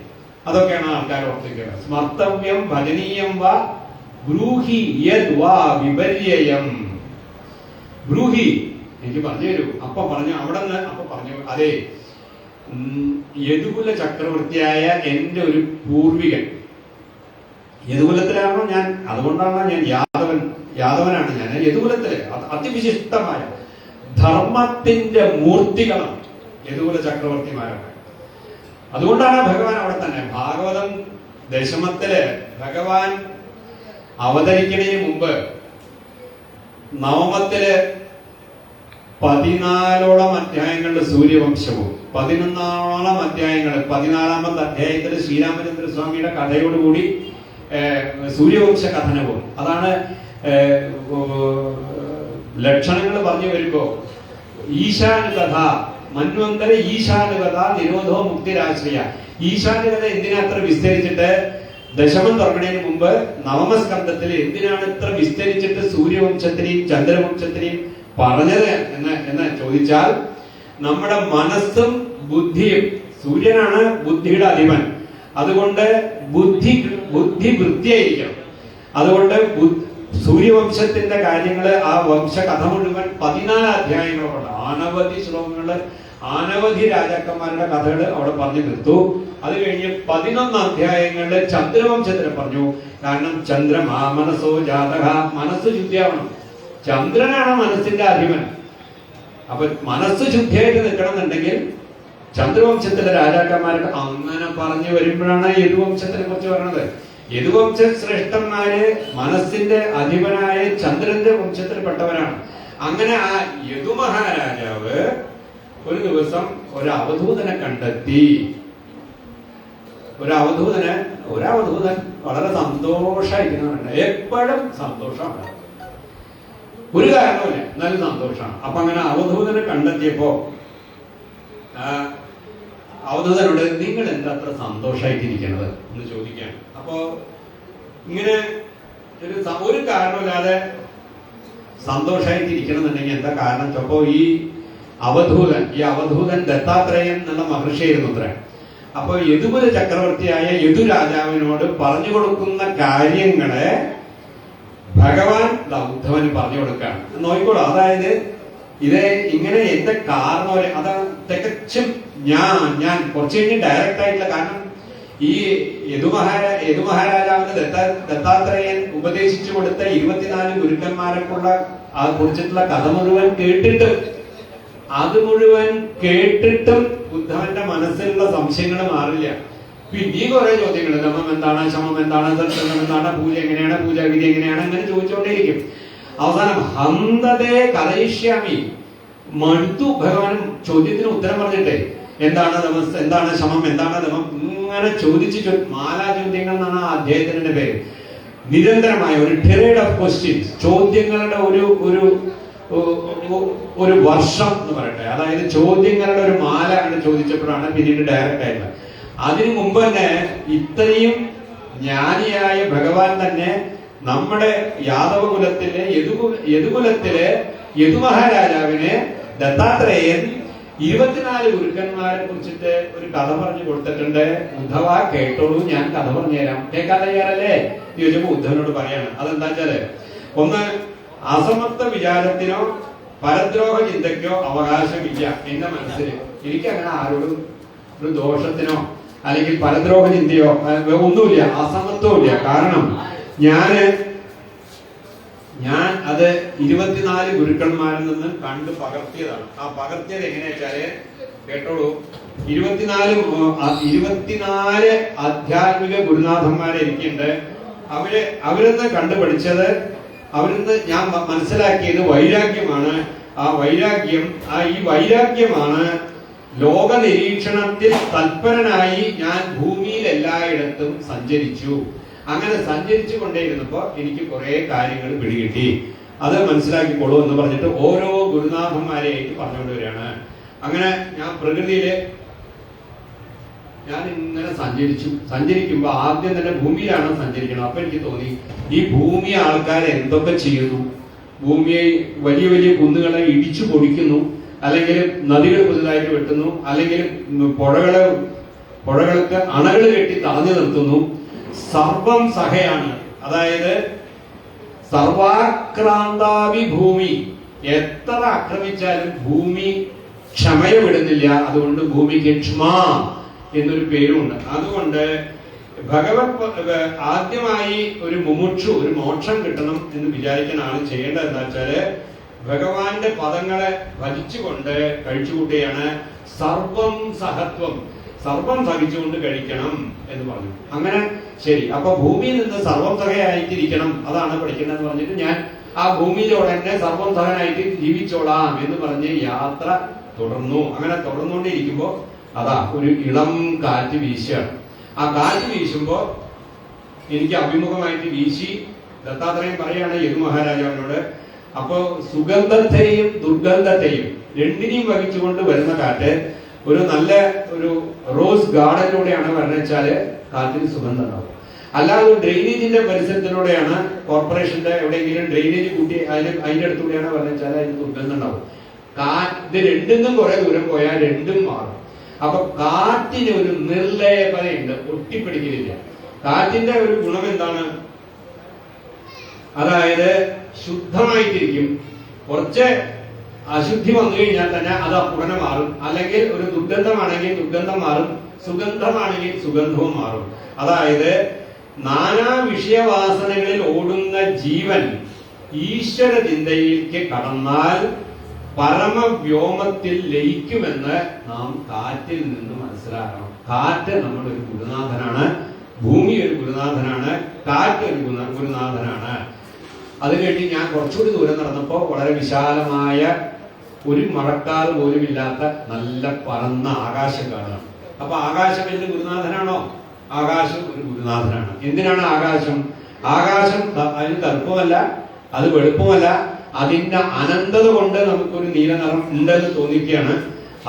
അതൊക്കെയാണ് ആൾക്കാർ ഓർത്തിരിക്കുന്നത്. സ്മർത്തവ്യം ഭജനീയം വാ ബ്രൂഹി യത് വാ വിപര്യം. ബ്രൂഹി, എനിക്ക് പറഞ്ഞു തരൂ. അപ്പൊ പറഞ്ഞു, അവിടെ നിന്ന് അപ്പൊ പറഞ്ഞു, അതെ, യദുകുല ചക്രവർത്തിയായ എന്റെ ഒരു പൂർവികൻ, യദുകുലത്തിലാണോ ഞാൻ, അതുകൊണ്ടാണോ ഞാൻ യാദവനാണ് ഞാൻ. യദുകുലത്തിലെ അതിവിശിഷ്ടമായ ധർമ്മത്തിന്റെ മൂർത്തികളാണ് യദുകുല ചക്രവർത്തിമാരൊക്കെ. അതുകൊണ്ടാണ് ഭഗവാൻ അവിടെ തന്നെ ഭാഗവതം ദശമത്തില് ഭഗവാൻ അവതരിക്കുന്നതിന് മുമ്പ് നവമത്തില് 14ഓളം അധ്യായങ്ങളുടെ സൂര്യവംശവും 11ഓളം അധ്യായങ്ങൾ 14ാമത്തെ അധ്യായത്തില് ശ്രീരാമചന്ദ്ര സ്വാമിയുടെ കഥയോടുകൂടി സൂര്യവംശ കഥനവും. അതാണ് ലക്ഷണങ്ങൾ പറഞ്ഞു വരുമ്പോ ഈശാനുകഥ മന്വന്തര ഈശാനുകഥ നിരോധോ മുക്തിരാശ്രയ. ഈശാനുകഥ എന്തിനാ അത്ര വിസ്തരിച്ചിട്ട് ദശമം തുടങ്ങുന്നതിന് മുമ്പ് നവമസ്കന്ധത്തിൽ എന്തിനാണ് ഇത്ര വിസ്തരിച്ചിട്ട് സൂര്യവംശത്തിനെയും ചന്ദ്രവംശത്തിനെയും പറഞ്ഞത് എന്ന് ചോദിച്ചാൽ, നമ്മുടെ മനസ്സും ബുദ്ധിയും, സൂര്യനാണ് ബുദ്ധിയുടെ അധിപൻ, അതുകൊണ്ട് ബുദ്ധി വൃത്തിയായിരിക്കണം. അതുകൊണ്ട് സൂര്യവംശത്തിന്റെ കാര്യങ്ങള്, ആ വംശകഥ മുഴുവൻ 14 അധ്യായങ്ങളുണ്ട്. അനവധി ശ്ലോകങ്ങള്, അനവധി രാജാക്കന്മാരുടെ കഥകൾ അവിടെ പറഞ്ഞു നിർത്തു. അത് കഴിഞ്ഞ് 11 അധ്യായങ്ങളില് ചന്ദ്രവംശത്തിനെ പറഞ്ഞു. കാരണം ചന്ദ്രമാ മനസ്സോ ജാതക, മനസ്സ് ശുദ്ധിയാവണം. ചന്ദ്രനാണ് മനസ്സിന്റെ അധിപൻ. അപ്പൊ മനസ്സ് ശുദ്ധിയായിട്ട് നിൽക്കണം എന്നുണ്ടെങ്കിൽ ചന്ദ്രവംശത്തിലെ രാജാക്കന്മാർക്ക് അങ്ങനെ പറഞ്ഞു വരുമ്പോഴാണ് യദുവംശത്തിനെ കുറിച്ച് പറയുന്നത്. യദുവംശ ശ്രേഷ്ഠന്മാര് മനസ്സിന്റെ അധിപനായ ചന്ദ്രന്റെ വംശത്തിൽപ്പെട്ടവരാണ്. അങ്ങനെ ആ യദുമഹാരാജാവ് ഒരു ദിവസം ഒരു അവധൂതനെ കണ്ടെത്തി. ഒരു അവധൂതൻ വളരെ സന്തോഷമായിരിക്കുന്നുണ്ട്. എപ്പോഴും സന്തോഷമാണ്, ഒരു കാരണമില്ല, എന്നാലും സന്തോഷമാണ്. അപ്പൊ അങ്ങനെ അവധൂതനെ കണ്ടെത്തിയപ്പോ അവധൂതനോട് നിങ്ങൾ എന്താ അത്ര സന്തോഷമായിട്ടിരിക്കുന്നത് എന്ന് ചോദിക്കുകയാണ്. അപ്പോ ഇങ്ങനെ ഒരു കാരണമില്ലാതെ സന്തോഷമായിട്ടിരിക്കണം എന്നുണ്ടെങ്കിൽ എന്താ കാരണം? അപ്പോ ഈ അവധൂതൻ ദത്താത്രേയൻ എന്നുള്ള മഹർഷിയായിരുന്നു അത്ര. അപ്പൊ യദുകുല ചക്രവർത്തിയായ യദു രാജാവിനോട് പറഞ്ഞു കൊടുക്കുന്ന കാര്യങ്ങളെ ഭഗവാൻ ഉദ്ധവന് പറഞ്ഞു കൊടുക്കാണ്. നോക്കിക്കോളൂ, അതായത് ഇത് ഇങ്ങനെ എന്റെ കാരണം അതാ തികച്ചും ഞാൻ കുറച്ച് കഴിഞ്ഞ് ഡയറക്റ്റ് ആയിട്ടുള്ള കാരണം ഈ യദുമഹാരാജാവിന് ദത്താത്രേയൻ ഉപദേശിച്ചു കൊടുത്ത 24 ഗുരുക്കന്മാരെക്കുള്ള കുറിച്ചിട്ടുള്ള കഥ മുഴുവൻ കേട്ടിട്ടും ഉദ്ധവന്റെ മനസ്സിലുള്ള സംശയങ്ങൾ മാറില്ല. പിന്നെയും കുറെ ചോദ്യങ്ങൾ, ദമം എന്താണ്, ശമം എന്താണ്, ദർശനം എന്താണ്, പൂജ എങ്ങനെയാണ്, പൂജാവിധി എങ്ങനെയാണ്, അങ്ങനെ ചോദിച്ചുകൊണ്ടേയിരിക്കും. അവസാനം ഹന്തതേ കലയിഷ്യാമി, മടുത്തു ഭഗവാൻ ചോദ്യത്തിന് ഉത്തരം പറഞ്ഞിട്ടേ. എന്താണ് ദമസ്, എന്താണ് ശമം, എന്താണ് ദമം, ഇങ്ങനെ ചോദിച്ച് മാലാ ചോദ്യങ്ങൾ എന്നാണ് ആ അദ്ദേഹത്തിന്റെ പേര്. നിരന്തരമായ ഒരു ടിറേഡ് ഓഫ് ക്വസ്റ്റ്യൻസ്, ചോദ്യങ്ങളുടെ ഒരു വർഷം എന്ന് പറയട്ടെ. അതായത് ചോദ്യങ്ങളുടെ ഒരു മാല അങ്ങനെ ചോദിച്ചപ്പോഴാണ് പിന്നീട് ഡയറക്റ്റ് ആയിട്ടുള്ളത്. അതിനു മുമ്പ് തന്നെ ഇത്രയും ജ്ഞാനിയായ ഭഗവാൻ തന്നെ നമ്മുടെ യാദവ കുലത്തിലെ യദുകുലത്തിലെ യദുമഹാരാജാവിന് ദത്താത്രേയൻ 24 ഗുരുക്കന്മാരെ കുറിച്ചിട്ട് ഒരു കഥ പറഞ്ഞു കൊടുത്തിട്ടുണ്ട്. ഉദ്ധവ കേട്ടോളൂ, ഞാൻ കഥ പറഞ്ഞു തരാം, കേൾക്കാൻ തയ്യാറല്ലേ ചോദിച്ചപ്പോ ഉദ്ധവനോട് പറയാണ്. അതെന്താ വെച്ചാല്, ഒന്ന്, അസമത്വ വിചാരത്തിനോ പരദ്രോഹ ചിന്തയ്ക്കോ അവകാശമില്ല എന്റെ മനസ്സിൽ. എനിക്ക് അങ്ങനെ ആരോടും ഒരു ദോഷത്തിനോ അല്ലെങ്കിൽ പരദ്രോഹ ചിന്തയോ ഒന്നുമില്ല, അസമത്വമില്ല. കാരണം ഞാൻ അത് 24 ഗുരുക്കന്മാരിൽ നിന്ന് കണ്ടു പകർത്തിയതാണ്. ആ പകർത്തിയത് എങ്ങനെയാ വെച്ചാല് കേട്ടോളൂ, 24 ആധ്യാത്മിക ഗുരുനാഥന്മാരെ എനിക്കുണ്ട്. അവരിന്ന് കണ്ടുപഠിച്ചത്, അവരിന്ന് ഞാൻ മനസ്സിലാക്കിയത് വൈരാഗ്യമാണ്. ഈ വൈരാഗ്യമാണ് ലോക നിരീക്ഷണത്തിൽ തൽപരനായി ഞാൻ ഭൂമിയിൽ എല്ലായിടത്തും സഞ്ചരിച്ചു. അങ്ങനെ സഞ്ചരിച്ചു കൊണ്ടേയിരുന്നപ്പോ എനിക്ക് കുറെ കാര്യങ്ങൾ പിടികിട്ടി. അത് മനസ്സിലാക്കിക്കോളൂ എന്ന് പറഞ്ഞിട്ട് ഓരോ ഗുരുനാഥന്മാരെയായിട്ട് പറഞ്ഞുകൊണ്ട് വരികയാണ്. അങ്ങനെ ഞാൻ പ്രകൃതിയില് ഞാൻ ഇങ്ങനെ സഞ്ചരിക്കുമ്പോ ആദ്യം തന്നെ ഭൂമിയിലാണ് സഞ്ചരിക്കണം. അപ്പൊ എനിക്ക് തോന്നി, ഈ ഭൂമി ആൾക്കാർ എന്തൊക്കെ ചെയ്യുന്നു, ഭൂമിയെ വലിയ വലിയ കുന്നുകളെ ഇടിച്ചു പൊടിക്കുന്നു, അല്ലെങ്കിൽ നദികൾ പുതുതായിട്ട് വെട്ടുന്നു, അല്ലെങ്കിൽ പുഴകൾക്ക് അണകൾ കെട്ടി തടഞ്ഞു നിർത്തുന്നു. സർവം സഹയാണ്, അതായത് സർവാക്രാന്താവി ഭൂമി, എത്ര ആക്രമിച്ചാലും ഭൂമി ക്ഷമയെ വിടുന്നില്ല. അതുകൊണ്ട് ഭൂമിക്ക് ക്ഷമ എന്നൊരു പേരുണ്ട്. അതുകൊണ്ട് ആദ്യമായി ഒരു മുമുക്ഷു, ഒരു മോക്ഷം കിട്ടണം എന്ന് വിചാരിക്കുന്ന ആൾ ചെയ്യേണ്ടത് എന്താ വെച്ചാല് ഭഗവാന്റെ പദങ്ങളെ ഭജിച്ചുകൊണ്ട് കഴിച്ചുകൂട്ടുകയാണ്. സർവം സഹത്വം, സർവം സഹിച്ചുകൊണ്ട് കഴിക്കണം എന്ന് പറഞ്ഞു. അങ്ങനെ ശരി, അപ്പൊ ഭൂമിയിൽ നിന്ന് സർവം സഹയായിട്ടിരിക്കണം, അതാണ് പഠിക്കേണ്ടതെന്ന് പറഞ്ഞിട്ട് ഞാൻ ആ ഭൂമിയിലൂടെ തന്നെ സർവം സഹനായിട്ട് ജീവിച്ചോളാം എന്ന് പറഞ്ഞ് യാത്ര തുടർന്നു. അങ്ങനെ തുടർന്നുകൊണ്ടിരിക്കുമ്പോ അതാ ഒരു ഇളം കാറ്റ് വീശുകയാണ്. ആ കാറ്റ് വീശുമ്പോ എനിക്ക് അഭിമുഖമായിട്ട് വീശി ദത്താത്രേയൻ പറയാണ് യദു മഹാരാജാവിനോട്, അപ്പോ സുഗന്ധത്തെയും ദുർഗന്ധത്തെയും രണ്ടിനെയും വഹിച്ചുകൊണ്ട് വരുന്ന കാറ്റ് ഒരു നല്ല ഒരു റോസ് ഗാർഡനിലൂടെയാണ് വരണെച്ചാല് കാറ്റിന് സുഗന്ധം ഉണ്ടാവും. അല്ലാതെ ഡ്രെയിനേജിന്റെ പരിസരത്തിലൂടെയാണ്, കോർപ്പറേഷന്റെ എവിടെയെങ്കിലും ഡ്രെയിനേജ് കൂട്ടി അതിന്റെ അടുത്തൂടെയാണ് വരണെച്ചാൽ അതിന് ദുർഗന്ധം ഉണ്ടാവും. ഇത് രണ്ടിന്നും കുറെ ദൂരം പോയാൽ രണ്ടും മാറും. അപ്പൊ കാറ്റിന് ഒരു നിർലേപതയുണ്ട്, ഒട്ടിപ്പിടിക്കലില്ല. കാറ്റിന്റെ ഒരു ഗുണം എന്താണ്? അതായത് ശുദ്ധമായിട്ടിരിക്കും. കുറച്ച് അശുദ്ധി വന്നു കഴിഞ്ഞാൽ തന്നെ അത് ഉടനെ മാറും. അല്ലെങ്കിൽ ഒരു ദുർഗന്ധമാണെങ്കിൽ ദുർഗന്ധം മാറും, സുഗന്ധമാണെങ്കിൽ സുഗന്ധവും മാറും. അതായത് നാനാ വിഷയവാസനകളിൽ ഓടുന്ന ജീവൻ ഈശ്വര ചിന്തയിലേക്ക് കടന്നാൽ പരമവ്യോമത്തിൽ ലയിക്കുമെന്ന് നാം കാറ്റിൽ നിന്ന് മനസ്സിലാക്കണം. കാറ്റ് നമ്മളൊരു ഗുരുനാഥനാണ്, ഭൂമി ഒരു ഗുരുനാഥനാണ്, കാറ്റ് ഒരു ഗുരുനാഥനാണ്. അത് കഴിഞ്ഞ് ഞാൻ കുറച്ചുകൂടി ദൂരം നടന്നപ്പോ വളരെ വിശാലമായ ഒരു മഴക്കാറ് പോലും ഇല്ലാത്ത നല്ല പരന്ന ആകാശം കാണാം. അപ്പൊ ആകാശം എന്റെ ഗുരുനാഥനാണോ? ആകാശം ഒരു ഗുരുനാഥനാണ്. എന്തിനാണ് ആകാശം? ആകാശം അതിന് കറുപ്പമല്ല, അത് വെളുപ്പമല്ല, അതിന്റെ അനന്തത കൊണ്ട് നമുക്കൊരു നീല നിറം ഉണ്ടെന്ന് തോന്നിക്കുകയാണ്.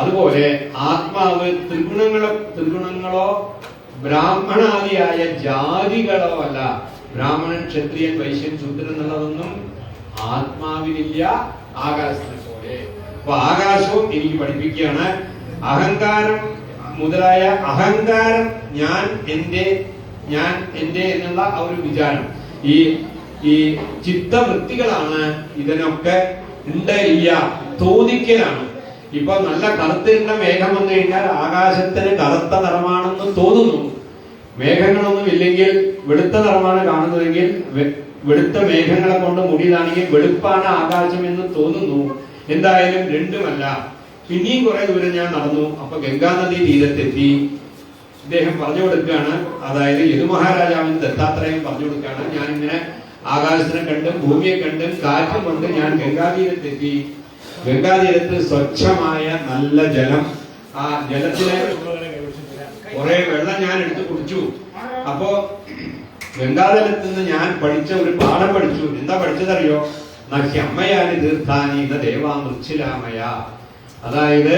അതുപോലെ ആത്മാവ് ത്രിഗുണങ്ങളോ ബ്രാഹ്മണാദിയായ ജാതികളോ അല്ല, ബ്രാഹ്മണൻ, ക്ഷത്രിയൻ, വൈശ്യൻ, ശൂദ്രൻ എന്നുള്ളതൊന്നും ആത്മാവിനില്ല, ആകാശത്തിനെ പോലെ. അപ്പൊ ആകാശവും എനിക്ക് പഠിപ്പിക്കുകയാണ്. അഹങ്കാരം മുതലായ അഹങ്കാരം, ഞാൻ എന്റെ എന്നുള്ള ആ ഒരു വിചാരം, ഈ ചിത്തവൃത്തികളാണ് ഇതിനൊക്കെ ഉണ്ട് ഇല്ല തോന്നിക്കലാണ്. ഇപ്പൊ നല്ല കറുത്തിരുന്ന മേഘം വന്നു കഴിഞ്ഞാൽ ആകാശത്തിന് കറുത്ത നിറമാണെന്ന് തോന്നുന്നു. മേഘങ്ങളൊന്നും ഇല്ലെങ്കിൽ വെളുത്ത നിറമാണ് കാണുന്നതെങ്കിൽ വെളുത്ത മേഘങ്ങളെ കൊണ്ട് മൂടിയതാണെങ്കിൽ വെളുപ്പാണ് ആകാശം എന്ന് തോന്നുന്നു. എന്തായാലും രണ്ടുമല്ല. പിന്നെയും കുറെ ദൂരം ഞാൻ നടന്നു. അപ്പൊ ഗംഗാനദി തീരത്തെത്തി. ഇദ്ദേഹം പറഞ്ഞു കൊടുക്കുകയാണ്, അതായത് യദുമഹാരാജാവിന് ദത്താത്രേയം പറഞ്ഞു കൊടുക്കുകയാണ്, ഞാനിങ്ങനെ ആകാശത്തിനെ കണ്ടും ഭൂമിയെ കണ്ടും കാറ്റും കൊണ്ട് ഞാൻ ഗംഗാതീരത്തെത്തി. ഗംഗാതീരത്ത് സ്വച്ഛമായ നല്ല ജലം. ആ ജലത്തിലെ കുറെ വെള്ളം ഞാൻ എടുത്ത് കുടിച്ചു. അപ്പോ ഗംഗാതലത്ത് നിന്ന് ഞാൻ പഠിച്ച ഒരു പാഠം പഠിച്ചു. എന്താ പഠിച്ചതറിയോ? നഹ്യമ്മയാനി തീർത്ഥാനി ദേവാമൃച്ഛിലാമയ. അതായത്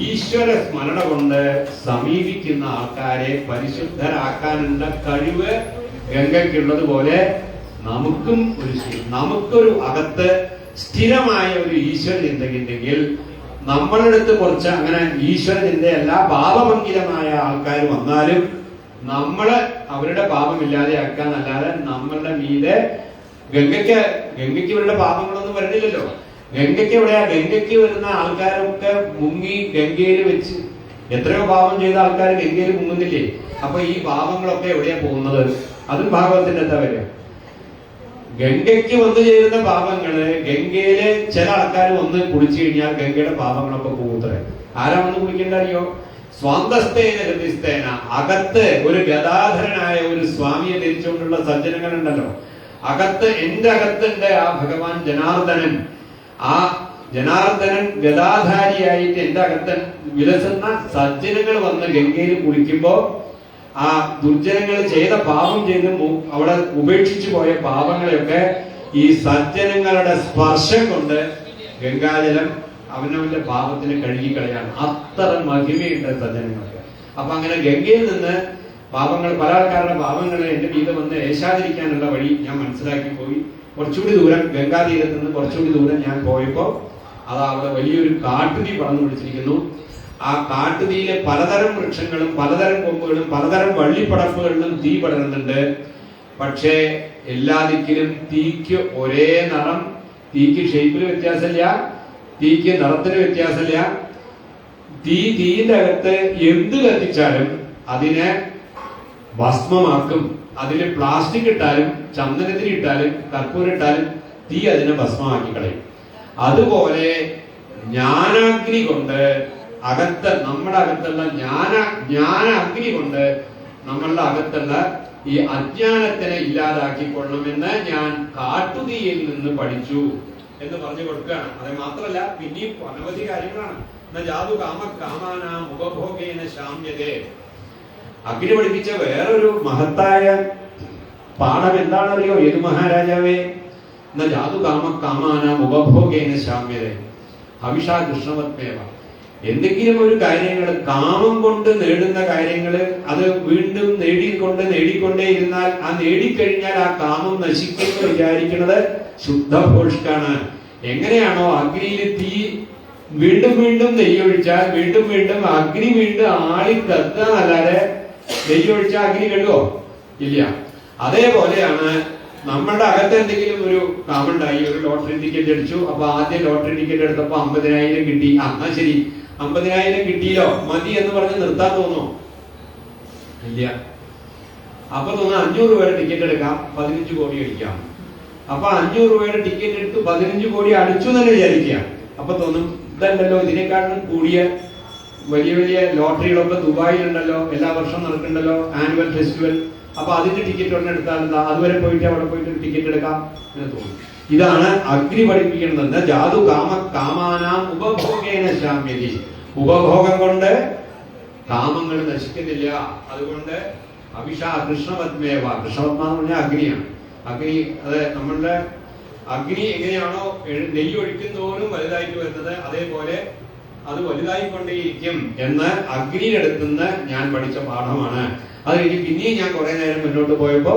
ഈശ്വര സ്മരണ കൊണ്ട് സമീപിക്കുന്ന ആൾക്കാരെ പരിശുദ്ധരാക്കാനുള്ള കഴിവ് ഗംഗയ്ക്കുള്ളത് പോലെ നമുക്കൊരു അകത്ത് സ്ഥിരമായ ഒരു ഈശ്വര ചിന്തയുണ്ടെങ്കിൽ നമ്മളുടെ അടുത്ത് കുറച്ച് അങ്ങനെ ഈശ്വര ചിന്തയല്ല പാപഭംഗിതമായ ആൾക്കാർ വന്നാലും നമ്മള് അവരുടെ പാപമില്ലാതെ ആക്കാന്നല്ലാതെ നമ്മളുടെ മീതെ ഗംഗയ്ക്ക് ഇവരുടെ പാപങ്ങളൊന്നും വരുന്നില്ലല്ലോ. ഗംഗയ്ക്ക് എവിടെയാ? ഗംഗയ്ക്ക് വരുന്ന ആൾക്കാരൊക്കെ മുങ്ങി ഗംഗയിൽ വെച്ച് എത്രയോ പാപം ചെയ്ത ആൾക്കാർ ഗംഗയിൽ മുങ്ങുന്നില്ലേ? അപ്പൊ ഈ പാപങ്ങളൊക്കെ എവിടെയാ പോകുന്നത്? അതും ഭാഗവത്തിന്റെ എന്താ വരിക? ഗംഗയ്ക്ക് വന്നു ചേരുന്ന പാപങ്ങള് ഗംഗയില് ചില ആൾക്കാർ വന്ന് കുളിച്ചു കഴിഞ്ഞാൽ ഗംഗയുടെ പാപങ്ങളൊക്കെ പോകുത്രേ. ആരാ വന്ന് കുളിക്കേണ്ട അറിയോ? സ്വാന്തസ്തേന ഹൃദയസ്തേന. അകത്ത് ഒരു ഗദാധരനായ ഒരു സ്വാമിയെ ധരിച്ചുകൊണ്ടുള്ള സജ്ജനങ്ങൾ ഉണ്ടല്ലോ. അകത്ത് എന്റെ അകത്തുണ്ട് ആ ഭഗവാൻ ജനാർദ്ദനൻ. ആ ജനാർദ്ദനൻ ഗദാധാരിയായിട്ട് എന്റെ അകത്ത് വിലസുന്ന സജ്ജനങ്ങൾ വന്ന് ഗംഗയിൽ കുളിക്കുമ്പോ ആ ദുർജനങ്ങൾ ചെയ്ത പാപം ചെയ്ത് അവിടെ ഉപേക്ഷിച്ചു പോയ പാപങ്ങളെയൊക്കെ ഈ സജ്ജനങ്ങളുടെ സ്പർശം കൊണ്ട് ഗംഗാജലം അവനവന്റെ പാപത്തിന് കഴുകിക്കളയാണ്. അത്ര മഹിമയുണ്ട് സജ്ജനങ്ങൾക്ക്. അപ്പൊ അങ്ങനെ ഗംഗയിൽ നിന്ന് പാപങ്ങൾ, പല ആൾക്കാരുടെ പാപങ്ങളെ എന്റെ മീതെ വന്ന് ഏശാതിരിക്കാനുള്ള വഴി ഞാൻ മനസ്സിലാക്കി പോയി. കുറച്ചുകൂടി ദൂരം, ഗംഗാതീരത്ത് നിന്ന് കുറച്ചുകൂടി ദൂരം ഞാൻ പോയപ്പോ അത് അവിടെ വലിയൊരു കാട്ടുതീ പടർന്നു പിടിച്ചിരിക്കുന്നു. ആ കാട്ടുതീയിലെ പലതരം വൃക്ഷങ്ങളും പലതരം കൊമ്പുകളും പലതരം വള്ളിപ്പടപ്പുകളിലും തീ പടരുന്നുണ്ട്. പക്ഷേ എല്ലാ ദിക്കിലും തീക്ക് ഒരേ നിറം, തീക്ക് ഷേപ്പിൽ വ്യത്യാസമില്ല, തീക്ക് നിറത്തിന് വ്യത്യാസമില്ല. തീന്റെ അകത്ത് എന്ത് കത്തിച്ചാലും അതിനെ ഭസ്മമാക്കും. അതില് പ്ലാസ്റ്റിക് ഇട്ടാലും ചന്ദനത്തിന് ഇട്ടാലും കർപ്പൂരം ഇട്ടാലും തീ അതിനെ ഭസ്മമാക്കി കളയും. അതുപോലെ ജ്ഞാനാഗ്നി കൊണ്ട് നമ്മുടെ അകത്തുള്ള ജ്ഞാനാഗ്നി കൊണ്ട് നമ്മളുടെ അകത്തുള്ള ഈ അജ്ഞാനത്തിനെ ഇല്ലാതാക്കിക്കൊള്ളണമെന്ന് ഞാൻ കാട്ടുതീയിൽ നിന്ന് പഠിച്ചു എന്ന് പറഞ്ഞു കൊടുക്കുകയാണ്. അത് മാത്രമല്ല പിന്നെയും അനവധി കാര്യങ്ങളാണ്. ജാതു കാമാനാം ഉപഭോഗേന ശാമ്യതേ. അഗ്നി പഠിപ്പിച്ച വേറൊരു മഹത്തായ പാഠം എന്താണെന്നറിയോ? യദു മഹാരാജാവേ, ജാതു കാമാനാം ഉപഭോഗേന ശാമ്യതേ അവിഷാ കൃഷ്ണവത്മേവ. എന്തെങ്കിലും ഒരു കാര്യങ്ങൾ കാമം കൊണ്ട് നേടുന്ന കാര്യങ്ങള് അത് വീണ്ടും നേടിക്കൊണ്ടേയിരുന്നാൽ ആ നേടിക്കഴിഞ്ഞാൽ ആ കാമം നശിക്കുമെന്ന് വിചാരിക്കുന്നത് ശുദ്ധഭോഷ്കാണ്. എങ്ങനെയാണോ അഗ്നിയിൽ തീ വീണ്ടും വീണ്ടും നെയ്യൊഴിച്ചാൽ വീണ്ടും വീണ്ടും അഗ്നി വീണ്ടും ആളി കത്താന്നല്ലാതെ നെയ്യൊഴിച്ചാൽ അഗ്നി കെടുവോ? ഇല്ല. അതേപോലെയാണ് നമ്മളുടെ അകത്ത് എന്തെങ്കിലും ഒരു കാമുണ്ടായി, ഒരു ലോട്ടറി ടിക്കറ്റ് അടിച്ചു. അപ്പൊ ആദ്യം ലോട്ടറി ടിക്കറ്റ് എടുത്തപ്പോ 50,000 കിട്ടി. എന്നാ ശരി, 50,000 കിട്ടിയല്ലോ, മതി എന്ന് പറഞ്ഞ് നിർത്താൻ തോന്നുമോ? ഇല്ല. അപ്പൊ തോന്നുന്നു 500 രൂപയുടെ ടിക്കറ്റ് എടുക്കാം, 15 കോടി അടിക്കാം. അപ്പൊ 500 രൂപയുടെ ടിക്കറ്റ് എടുത്ത് 15 കോടി അടിച്ചു തന്നെ വിചാരിക്കാം. അപ്പൊ തോന്നും ഇതല്ലല്ലോ, ഇതിനെക്കാളും കൂടിയ വലിയ വലിയ ലോട്ടറികളൊക്കെ ദുബായിലുണ്ടല്ലോ, എല്ലാ വർഷവും നടക്കുന്നുണ്ടല്ലോ ആനുവൽ ഫെസ്റ്റിവൽ. അപ്പൊ അതിന്റെ ടിക്കറ്റ് ഒന്നും എടുത്താൽ എന്താ, അതുവരെ പോയിട്ട് അവിടെ പോയിട്ട് ടിക്കറ്റ് എടുക്കാം എന്ന് തോന്നും. ഇതാണ് അഗ്നി പഠിപ്പിക്കുന്നത്. ജാതു കാമാനാം ഉപഭോഗേന ശാമ്യതി. ഉപഭോഗം കൊണ്ട് കാമങ്ങൾ നശിക്കുന്നില്ല. അതുകൊണ്ട് അവിഷാ കൃഷ്ണപത്മേവ. കൃഷ്ണപത്മ എന്ന് പറഞ്ഞാൽ അഗ്നിയാണ്. അഗ്നി അത് നമ്മളുടെ അഗ്നി എങ്ങനെയാണോ നെയ്യ് ഒഴിക്കുന്നതോറും വലുതായിട്ട് വരുന്നത്, അതേപോലെ അത് വലുതായിക്കൊണ്ടേയിരിക്കും എന്ന് അഗ്നിയുടെ അടുത്തുനിന്ന് ഞാൻ പഠിച്ച പാഠമാണ്. അത് കഴിഞ്ഞ് പിന്നെയും ഞാൻ കുറെ നേരം മുന്നോട്ട് പോയപ്പോ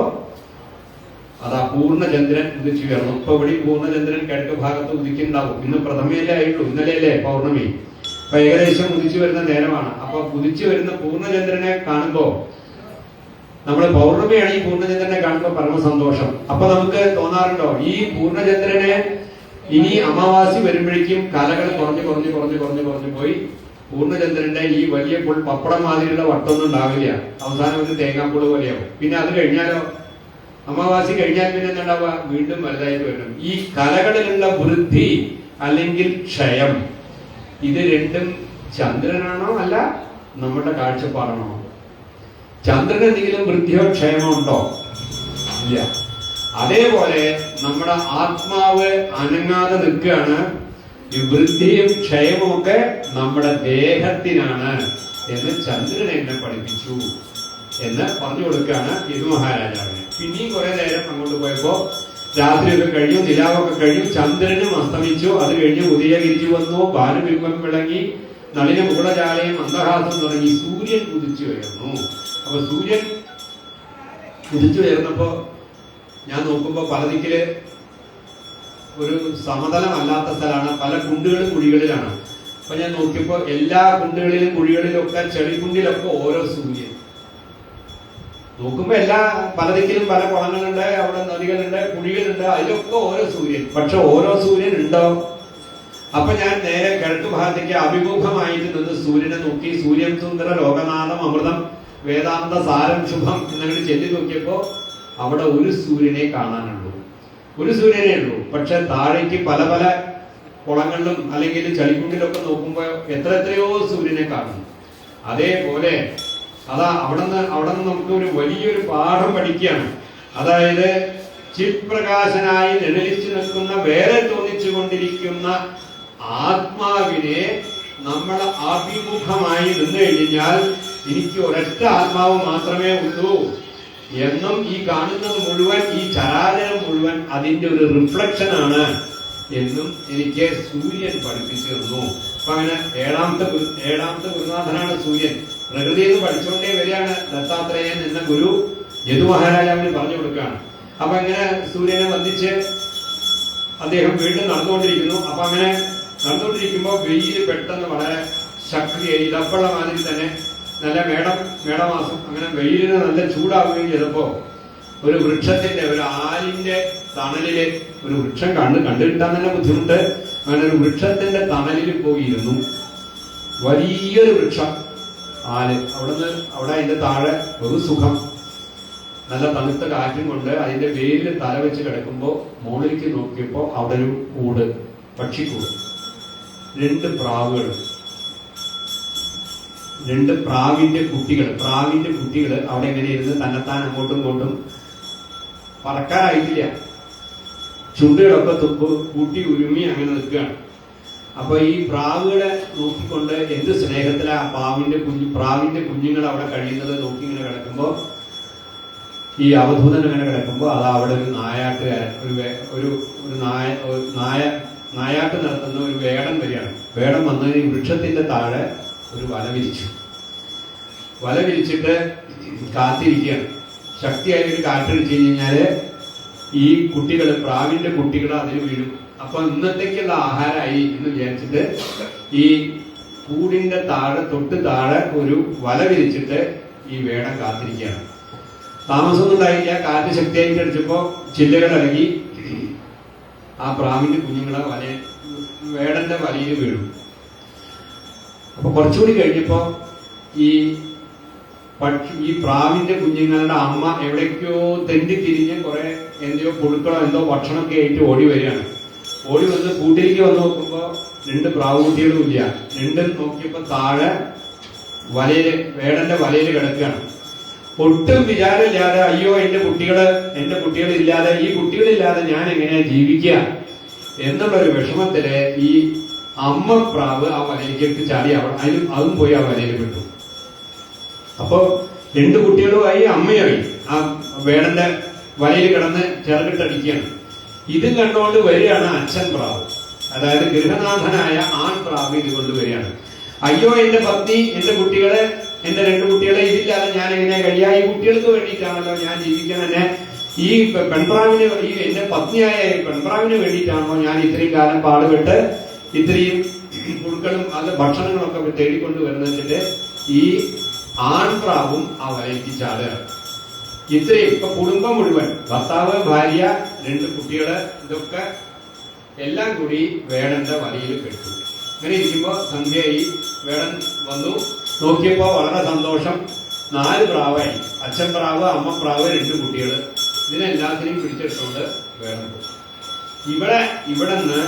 അതാ പൂർണ്ണചന്ദ്രൻ ഉദിച്ചുയർന്നു. ഇപ്പൊ ഇവിടെ പൂർണ്ണചന്ദ്രൻ കിഴക്ക് ഭാഗത്ത് ഉദിക്കുന്നുണ്ടാവും. ഇന്ന് പ്രഥമയിലേ ആയിട്ടുള്ളൂ, ഇന്നലെയല്ലേ പൗർണമി. അപ്പൊ ഏകദേശം ഉദിച്ചു വരുന്ന നേരമാണ്. അപ്പൊ ഉദിച്ചു വരുന്ന പൂർണ്ണചന്ദ്രനെ കാണുമ്പോ നമ്മള് പൗർണമിയാണ് ഈ പൂർണ്ണചന്ദ്രനെ കാണുമ്പോൾ പരമസന്തോഷം. അപ്പൊ നമുക്ക് തോന്നാറുണ്ടോ ഈ പൂർണ്ണചന്ദ്രനെ ഇനി അമാവാസി വരുമ്പോഴേക്കും കലകൾ കുറഞ്ഞു കുറഞ്ഞു കുറഞ്ഞു കുറഞ്ഞു കുറഞ്ഞു പോയി പൂർണ്ണചന്ദ്രന്റെ ഈ വലിയ പപ്പടം മാതിരിയുള്ള വട്ടമൊന്നും ഉണ്ടാവില്ല. അവസാനം ഒരു തേങ്ങാപ്പുള് പോലെയാവും. പിന്നെ അത് കഴിഞ്ഞാലോ അമാവാസി കഴിഞ്ഞാൽ പിന്നെ എന്താണ്ടാവുക, വീണ്ടും വലുതായിട്ട് വരണം. ഈ കലകളിലുള്ള വൃദ്ധി അല്ലെങ്കിൽ ക്ഷയം, ഇത് രണ്ടും ചന്ദ്രനാണോ അല്ല നമ്മുടെ കാഴ്ചപ്പാടാണോ? ചന്ദ്രൻ എന്തെങ്കിലും വൃദ്ധിയോ ക്ഷയമോ ഉണ്ടോ? ഇല്ല. അതേപോലെ നമ്മുടെ ആത്മാവ് അനങ്ങാതെ നിൽക്കുകയാണ്. ഈ വൃദ്ധിയും ക്ഷയവും ഒക്കെ നമ്മുടെ ദേഹത്തിനാണ് എന്ന് ചന്ദ്രൻ എന്നെ പഠിപ്പിച്ചു എന്ന് പറഞ്ഞു കൊടുക്കുകയാണ് യദു മഹാരാജാവിന്. പിന്നെയും കുറെ നേരം അങ്ങോട്ട് പോയപ്പോ രാത്രിയൊക്കെ കഴിഞ്ഞു, നിലാവൊക്കെ കഴിഞ്ഞു, ചന്ദ്രനും അസ്തമിച്ചു. അത് കഴിഞ്ഞ് ഉദയഗിരിച്ചു വന്നു, ഭാനുബിംബം വിളങ്ങി, നളിന മുകുളജാലയും മന്ദഹാസം തുടങ്ങി, സൂര്യൻ ഉദിച്ചു ഉയർന്നു. അപ്പൊ സൂര്യൻ ഉദിച്ചു ഉയർന്നപ്പോ ഞാൻ നോക്കുമ്പോ പല ദിക്കില് ഒരു സമതലമല്ലാത്ത സ്ഥലമാണ്, പല കുണ്ടുകളും കുഴികളിലാണ്. അപ്പൊ ഞാൻ നോക്കിയപ്പോ എല്ലാ കുണ്ടുകളിലും കുഴികളിലും ഒക്കെ ചെളിക്കുണ്ടിലൊക്കെ ഓരോ സൂര്യൻ. നോക്കുമ്പോ എല്ലാ പല ദിക്കിലും പല കുളങ്ങളുണ്ട്, അവിടെ നദികളുണ്ട്, കുഴികളുണ്ട്, അതിലൊക്കെ ഓരോ സൂര്യൻ. പക്ഷെ ഓരോ സൂര്യൻ ഉണ്ടോ? അപ്പൊ ഞാൻ നേരെ കിഴക്ക് ഭാഗത്തേക്ക് അഭിമുഖമായിട്ട് നിന്ന് സൂര്യനെ നോക്കി. സൂര്യൻ സുന്ദര ലോകനാഥം അമൃതം വേദാന്ത സാരം ശുഭം എന്നങ്ങനെ ചെല്ലി നോക്കിയപ്പോ അവിടെ ഒരു സൂര്യനെ കാണാനുള്ളൂ, ഒരു സൂര്യനേ ഉള്ളൂ. പക്ഷെ താഴേക്ക് പല പല കുളങ്ങളിലും അല്ലെങ്കിൽ ചളിക്കുണ്ടിലൊക്കെ നോക്കുമ്പോ എത്രയോ സൂര്യനെ കാണുന്നു. അതേപോലെ അതാ അവിടെ നിന്ന് നമുക്ക് ഒരു വലിയൊരു പാഠം പഠിക്കുകയാണ്. അതായത് ചിത്പ്രകാശനായി നിഴലിച്ചു നിൽക്കുന്ന, വേറെ തോന്നിച്ചു കൊണ്ടിരിക്കുന്ന ആത്മാവിനെ നമ്മൾ അഭിമുഖമായി നിന്ന് കഴിഞ്ഞാൽ എനിക്ക് ഒരൊറ്റ ആത്മാവ് മാത്രമേ ഉള്ളൂ എന്നും ഈ കാണുന്നത് മുഴുവൻ, ഈ ചരാചരം മുഴുവൻ അതിന്റെ ഒരു റിഫ്ലക്ഷൻ ആണ് എന്നും എനിക്ക് സൂര്യൻ പഠിപ്പിച്ചു തന്നു. അപ്പൊ അങ്ങനെ ഏഴാമത്തെ ഗുരുനാഥനാണ് സൂര്യൻ. പ്രകൃതിയിൽ നിന്ന് പഠിച്ചുകൊണ്ടേ വരികയാണ് ദത്താത്രേയൻ എന്ന ഗുരു യദു മഹാരാജാവിന് പറഞ്ഞു കൊടുക്കുകയാണ്. അപ്പൊ അങ്ങനെ സൂര്യനെ വന്ദിച്ച് അദ്ദേഹം വീണ്ടും നടന്നുകൊണ്ടിരിക്കുന്നു. അപ്പൊ അങ്ങനെ നടന്നുകൊണ്ടിരിക്കുമ്പോ വെയിൽ പെട്ടെന്ന് വളരെ ശക്തിയായി, ഇടപ്പള്ള മാതിരി തന്നെ നല്ല മേടമാസം, അങ്ങനെ വെയിലിന് നല്ല ചൂടാവുകയും ചെയ്തപ്പോ ഒരു വൃക്ഷത്തിന്റെ, ഒരു ആലിന്റെ തണലില്, ഒരു വൃക്ഷം കണ്ടുകിട്ടാൻ തന്നെ ബുദ്ധിമുട്ട്, അങ്ങനെ ഒരു വൃക്ഷത്തിന്റെ തണലിൽ പോയിരുന്നു. വലിയൊരു വൃക്ഷം, ആല്. അവിടെ അതിന്റെ താഴെ ഒരു സുഖം, നല്ല തണുത്ത കാറ്റും കൊണ്ട് അതിന്റെ വേരിൽ തല വെച്ച് കിടക്കുമ്പോ മുകളിലേക്ക് നോക്കിയപ്പോ അവിടെ ഒരു കൂട്, പക്ഷിക്കൂട്, 2 പ്രാവുകൾ, 2 പ്രാവിന്റെ കുട്ടികൾ അവിടെ എങ്ങനെ ഇരുന്ന് തന്നെത്താൻ അങ്ങോട്ടും ഇങ്ങോട്ടും പറക്കാറായിട്ടില്ല, ചുണ്ടുകളൊക്കെ കൂട്ടി ഉരുമി അങ്ങനെ നിൽക്കുകയാണ്. അപ്പൊ ഈ പ്രാവുകളെ നോക്കിക്കൊണ്ട് എന്ത് സ്നേഹത്തിലാ പ്രാവിന്റെ കുഞ്ഞുങ്ങൾ അവിടെ കഴിയുന്നത് നോക്കി ഇങ്ങനെ കിടക്കുമ്പോ, ഈ അവധൂതൻ അങ്ങനെ കിടക്കുമ്പോ അതാ അവിടെ ഒരു നായാട്ടുകാരൻ, ഒരു നായാട്ട് നടത്തുന്ന ഒരു വേടൻ വരികയാണ്. വേടൻ വന്ന് ഈ വൃക്ഷത്തിന്റെ താഴെ ഒരു വല വിരിച്ചിട്ട് കാത്തിരിക്കുകയാണ്. ശക്തിയായി ഒരു കാറ്റടിച്ചു കഴിഞ്ഞാല് ഈ കുട്ടികൾ, പ്രാവിന്റെ കുട്ടികൾ അതിൽ വീഴും. അപ്പൊ ഇന്നത്തേക്കുള്ള ആഹാരമായി എന്ന് വിചാരിച്ചിട്ട് ഈ കൂടിന്റെ തൊട്ട് താഴെ ഒരു വല വിരിച്ചിട്ട് ഈ വേടൻ കാത്തിരിക്കുകയാണ്. താമസമൊന്നും ഉണ്ടായില്ല. കാറ്റ് ശക്തിയായിട്ട് അടിച്ചപ്പോ ചില്ലകൾ ഇളകി ആ പ്രാവിന്റെ കുഞ്ഞുങ്ങളെ വേടന്റെ വലയിൽ വീഴും. അപ്പൊ കുറച്ചുകൂടി കഴിഞ്ഞപ്പോ ഈ പ്രാവിന്റെ കുഞ്ഞുങ്ങളുടെ അമ്മ എവിടേക്കോ തെണ്ടിത്തിരിഞ്ഞ് കുറെ എന്തെയോ പുഴുക്കളോ എന്തോ ഭക്ഷണമൊക്കെ ആയിട്ട് ഓടി വരികയാണ്. ഓടി വന്ന് കൂട്ടിലേക്ക് വന്ന് നോക്കുമ്പോ 2 പ്രാവ് കുട്ടികളും ഇല്ല. 2 നോക്കിയപ്പോ താഴെ വേടന്റെ വലയിൽ കിടക്കുകയാണ്. ഒട്ടും വിചാരമില്ലാതെ, അയ്യോ എന്റെ കുട്ടികളില്ലാതെ, ഈ കുട്ടികളില്ലാതെ ഞാൻ എങ്ങനെയാ ജീവിക്കുക എന്നുള്ളൊരു വിഷമത്തില് ഈ അമ്മ പ്രാവ് ആ വലയിലേക്ക് ചാടി അതും പോയി ആ വലയിൽ വിട്ടു. അപ്പൊ 2 കുട്ടികളുമായി അമ്മയായി ആ വേടന്റെ വലയിൽ കിടന്ന് ചിറകിട്ടടിക്കുകയാണ്. ഇത് കണ്ടുകൊണ്ട് വരികയാണ് അച്ഛൻ പ്രാവ്, അതായത് ഗൃഹനാഥനായ ആൺ പ്രാവ് ഇത് കൊണ്ടുവരികയാണ്. അയ്യോ എന്റെ പത്നി, എന്റെ 2 കുട്ടികളെ ഇതില്ലാതെ ഞാൻ എങ്ങനെ കഴിയാ, ഈ കുട്ടികൾക്ക് വേണ്ടിയിട്ടാണല്ലോ ഞാൻ ജീവിക്കാൻ എന്നെ ഈ പെൺപ്രാവിന് ഈ എന്റെ പത്നിയായ പെൺപ്രാവിന് വേണ്ടിയിട്ടാണോ ഞാൻ ഇത്രയും കാലം പാടുപെട്ട് ഇത്രയും പുഴുക്കളും അത് ഭക്ഷണങ്ങളൊക്കെ തേടിക്കൊണ്ട് വരുന്നിട്ട് ഈ ആൺപ്രാവും ആ വലയ്ക്ക് ചാടുകയാണ്. ഇത്രയും ഇപ്പൊ കുടുംബം മുഴുവൻ, ഭർത്താവ്, ഭാര്യ, 2 കുട്ടികള്, ഇതൊക്കെ എല്ലാം കൂടി വേടന്റെ വലയിൽ പെട്ടു. അങ്ങനെ ഇരിക്കുമ്പോ സന്ധ്യയായി. വേടൻ വന്നു, നോക്കിയപ്പോ വളരെ സന്തോഷം. 4 പ്രാവായി. അച്ഛൻ പ്രാവ്, അമ്മ പ്രാവ്, 2 കുട്ടികള്. ഇതിനെല്ലാത്തിനെയും പിടിച്ചെടുത്തോണ്ട് വേടൻ പോയി. ഇവിടെന്ന്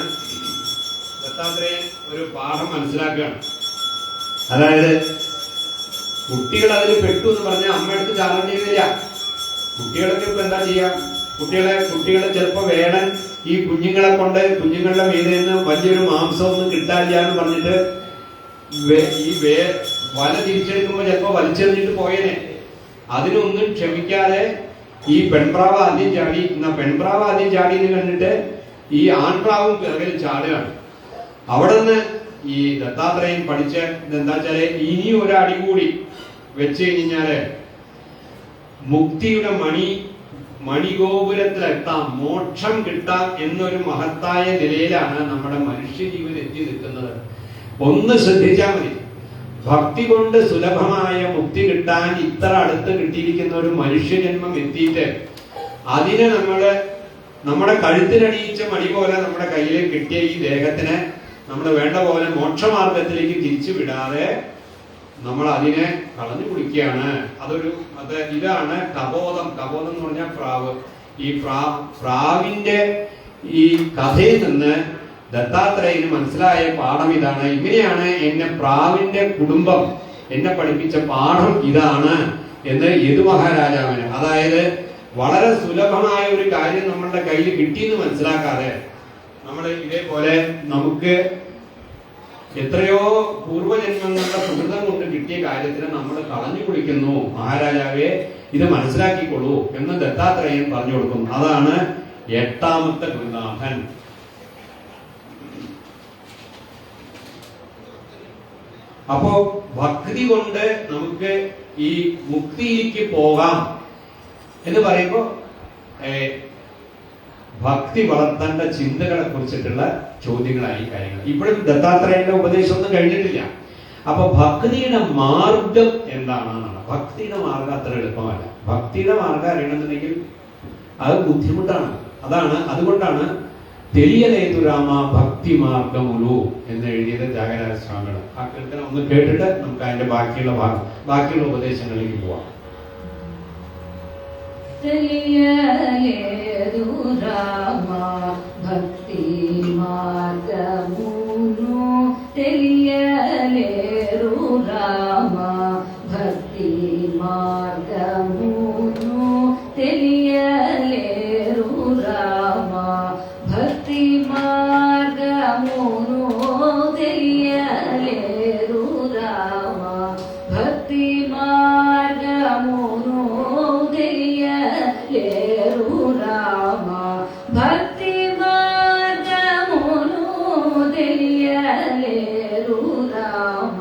ദത്താത്രേയൻ ഒരു പാഠം മനസ്സിലാക്കുകയാണ്. അതായത് കുട്ടികൾ അതിൽ പെട്ടു എന്ന് പറഞ്ഞാൽ അമ്മയെടുത്ത് ചാടേണ്ടിയില്ല. കുട്ടികളൊക്കെ ഇപ്പൊ എന്താ ചെയ്യാം? കുട്ടികളെ ചിലപ്പോ വേടൻ ഈ കുഞ്ഞുങ്ങളെ കൊണ്ട് കുഞ്ഞുങ്ങളുടെ മീതെ നിന്ന് വലിയൊരു മാംസമൊന്നും കിട്ടാനില്ല എന്ന് പറഞ്ഞിട്ട് ഈ വല തിരിച്ചെടുക്കുമ്പോ ചിലപ്പോ വലിച്ചെറിഞ്ഞിട്ട് പോയേനെ. അതിനൊന്നും ക്ഷമിക്കാതെ ഈ പെൺപ്രാവ് ആദ്യം ചാടി. പെൺപ്രാവ് ആദ്യം ചാടി എന്ന് കണ്ടിട്ട് ഈ ആൺപ്രാവും പിറകിൽ ചാടുകയാണ്. അവിടെ നിന്ന് ഈ ദത്താത്രേയൻ പഠിച്ച എന്താ വെച്ചാല് ഇനി ഒരടി കൂടി വെച്ച് കഴിഞ്ഞാല് മുക്തിയുടെ മണിഗോപുരത്തിലെത്താം, മോക്ഷം കിട്ടാം എന്നൊരു മഹത്തായ നിലയിലാണ് നമ്മുടെ മനുഷ്യ ജീവിതം എത്തി നിൽക്കുന്നത്. ഒന്ന് ശ്രദ്ധിച്ചാൽ മതി. ഭക്തി കൊണ്ട് സുലഭമായ മുക്തി കിട്ടാൻ ഇത്ര അടുത്ത് കിട്ടിയിരിക്കുന്ന ഒരു മനുഷ്യജന്മം എത്തിയിട്ട് അതിനെ നമ്മുടെ കഴുത്തിനടിയിച്ച മണി പോലെ നമ്മുടെ കയ്യിൽ കിട്ടിയ ഈ ദേഹത്തിനെ നമ്മൾ വേണ്ട പോലെ മോക്ഷമാർഗത്തിലേക്ക് തിരിച്ചു വിടാതെ നമ്മൾ അതിനെ കളഞ്ഞു കുടിക്കുകയാണ്. ഇതാണ് കബോധം. കബോധം എന്ന് പറഞ്ഞാൽ പ്രാവ്. ഈ പ്രാവിന്റെ ഈ കഥയിൽ നിന്ന് ദത്താത്രേയന് മനസ്സിലായ പാഠം ഇതാണ്. ഇങ്ങനെയാണ് പ്രാവിന്റെ കുടുംബം എന്നെ പഠിപ്പിച്ച പാഠം ഇതാണ് എന്ന് യദു മഹാരാജാവിന്, അതായത് വളരെ സുലഭമായ ഒരു കാര്യം നമ്മളുടെ കയ്യിൽ കിട്ടിയെന്ന് മനസ്സിലാക്കാതെ നമ്മൾ ഇതേപോലെ നമുക്ക് എത്രയോ പൂർവ്വജന്മങ്ങളുടെ സുഹൃതം കൊണ്ട് കിട്ടിയ കാര്യത്തിന് നമ്മൾ കളഞ്ഞു കുടിക്കുന്നു. മഹാരാജാവെ, ഇത് മനസ്സിലാക്കിക്കൊള്ളൂ എന്ന് ദത്താത്രേയൻ പറഞ്ഞു കൊടുക്കുന്നു. അതാണ് 8ാമത്തെ ഗുരുനാഥൻ. അപ്പോ ഭക്തി കൊണ്ട് നമുക്ക് ഈ മുക്തിയിലേക്ക് പോകാം എന്ന് പറയുമ്പോ ഭക്തി വളർത്തേണ്ട ചിന്തകളെ കുറിച്ചിട്ടുള്ള ചോദ്യങ്ങളായി കാര്യങ്ങൾ. ഇപ്പോഴും ദത്താത്രേയന്റെ ഉപദേശമൊന്നും കഴിഞ്ഞിട്ടില്ല. അപ്പൊ ഭക്തിയുടെ മാർഗം എന്താണെന്നാണ്. ഭക്തിയുടെ മാർഗം അത്ര എളുപ്പമല്ല. ഭക്തിയുടെ മാർഗം അറിയണമെന്നുണ്ടെങ്കിൽ അത് ബുദ്ധിമുട്ടാണ്. അതുകൊണ്ടാണ് തെളിയലേതു രാമ ഭക്തി മാർഗമുലു എന്ന് എഴുതിയത് ത്യാഗരാജ സ്വാമികൾ. ആ കീർത്തനം ഒന്ന് കേട്ടിട്ട് നമുക്ക് അതിന്റെ ബാക്കിയുള്ള ഉപദേശങ്ങളിലേക്ക് പോവാം. తెలియలేదు రామా భక్తి మార్గమును తెలియలేరు రామా భక్తి మార్గమును తెలియలేరు రామా భక్తి మార్గమును తెలియలేరు రామా భక్తి మార్గమును లేరు రామ భక్తి మార్గమును తెలియలేరు రామ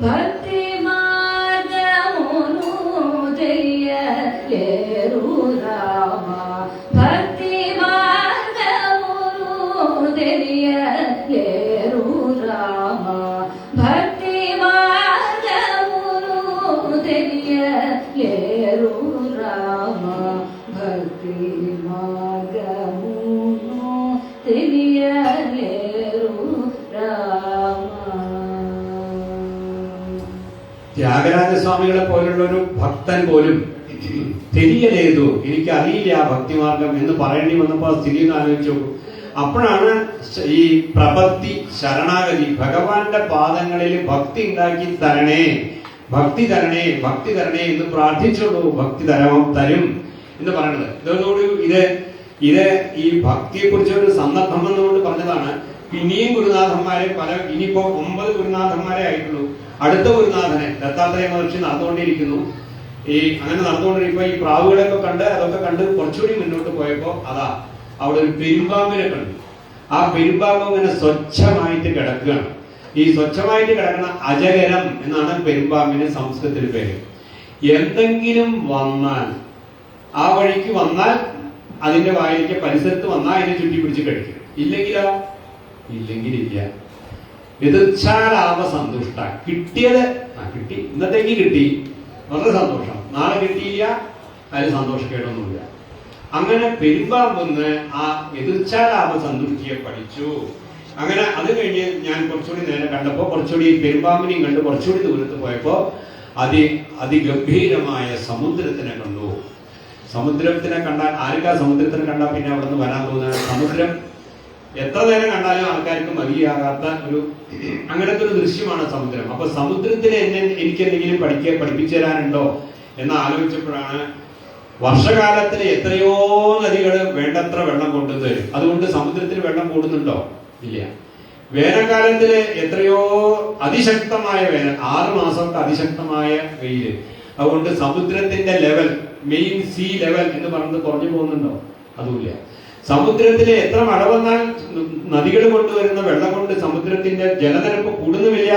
భక్తి మార్గమును తెలియలేరు రామ భక్తి మార్గమును తెలియలేరు రామ భక్తి మార్గమును తెలియలేరు రామ భక్తి మార్గమును తెలియలేరు రామ. ത്യാഗരാജസ്വാമികളെ പോലുള്ള ഒരു ഭക്തൻ പോലും തിരിയലേതു, എനിക്ക് അറിയില്ല ആ ഭക്തിമാർഗം എന്ന് പറയേണ്ടി വന്നപ്പോൾ സ്ഥിതി ഒന്ന് ആലോചിച്ച് നോക്കും. അപ്പോഴാണ് ഈ പ്രപത്തി, ശരണാഗതി, ഭഗവാന്റെ പാദങ്ങളിൽ ഭക്തി ഉണ്ടാക്കി തരണേ, ഭക്തി തരണേ, ഭക്തി തരണേ എന്ന് പ്രാർത്ഥിച്ചുള്ളൂ. ഭക്തി തരും എന്ന് പറയുന്നത്. ഇതോടുകൂടി ഇത് ഈ ഭക്തിയെ കുറിച്ച് ഒരു സന്ദർഭം എന്നുകൊണ്ട് പറഞ്ഞതാണ്. ഇനിയും ഗുരുനാഥന്മാരെ ഇനിയിപ്പോ 9 ഗുരുനാഥന്മാരെ ആയിട്ടുള്ളൂ. അടുത്ത ഗുരുനാഥനെ ദത്താത്രേയ മഹർഷി നടന്നുകൊണ്ടിരിക്കുന്നു. അങ്ങനെ നടന്നുകൊണ്ടിരിക്കുമ്പോ ഈ പ്രാവുകളൊക്കെ അതൊക്കെ കണ്ട് കുറച്ചുകൂടി മുന്നോട്ട് പോയപ്പോ അവിടെ ഒരു പെരുമ്പാമ്പിനെ കണ്ടു. ആ പെരുമ്പാമ്പ് ഇങ്ങനെ സ്വച്ഛമായിട്ട് കിടക്കുകയാണ്. ഈ സ്വച്ഛമായിട്ട് കിടക്കുന്ന അജഗരം എന്നാണ് പെരുമ്പാമ്പിന് സംസ്കൃതത്തിൽ പേര്. എന്തെങ്കിലും വന്നാൽ, ആ വഴിക്ക് വന്നാൽ അതിന്റെ വായിലേക്ക് പരിസരത്ത് വന്നാൽ അതിനെ ചുറ്റി പിടിച്ച് കഴിക്കും. ഇല്ലെങ്കിലോ ഇല്ലെങ്കിലില്ല. എതിർച്ചാലാവ സന്തുഷ്ട. കിട്ടിയത് കിട്ടി, ഇന്നത്തേക്ക് കിട്ടി, വളരെ സന്തോഷം. നാളെ കിട്ടിയില്ല, അതിൽ സന്തോഷക്കേടൊന്നുമില്ല. അങ്ങനെ പെരുമ്പാമ്പെന്ന് ആ എതിർച്ചാലാവ സന്തുഷ്ടിയെ പഠിച്ചു. അങ്ങനെ അത് കഴിഞ്ഞ് ഞാൻ കുറച്ചുകൂടി നേരം കണ്ടപ്പോൾ കുറച്ചുകൂടി പെരുമ്പാമ്പിനെയും കണ്ട് കുറച്ചുകൂടി ദൂരത്ത് പോയപ്പോ അതിഗംഭീരമായ സമുദ്രത്തിനെ കണ്ടു. സമുദ്രത്തിനെ കണ്ടാൽ ആർക്കാ സമുദ്രത്തിനെ കണ്ടാൽ പിന്നെ അവിടെ നിന്ന് വരാൻ തോന്നുന്നത്? സമുദ്രം എത്ര നേരം കണ്ടാലും ആൾക്കാർക്ക് മതിയാകാത്ത ഒരു അങ്ങനത്തെ ഒരു ദൃശ്യമാണ് സമുദ്രം. അപ്പൊ സമുദ്രത്തിനെ എനിക്ക് എന്തെങ്കിലും പഠിപ്പിച്ചു തരാനുണ്ടോ എന്ന് ആലോചിച്ചപ്പോഴാണ് വർഷകാലത്തിൽ എത്രയോ നദികൾ വേണ്ടത്ര വെള്ളം കൊണ്ടുതരും. അതുകൊണ്ട് സമുദ്രത്തിൽ വെള്ളം കൂടുന്നുണ്ടോ? ഇല്ല. വേനൽക്കാലത്തില് എത്രയോ അതിശക്തമായ വേനൽ, 6 മാസമൊക്കെ അതിശക്തമായ വെയില്. അതുകൊണ്ട് സമുദ്രത്തിന്റെ ലെവൽ, മെയിൻ സീ ലെവൽ എന്ന് പറഞ്ഞത് കുറഞ്ഞു പോകുന്നുണ്ടോ? അതുമില്ല. സമുദ്രത്തിലെ എത്ര മഴ വന്നാൽ നദികൾ കൊണ്ടുവരുന്ന വെള്ളം കൊണ്ട് സമുദ്രത്തിന്റെ ജലനിരപ്പ് കൂടുന്നുമില്ല.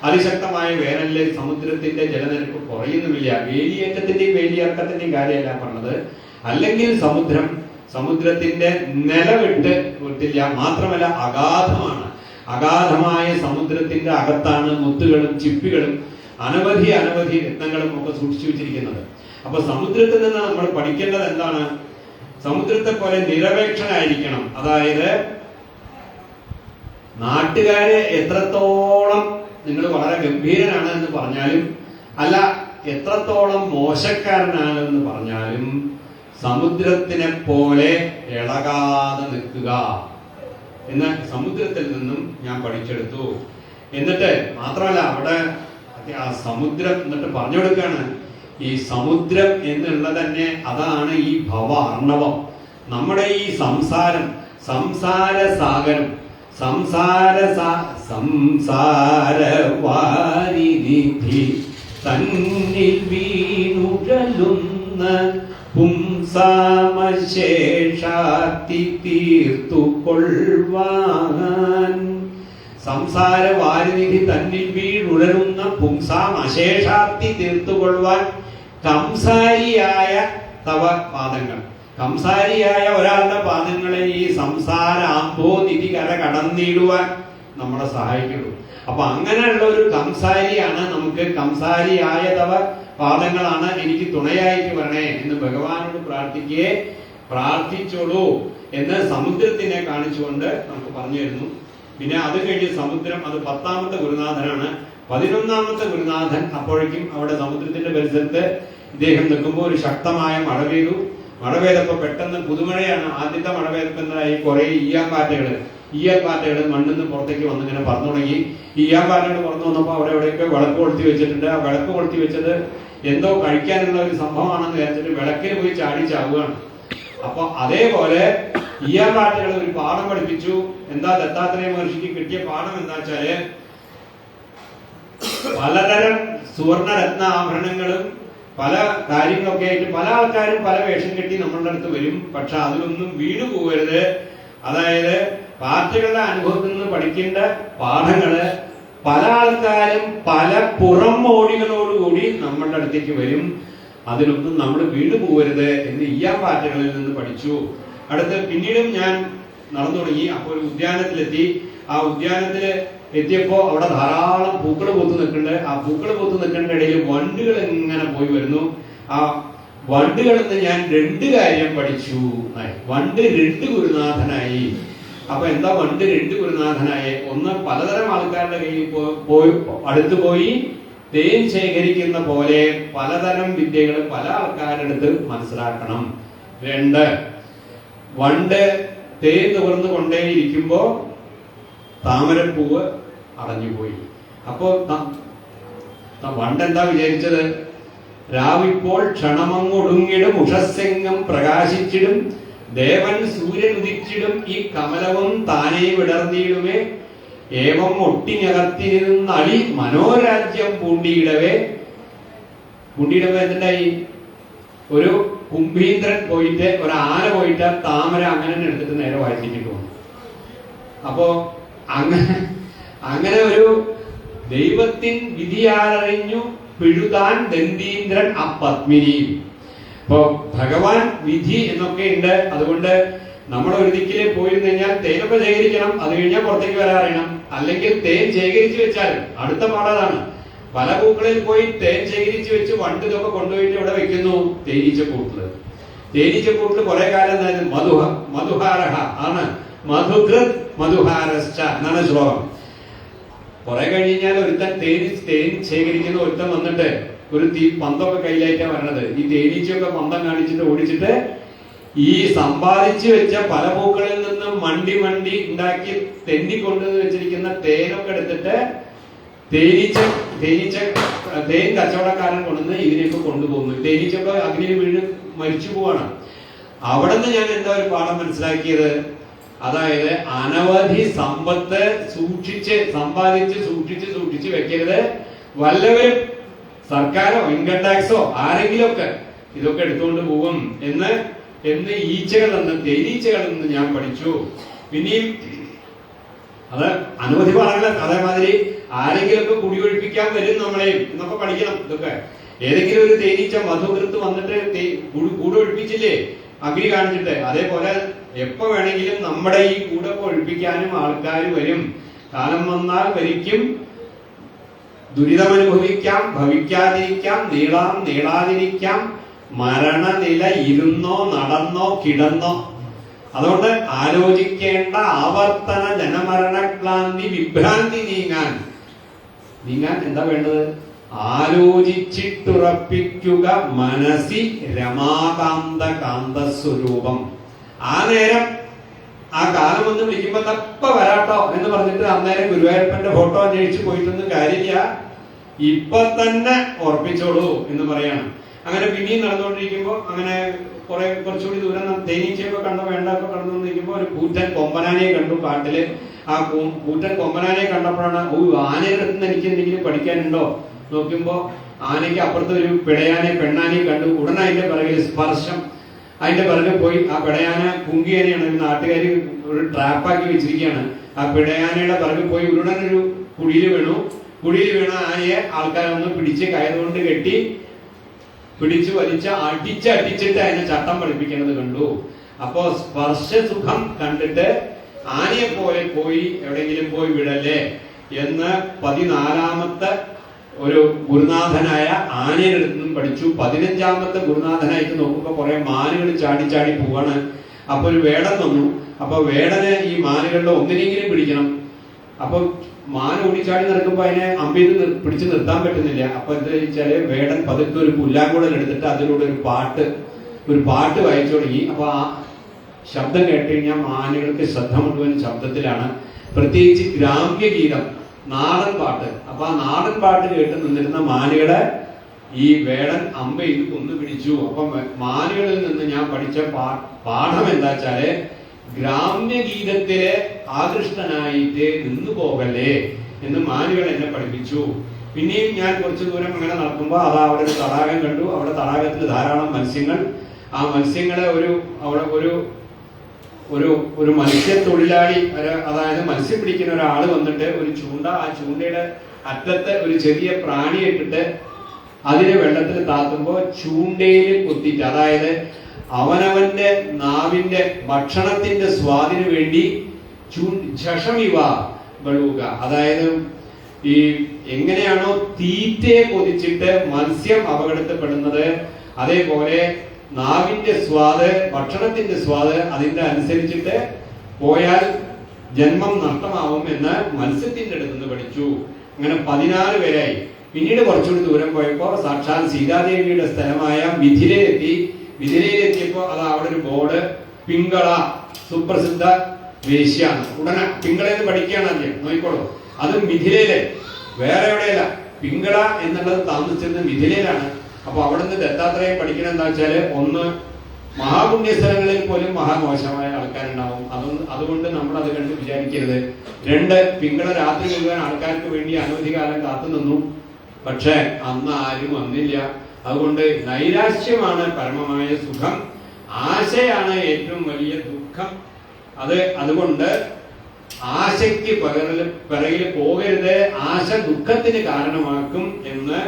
അതിശക്തമായ വേനലിൽ സമുദ്രത്തിന്റെ ജലനിരപ്പ് കുറയുന്നുമില്ല. വേലിയേറ്റത്തിന്റെയും വേലിയിറക്കത്തിന്റെയും കാര്യമല്ല പറഞ്ഞത്. അല്ലെങ്കിൽ സമുദ്രത്തിന്റെ വിട്ടില്ല. മാത്രമല്ല അഗാധമാണ്. അഗാധമായ സമുദ്രത്തിന്റെ അകത്താണ് മുത്തുകളും ചിപ്പികളും അനവധി രത്നങ്ങളും ഒക്കെ സൂക്ഷിച്ചു വെച്ചിരിക്കുന്നത്. അപ്പൊ സമുദ്രത്തിൽ നിന്ന് നമ്മൾ പഠിക്കേണ്ടത് എന്താണ്? സമുദ്രത്തെ പോലെ നിരപേക്ഷനായിരിക്കണം. അതായത് നാട്ടുകാര് എത്രത്തോളം നിങ്ങൾ വളരെ ഗംഭീരനാണ് എന്ന് പറഞ്ഞാലും, അല്ല എത്രത്തോളം മോശക്കാരനാണ് എന്ന് പറഞ്ഞാലും, സമുദ്രത്തിനെ പോലെ ഇളകാതെ നിൽക്കുക എന്ന് സമുദ്രത്തിൽ നിന്നും ഞാൻ പഠിച്ചെടുത്തു. എന്നിട്ട് മാത്രമല്ല അവിടെ ആ സമുദ്രം എന്നിട്ട് പറഞ്ഞു കൊടുക്കാണ്, ഈ സമുദ്രം എന്നുള്ളത് തന്നെ അതാണ് ഈ ഭവാർണവം. നമ്മുടെ ഈ സംസാരസാഗരം, സംസാരവാരിനിധി തന്നിൽ വീണുഴലുന്ന പുംസാമശേഷാത്തി തീർത്തുകൊള്ളുവാൻ. സംസാരവാരിനിധി തന്നിൽ വീണുഴലുന്ന പുംസാമശേഷാത്തി തീർത്തുകൊള്ളുവാൻ കംസാരിയായ തവ പാദങ്ങൾ. കംസാരിയായ ഒരാളുടെ പാദങ്ങളെ ഈ സംസാര ആംബോനിധി കര കടന്നിടുവാൻ നമ്മളെ സഹായിക്കുള്ളൂ. അപ്പൊ അങ്ങനെയുള്ള ഒരു കംസാരിയാണ് നമുക്ക്. കംസാരിയായ തവ പാദങ്ങളാണ് എനിക്ക് തുണയായിട്ട് വരണേ എന്ന് ഭഗവാനോട് പ്രാർത്ഥിച്ചോളൂ എന്ന് സമുദ്രത്തിനെ കാണിച്ചുകൊണ്ട് നമുക്ക് പറഞ്ഞു തരുന്നു. പിന്നെ അത് കഴിഞ്ഞ് സമുദ്രം, അത് 10ാമത്തെ ഗുരുനാഥനാണ്. 11ാമത്തെ ഗുരുനാഥൻ അപ്പോഴേക്കും അവിടെ സമുദ്രത്തിന്റെ പരിസരത്ത് ഇദ്ദേഹം നിൽക്കുമ്പോൾ ഒരു ശക്തമായ മഴ പെയ്തു. മഴ പെയ്തപ്പോ പെട്ടെന്ന് പുതുമഴയാണ്. ആദ്യത്തെ മഴ പെയ്തപ്പോ എന്തായി? കുറെ ഈയാപ്പാറ്റകൾ മണ്ണിൽ നിന്ന് പുറത്തേക്ക് വന്നിങ്ങനെ പറന്നു തുടങ്ങി. ഈയാപ്പാറ്റകൾ പുറത്തു വന്നപ്പോൾ അവിടെ എവിടെയൊക്കെ വിളക്ക് കൊളുത്തി വെച്ചിട്ടുണ്ട്. ആ വിളക്ക് കൊളുത്തി വെച്ചത് എന്തോ കഴിക്കാനുള്ള ഒരു സംഭവമാണെന്ന് വിചാരിച്ചിട്ട് വിളക്കിന് പോയി ചാടി ചാവുകയാണ്. അപ്പൊ അതേപോലെ ഈയാപ്പാറ്റകൾ ഒരു പാഠം പഠിപ്പിച്ചു. എന്താ ദത്താത്രേയ മഹർഷിക്ക് കിട്ടിയ പാഠം എന്താ വെച്ചാല്, പലതരം സുവർണരത്ന ആഭരണങ്ങളും പല കാര്യങ്ങളൊക്കെ ആയിട്ട് പല ആൾക്കാരും പല വേഷം കെട്ടി നമ്മളുടെ അടുത്ത് വരും. പക്ഷെ അതിലൊന്നും വീണു പോകരുത്. അതായത് പാർട്ടികളുടെ അനുഭവത്തിൽ നിന്ന് പഠിക്കേണ്ട പാഠങ്ങള് പല ആൾക്കാരും പല പുറം മോടികളോടുകൂടി നമ്മളുടെ അടുത്തേക്ക് വരും. അതിലൊന്നും നമ്മൾ വീണു പോകരുത് എന്ന് ഈയാപ്പാറ്റകളിൽ നിന്ന് പഠിച്ചു. അടുത്ത് പിന്നീടും ഞാൻ നടന്നു തുടങ്ങി. അപ്പോൾ ഒരു ഉദ്യാനത്തിലെത്തി. ആ ഉദ്യാനത്തിൽ എത്തിയപ്പോ അവിടെ ധാരാളം പൂക്കൾ പൂത്ത് നിൽക്കുന്നുണ്ട്. ആ പൂക്കൾ പൂത്ത് നിൽക്കേണ്ട ഇടയിൽ വണ്ടുകൾ ഇങ്ങനെ പോയി വരുന്നു. ആ വണ്ടുകളിൽ നിന്ന് ഞാൻ 2 കാര്യം പഠിച്ചു. വണ്ട് 2 ഗുരുനാഥനായി. അപ്പൊ എന്താ വണ്ട് 2 ഗുരുനാഥനായി? ഒന്ന്, പലതരം ആൾക്കാരുടെ കയ്യിൽ അടുത്ത് പോയി തേൻ ശേഖരിക്കുന്ന പോലെ പലതരം വിദ്യകൾ പല ആൾക്കാരുടെ അടുത്ത് മനസ്സിലാക്കണം. 2, വണ്ട് തേൻ നുകർന്നു കൊണ്ടേയിരിക്കുമ്പോ താമരപ്പൂവ് അടഞ്ഞുപോയി. അപ്പോ വണ്ടെന്താ വിചാരിച്ചത്? രാവിപ്പോൾ ക്ഷണമങ്ങൊടുങ്ങിടും ഉഷസ്സെങ്ങും പ്രകാശിച്ചിടും ദേവൻ സൂര്യൻ ഉദിച്ചിടും ഈ കമലവും താനേ വിടർന്നിടുമേ ഏവം ഒട്ടിഞ്ഞകർത്തിരുന്നളി മനോരാജ്യം പൂണ്ടിയിടവേ എന്തുണ്ടായി? ഒരു കുംഭീന്ദ്രൻ പോയിട്ട് ഒരു ആന പോയിട്ട് താമര അങ്ങനെ എടുത്തിട്ട് നേരെ വായിച്ചിട്ട് പോകുന്നു. അപ്പോ അങ്ങനെ ഒരു ദൈവത്തിൻ വിധിയാലറിഞ്ഞു പിഴുതാൻ ദന്തീന്ദ്രൻ അപ്പത്മിനി. ഇപ്പൊ ഭഗവാൻ വിധി എന്നൊക്കെ ഉണ്ട്. അതുകൊണ്ട് നമ്മൾ ഒരു ദിക്കില് പോയിരുന്നു കഴിഞ്ഞാൽ തേനൊക്കെ ശേഖരിക്കണം, അത് കഴിഞ്ഞാൽ പുറത്തേക്ക് വരാറിയണം. അല്ലെങ്കിൽ തേൻ ശേഖരിച്ചു വെച്ചാൽ അടുത്ത പാടാതാണ്. പല പൂക്കളിൽ പോയി തേൻ ശേഖരിച്ചു വെച്ച് വണ്ട് ഇതൊക്കെ കൊണ്ടുപോയിട്ട് ഇവിടെ വെക്കുന്നു തേനീച്ചക്കൂട്ടില്. തേനീച്ചക്കൂട്ടില് കുറെ കാലം മധുഹാരഹ ആണ്, മധുകൃത് മധുഹാരശ്ച എന്നാണ് ശ്ലോകം. കുറെ കഴിഞ്ഞാൽ ഒരുത്തൻ തേൻ ശേഖരിക്കുന്ന ഒരുത്തൻ വന്നിട്ട് ഒരു പന്തൊക്കെ കയ്യിലായിട്ടാ വരണത്. ഈ തേനീച്ചയൊക്കെ പന്തം കാണിച്ചിട്ട് ഓടിച്ചിട്ട് ഈ സമ്പാദിച്ചു വെച്ച പല പൂക്കളിൽ നിന്നും മണ്ടി ഉണ്ടാക്കി തെന്നിക്കൊണ്ടു വെച്ചിരിക്കുന്ന തേനൊക്കെ എടുത്തിട്ട് തേൻ കച്ചവടക്കാരൻ കൊണ്ടുവന്ന് ഇതിനെയൊക്കെ കൊണ്ടുപോകുന്നു. തേനീച്ചൊക്കെ അഗ്നിയിൽ വീണ് മരിച്ചു പോവാണ്. അവിടെ നിന്ന് ഞാൻ എന്താ ഒരു പാഠം മനസ്സിലാക്കിയത്, അതായത് അനവധി സമ്പത്ത് സമ്പാദിച്ച് സൂക്ഷിച്ച് വെക്കരുത്. വല്ലവരും സർക്കാരോ ഇൻകം ടാക്സോ ആരെങ്കിലും ഒക്കെ ഇതൊക്കെ എടുത്തുകൊണ്ട് പോകും എന്ന് തേനീച്ചകളിൽ നിന്ന് ഞാൻ പഠിച്ചു. പിന്നെയും അത് അനവധി പാഠങ്ങൾ. അതേമാതിരി ആരെങ്കിലും ഒക്കെ കുടിയൊഴിപ്പിക്കാൻ വരും നമ്മളെയും എന്നൊക്കെ പഠിക്കണം. ഇതൊക്കെ ഏതെങ്കിലും ഒരു തേനീച്ച മധുകൃത്ത് വന്നിട്ട് കൂടെ ഒഴിപ്പിച്ചില്ലേ അഗ്നി കാണിച്ചിട്ട്, അതേപോലെ എപ്പോ വേണമെങ്കിലും നമ്മുടെ ഈ കൂടെ ഒഴിപ്പിക്കാനും ആൾക്കാർ വരും. കാലം വന്നാൽ വരിക്കും, ദുരിതമനുഭവിക്കാം, ഭവിക്കാതിരിക്കാം, നീളാതിരിക്കാം, മരണനില ഇരുന്നോ നടന്നോ കിടന്നോ. അതുകൊണ്ട് ആലോചിക്കേണ്ട ആവർത്തന ജനമരണക്ലാന്തി വിഭ്രാന്തി നീങ്ങാൻ എന്താ വേണ്ടത്? ആലോചിച്ചിട്ടുറപ്പിക്കുക മനസ്സി രമാകാന്ത സ്വരൂപം. ആ നേരം ആ കാലം ഒന്ന് വിളിക്കുമ്പോ തപ്പ വരാട്ടോ എന്ന് പറഞ്ഞിട്ട് അന്നേരം ഗുരുവായൂരപ്പന്റെ ഫോട്ടോ അന്വേഷിച്ച് പോയിട്ടൊന്നും കാര്യമില്ല, ഇപ്പൊ തന്നെ ഉറപ്പിച്ചോളൂ എന്ന് പറയാണ്. അങ്ങനെ പിന്നെയും നടന്നുകൊണ്ടിരിക്കുമ്പോ അങ്ങനെ കുറച്ചുകൂടി ദൂരം തേനീച്ചയൊക്കെ കണ്ടു വേണ്ടൊക്കെ കണ്ടുകൊണ്ടിരിക്കുമ്പോ ഒരു കൂറ്റൻ കൊമ്പനാനയെ കണ്ടു കാട്ടില്. ആ കൂറ്റൻ കൊമ്പനാനയെ കണ്ടപ്പോഴാണ് ആനയുടെ അടുത്ത് നിന്ന് എനിക്ക് എന്തെങ്കിലും പഠിക്കാനുണ്ടോ നോക്കുമ്പോ ആനയ്ക്ക് അപ്പുറത്ത് ഒരു പെണ്ണാനയെ കണ്ടു. ഉടനെ അതിന്റെ പിറകിൽ സ്പർശം, അതിന്റെ പിറകെ പോയി ആ പിടയാന കുങ്കിയാനയാണ് നാട്ടുകാർ ഒരു ട്രാപ്പാക്കി വെച്ചിരിക്കുകയാണ്. ആ പിടയാനയുടെ പിറകെ പോയി ഉടനെ ഒരു കുഴിയിൽ വീണ ആനയെ ആൾക്കാരൊന്ന് പിടിച്ച് കയറുകൊണ്ട് കെട്ടി പിടിച്ചു വലിച്ച് അടിച്ചിട്ട് അതിനെ ചട്ടം പഠിപ്പിക്കുന്നത് കണ്ടു. അപ്പോ സ്പർശസുഖം കണ്ടിട്ട് ആനയെ പോലെ പോയി എവിടെയെങ്കിലും പോയി വിടല്ലേ എന്ന് 14ാമത്തെ ഒരു ഗുരുനാഥനായ ആനയുടെ അടുത്ത് നിന്നും പഠിച്ചു. 15ാമത്തെ ഗുരുനാഥനായിട്ട് നോക്കുമ്പോ കുറെ മാനുകൾ ചാടി പോവാണ്. അപ്പൊ ഒരു വേടൻ വന്നു. അപ്പൊ വേടന് ഈ മാനുകളുടെ ഒന്നിനെങ്കിലും പിടിക്കണം. അപ്പൊ മാൻ ഓടിച്ചാടി നടക്കുമ്പോ അതിനെ അമ്പെയ്ത് പിടിച്ചു നിർത്താൻ പറ്റുന്നില്ല. അപ്പൊ എന്താ വെച്ചാല് വേടൻ പതുക്കെ ഒരു പുല്ലാങ്കുഴൽ എടുത്തിട്ട് അതിലൂടെ ഒരു പാട്ട് വായിച്ചു തുടങ്ങി. അപ്പൊ ആ ശബ്ദം കേട്ട് കഴിഞ്ഞാൽ മാനുകൾക്ക് ശ്രദ്ധ മുഴുവൻ ശബ്ദത്തിലാണ്. പ്രത്യേകിച്ച് ഗ്രാമ്യഗീതം, നാടൻ പാട്ട്. അപ്പൊ ആ നാടൻ പാട്ട് കേട്ട് നിന്നിരുന്ന മാനുകളെ ഈ വേടൻ അമ്പെയ്ത് കൊന്നു പിടിച്ചു. അപ്പൊ മാനുകളിൽ നിന്ന് ഞാൻ പഠിച്ച പാഠം എന്താ വെച്ചാല് ഗ്രാമ്യഗീതത്തിലെ ആകൃഷ്ടനായിട്ട് നിന്നു പോകല്ലേ എന്ന് മാനുകൾ എന്നെ പഠിപ്പിച്ചു. പിന്നെയും ഞാൻ കുറച്ചു ദൂരം അങ്ങനെ നടക്കുമ്പോൾ അവിടെ ഒരു തടാകം കണ്ടു. അവിടെ തടാകത്തിൽ ധാരാളം മത്സ്യങ്ങൾ. ആ മത്സ്യങ്ങളെ ഒരു മത്സ്യത്തൊഴിലാളി, അതായത് മത്സ്യം പിടിക്കുന്ന ഒരാൾ വന്നിട്ട് ഒരു ചൂണ്ട, ആ ചൂണ്ടയുടെ അറ്റത്ത് ഒരു ചെറിയ പ്രാണി ഇട്ടിട്ട് അതിനെ വെള്ളത്തിൽ താത്തുമ്പോൾ ചൂണ്ടയിൽ കുത്തിയിട്ട്, അതായത് അവനവന്റെ നാവിന്റെ ഭക്ഷണത്തിന്റെ സ്വാദിന് വേണ്ടി ചഷമിവ വെളുക, അതായത് ഈ എങ്ങനെയാണോ തീറ്റയെ കൊതിച്ചിട്ട് മത്സ്യം അപകടത്തിൽപ്പെടുന്നത്, അതേപോലെ നാവിന്റെ സ്വാദ്, ഭക്ഷണത്തിന്റെ സ്വാദ് അതിന്റെ അനുസരിച്ചിട്ട് പോയാൽ ജന്മം നഷ്ടമാവും എന്ന് മത്സ്യത്തിന്റെ അടുത്ത് നിന്ന് പഠിച്ചു. അങ്ങനെ 14 പേരായി. പിന്നീട് കുറച്ചുകൂടി ദൂരം പോയപ്പോൾ സാക്ഷാൽ സീതാദേവിയുടെ സ്ഥലമായ മിഥിലയിലെത്തിയപ്പോ അവിടെ ഒരു ബോർഡ്, പിങ്കള സുപ്രസിദ്ധ വേശ്യാണ്. ഉടനെ പിങ്കളയെന്ന് പഠിക്കുകയാണ് ആദ്യം, നോക്കിക്കോളൂ. അത് മിഥിലയിലെ, വേറെ എവിടെയല്ല. പിങ്കള എന്നുള്ളത് താമസിച്ചിരുന്നത് മിഥിലയിലാണ്. അപ്പൊ അവിടെ നിന്ന് ദത്താത്രേയം പഠിക്കണം എന്താ വെച്ചാല്, ഒന്ന് മഹാപുണ്യ സ്ഥലങ്ങളിൽ പോലും മഹാമോശമായ ആൾക്കാരുണ്ടാവും. അതുകൊണ്ട് നമ്മൾ അത് കണ്ട് വിചാരിക്കരുത്. 2, പിങ്കള രാത്രി മുഴുവൻ ആൾക്കാർക്ക് വേണ്ടി അനവധി കാലം കാത്തു നിന്നു. പക്ഷെ അന്ന് ആരും വന്നില്ല. അതുകൊണ്ട് നൈരാശ്യമാണ് പരമമായ സുഖം, ആശയാണ് ഏറ്റവും വലിയ ദുഃഖം. അതുകൊണ്ട് ആശയ്ക്ക് പിറകിൽ പോകരുത്, ആശ ദുഃഖത്തിന് കാരണമാക്കും എന്ന്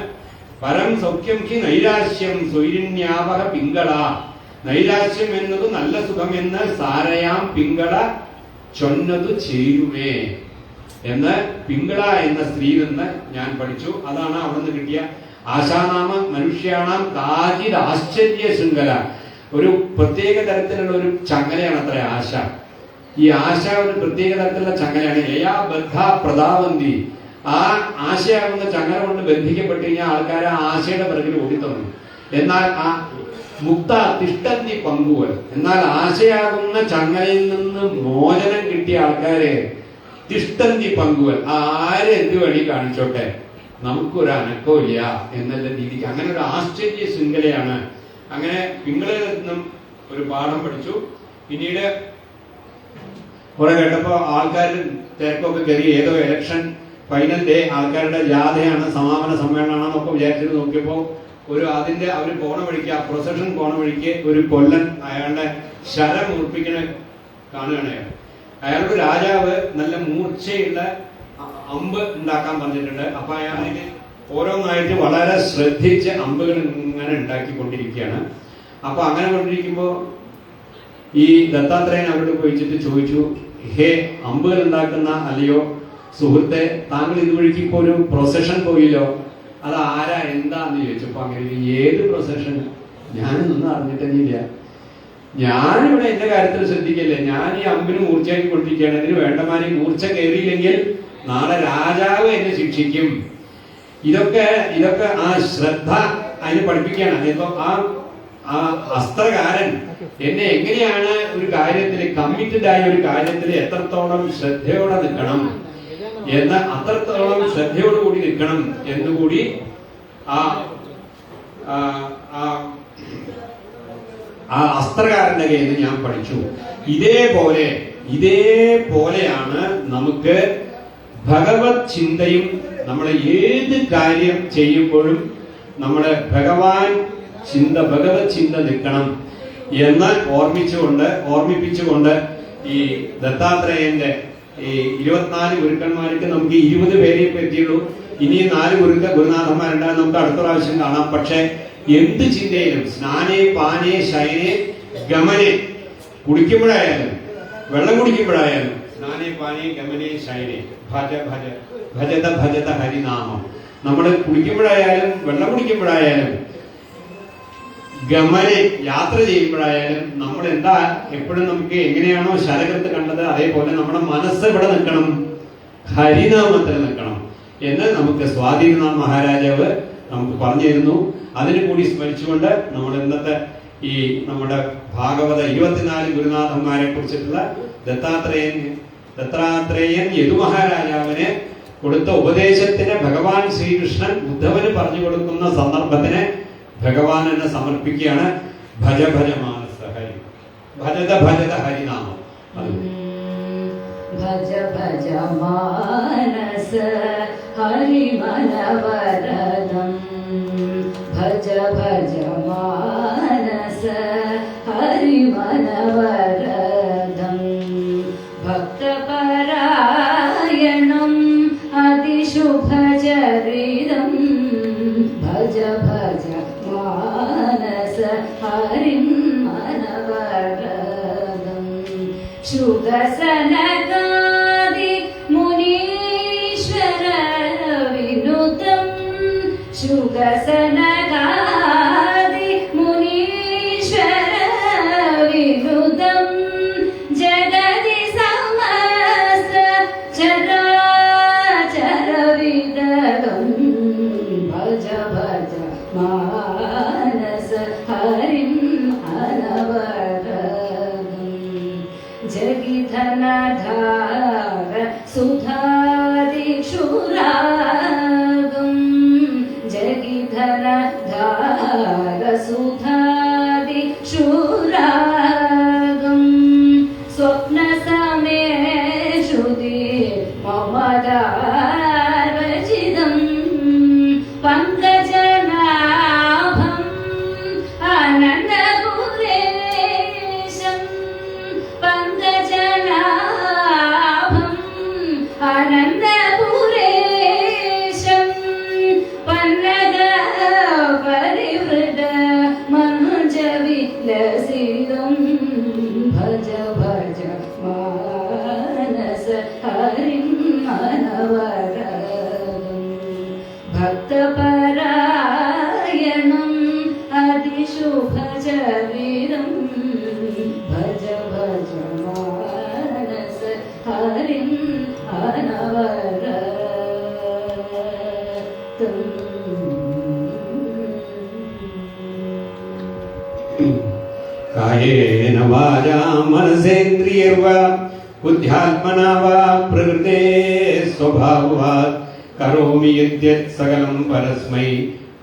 പരം സൗഖ്യം ഹി നൈരാശ്യം സ്വൈരിണ്യാവഹ പിങ്കള. നൈരാശ്യം എന്നത് നല്ല സുഖം എന്ന് സാരയാം പിങ്കള ചൊന്നതു ചേരുമേ എന്ന് പിങ്കള എന്ന സ്ത്രീയിൽ നിന്ന് ഞാൻ പഠിച്ചു. അതാണ് അവിടുന്ന് കിട്ടിയ ആശാനാമ മനുഷ്യാണാം കാചിത് ആശ്ചര്യ ശൃംഖല. ഒരു പ്രത്യേക തരത്തിലുള്ള ഒരു ചങ്ങലയാണ് അത്ര ആശ. ഈ ആശ ഒരു പ്രത്യേക തരത്തിലുള്ള ചങ്ങലയാണ്. യയാ ബദ്ധ പ്രതാവന്തി. ആ ആശയാകുന്ന ചങ്ങല കൊണ്ട് ബന്ധിക്കപ്പെട്ട് കഴിഞ്ഞാൽ ആൾക്കാർ ആ ആശയുടെ പിറകിൽ ഓടിത്തുടങ്ങും. എന്നാൽ ആ മുക്ത തിഷ്ടന്തി പങ്കുവൽ. എന്നാൽ ആശയാകുന്ന ചങ്ങലയിൽ നിന്ന് മോചനം കിട്ടിയ ആൾക്കാരെ തിഷ്ടന്തി പങ്കുവൽ. ആരെ എന്ത് വഴി കാണിച്ചോട്ടെ, നമുക്കൊരു അനക്കമില്ല എന്നുള്ള രീതിക്ക് അങ്ങനെ ഒരു ആശ്ചര്യ ശൃംഖലയാണ്. അങ്ങനെ പിങ്കളയിൽ നിന്നും ഒരു പാഠം പഠിച്ചു. പിന്നീട് കുറെ കേട്ടപ്പോ ആൾക്കാർ തിരക്കൊക്കെ കയറി. ഏതോ ഇലക്ഷൻ ഫൈനൽ ഡേ, ആൾക്കാരുടെ ജാഥയാണ്, സമാപന സമ്മേളനമാണെന്നൊക്കെ വിചാരിച്ചിട്ട് നോക്കിയപ്പോ അതിന്റെ അവര് പോണ വഴിക്ക്, ആ പ്രൊസഷൻ പോണ വഴിക്ക് ഒരു കൊല്ലൻ അയാളുടെ ശരം ഉറപ്പിക്കണ കാണുകയാണ്. അയാളുടെ രാജാവ് നല്ല മൂർച്ചയുള്ള അമ്പ് ഉണ്ടാക്കാൻ പറഞ്ഞിട്ടുണ്ട്. അപ്പൊ അയാൾ അതിന് ഓരോന്നായിട്ട് വളരെ ശ്രദ്ധിച്ച് അമ്പുകൾ ഇങ്ങനെ ഉണ്ടാക്കിക്കൊണ്ടിരിക്കുകയാണ്. അപ്പൊ അങ്ങനെ കൊണ്ടിരിക്കുമ്പോ ഈ ദത്താത്രേയൻ അവരോട് പോയിച്ചിട്ട് ചോദിച്ചു, ഹേ അമ്പുകൾ ഉണ്ടാക്കുന്ന അല്ലയോ സുഹൃത്തെ, താങ്കൾ ഇതുവഴിക്ക് ഇപ്പൊ ഒരു പ്രൊസഷൻ പോയില്ലോ, അത് ആരാ എന്താന്ന് ചോദിച്ചപ്പോ അങ്ങനെ ഏത് പ്രൊസഷൻ, ഞാനൊന്നും അറിഞ്ഞിട്ടില്ല, ഞാനിവിടെ എന്റെ കാര്യത്തിൽ ശ്രദ്ധിക്കില്ലേ, ഞാൻ ഈ അമ്പിന് മൂർച്ചയാക്കി കൊണ്ടിരിക്കുകയാണ്, ഇതിന് വേണ്ടമാരി മൂർച്ച കയറിയില്ലെങ്കിൽ നാളെ രാജാവ് എന്നെ ശിക്ഷിക്കും. ഇതൊക്കെ ആ ശ്രദ്ധ അതിന് പഠിപ്പിക്കുകയാണ്. ഇപ്പൊ ആ അസ്ത്രകാരൻ എന്നെ എങ്ങനെയാണ് ഒരു കാര്യത്തിൽ കമ്മിറ്റഡ് ആയ ഒരു കാര്യത്തിൽ എത്രത്തോളം ശ്രദ്ധയോടെ നിൽക്കണം എന്ന്, അത്രത്തോളം ശ്രദ്ധയോടുകൂടി നിൽക്കണം എന്നുകൂടി ആ അസ്ത്രകാരന്റെ കയ്യിൽ നിന്ന് ഞാൻ പഠിച്ചു. ഇതേപോലെയാണ് നമുക്ക് ഭഗവത് ചിന്തയും. നമ്മൾ ഏത് കാര്യം ചെയ്യുമ്പോഴും നമ്മള് ഭഗവത് ചിന്ത നിൽക്കണം എന്ന് ഓർമ്മിപ്പിച്ചുകൊണ്ട് ഈ ദത്താത്രേയന്റെ ഈ 24 ഗുരുക്കന്മാർക്ക് നമുക്ക് 20 പേരെ പറ്റിയുള്ളൂ. ഇനിയും 4 ഗുരുനാഥന്മാരുണ്ടാകും, നമുക്ക് അടുത്ത പ്രാവശ്യം കാണാം. പക്ഷെ എന്ത് ചിന്തയിലും സ്നാനേ പാനേ ശയനേ ഗമനേ, കുടിക്കുമ്പോഴായാലും വെള്ളം കുടിക്കുമ്പോഴായാലും സ്നാനേ പാനേ ഗമനേ ശയനേ ഭജത ഹരിനാമം. നമ്മൾ കുടിക്കുമ്പോഴായാലും വെള്ളം കുടിക്കുമ്പോഴായാലും ഗമനെ യാത്ര ചെയ്യുമ്പോഴായാലും നമ്മൾ എന്താ എപ്പോഴും നമുക്ക് എങ്ങനെയാണോ ശരകത്ത് കണ്ടത് അതേപോലെ നമ്മുടെ മനസ്സ് ഇവിടെ നിൽക്കണം, ഹരിനാമത്തിൽ നിൽക്കണം എന്ന് നമുക്ക് സ്വാധീനനാഥ് മഹാരാജാവ് നമുക്ക് പറഞ്ഞു തരുന്നു. അതിനു കൂടി സ്മരിച്ചുകൊണ്ട് നമ്മൾ ഇന്നത്തെ ഈ നമ്മുടെ ഭാഗവത 24 ഗുരുനാഥന്മാരെ കുറിച്ചിട്ടുള്ള ദത്താത്രേയൻ യദുമഹാരാജാവിന് കൊടുത്ത ഉപദേശത്തിന് ഭഗവാൻ ശ്രീകൃഷ്ണൻ ഉദ്ധവന് പറഞ്ഞു കൊടുക്കുന്ന സന്ദർഭത്തിന് ഭഗവാൻ എന്നെ സമർപ്പിക്കുകയാണ്. ഭജ മാനസ ഹരി, ഭജത ഹരിനാമം. ഭജ മാനസ ഹരി മനവരദം. ഭജ മാനസ ഹരി മനവരദം. ഭക്തപരായണം അതിശുഭചരിതം. ഭജ മാനസ ഹരിം മനവരദം. ശുഗസനകാദി മുനീശ്വര വിനുതം. ശുഗസനകാദി മുനീശ്വര വിനുതം. ജഗതി സമസ്ത ചരാചര വിദഗം. ഭജ മാനസ ഹരിം അനവരദം. ജഗിധനധാര സുധാദിക്ഷുരാഗം. ജഗിധനധാര സുധാദിക്ഷുരാഗം. സ്വപ്നസമേ ശ്രുതി മമദാരചിതം. പങ്കജനാഭം അനന്തപുരേശം. പങ്കജനാഭം അനന്തപുരേശം. പന്നഗ ലസിതം ഭജ ഭജ മാനസ ഹരിം അനവരതം ഭക്തപരായണം അതിശുഭചരിതം ഭജ ഭജ മാനസ ഹരിം അനവരതം കായേന വാചാ മനസേന്ദ്രിയർവാ ബുദ്ധ്യാത്മനാ വാ പ്രകൃതേ സ്വഭാവാത് കരോമി യദ്യത് സകലം പരസ്മൈ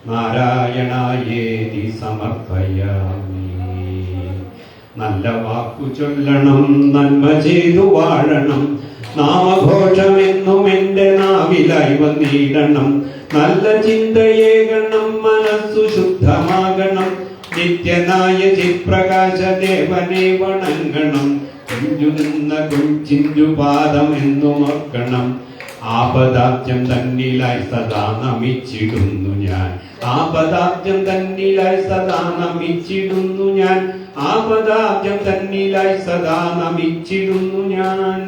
നാരായണായേതി സമർപ്പയാമി. നല്ല വാക്കു ചൊല്ലണം, നന്മ ചെയ്തു വാഴണം, നാമഘോഷമെന്നും എന്റെ നാവിലായി വന്നിടണം. നല്ല ചിന്തയേകണം, മനസ്സു ശുദ്ധമാകണം, നിത്യനായ ചിപ്രകാശ ദേവനെ വണങ്ങണം. കുഞ്ചുനിന്ന കുഞ്ചിഞ്ചുപാദം എന്നുമോർക്കണം. ആപദാബ്ജം തന്നിലായി സദാ നമിച്ചിടുന്നു ഞാൻ. ആപദാബ്ജം തന്നിലായി സദാ നമിച്ചിടുന്നു ഞാൻ. ആപദാബ്ജം തന്നിലായി സദാ നമിച്ചിടുന്നു ഞാൻ.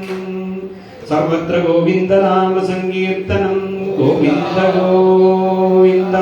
സർവത്ര ഗോവിന്ദനാമ സങ്കീർത്തനം. ഗോവിന്ദ ഗോവിന്ദ.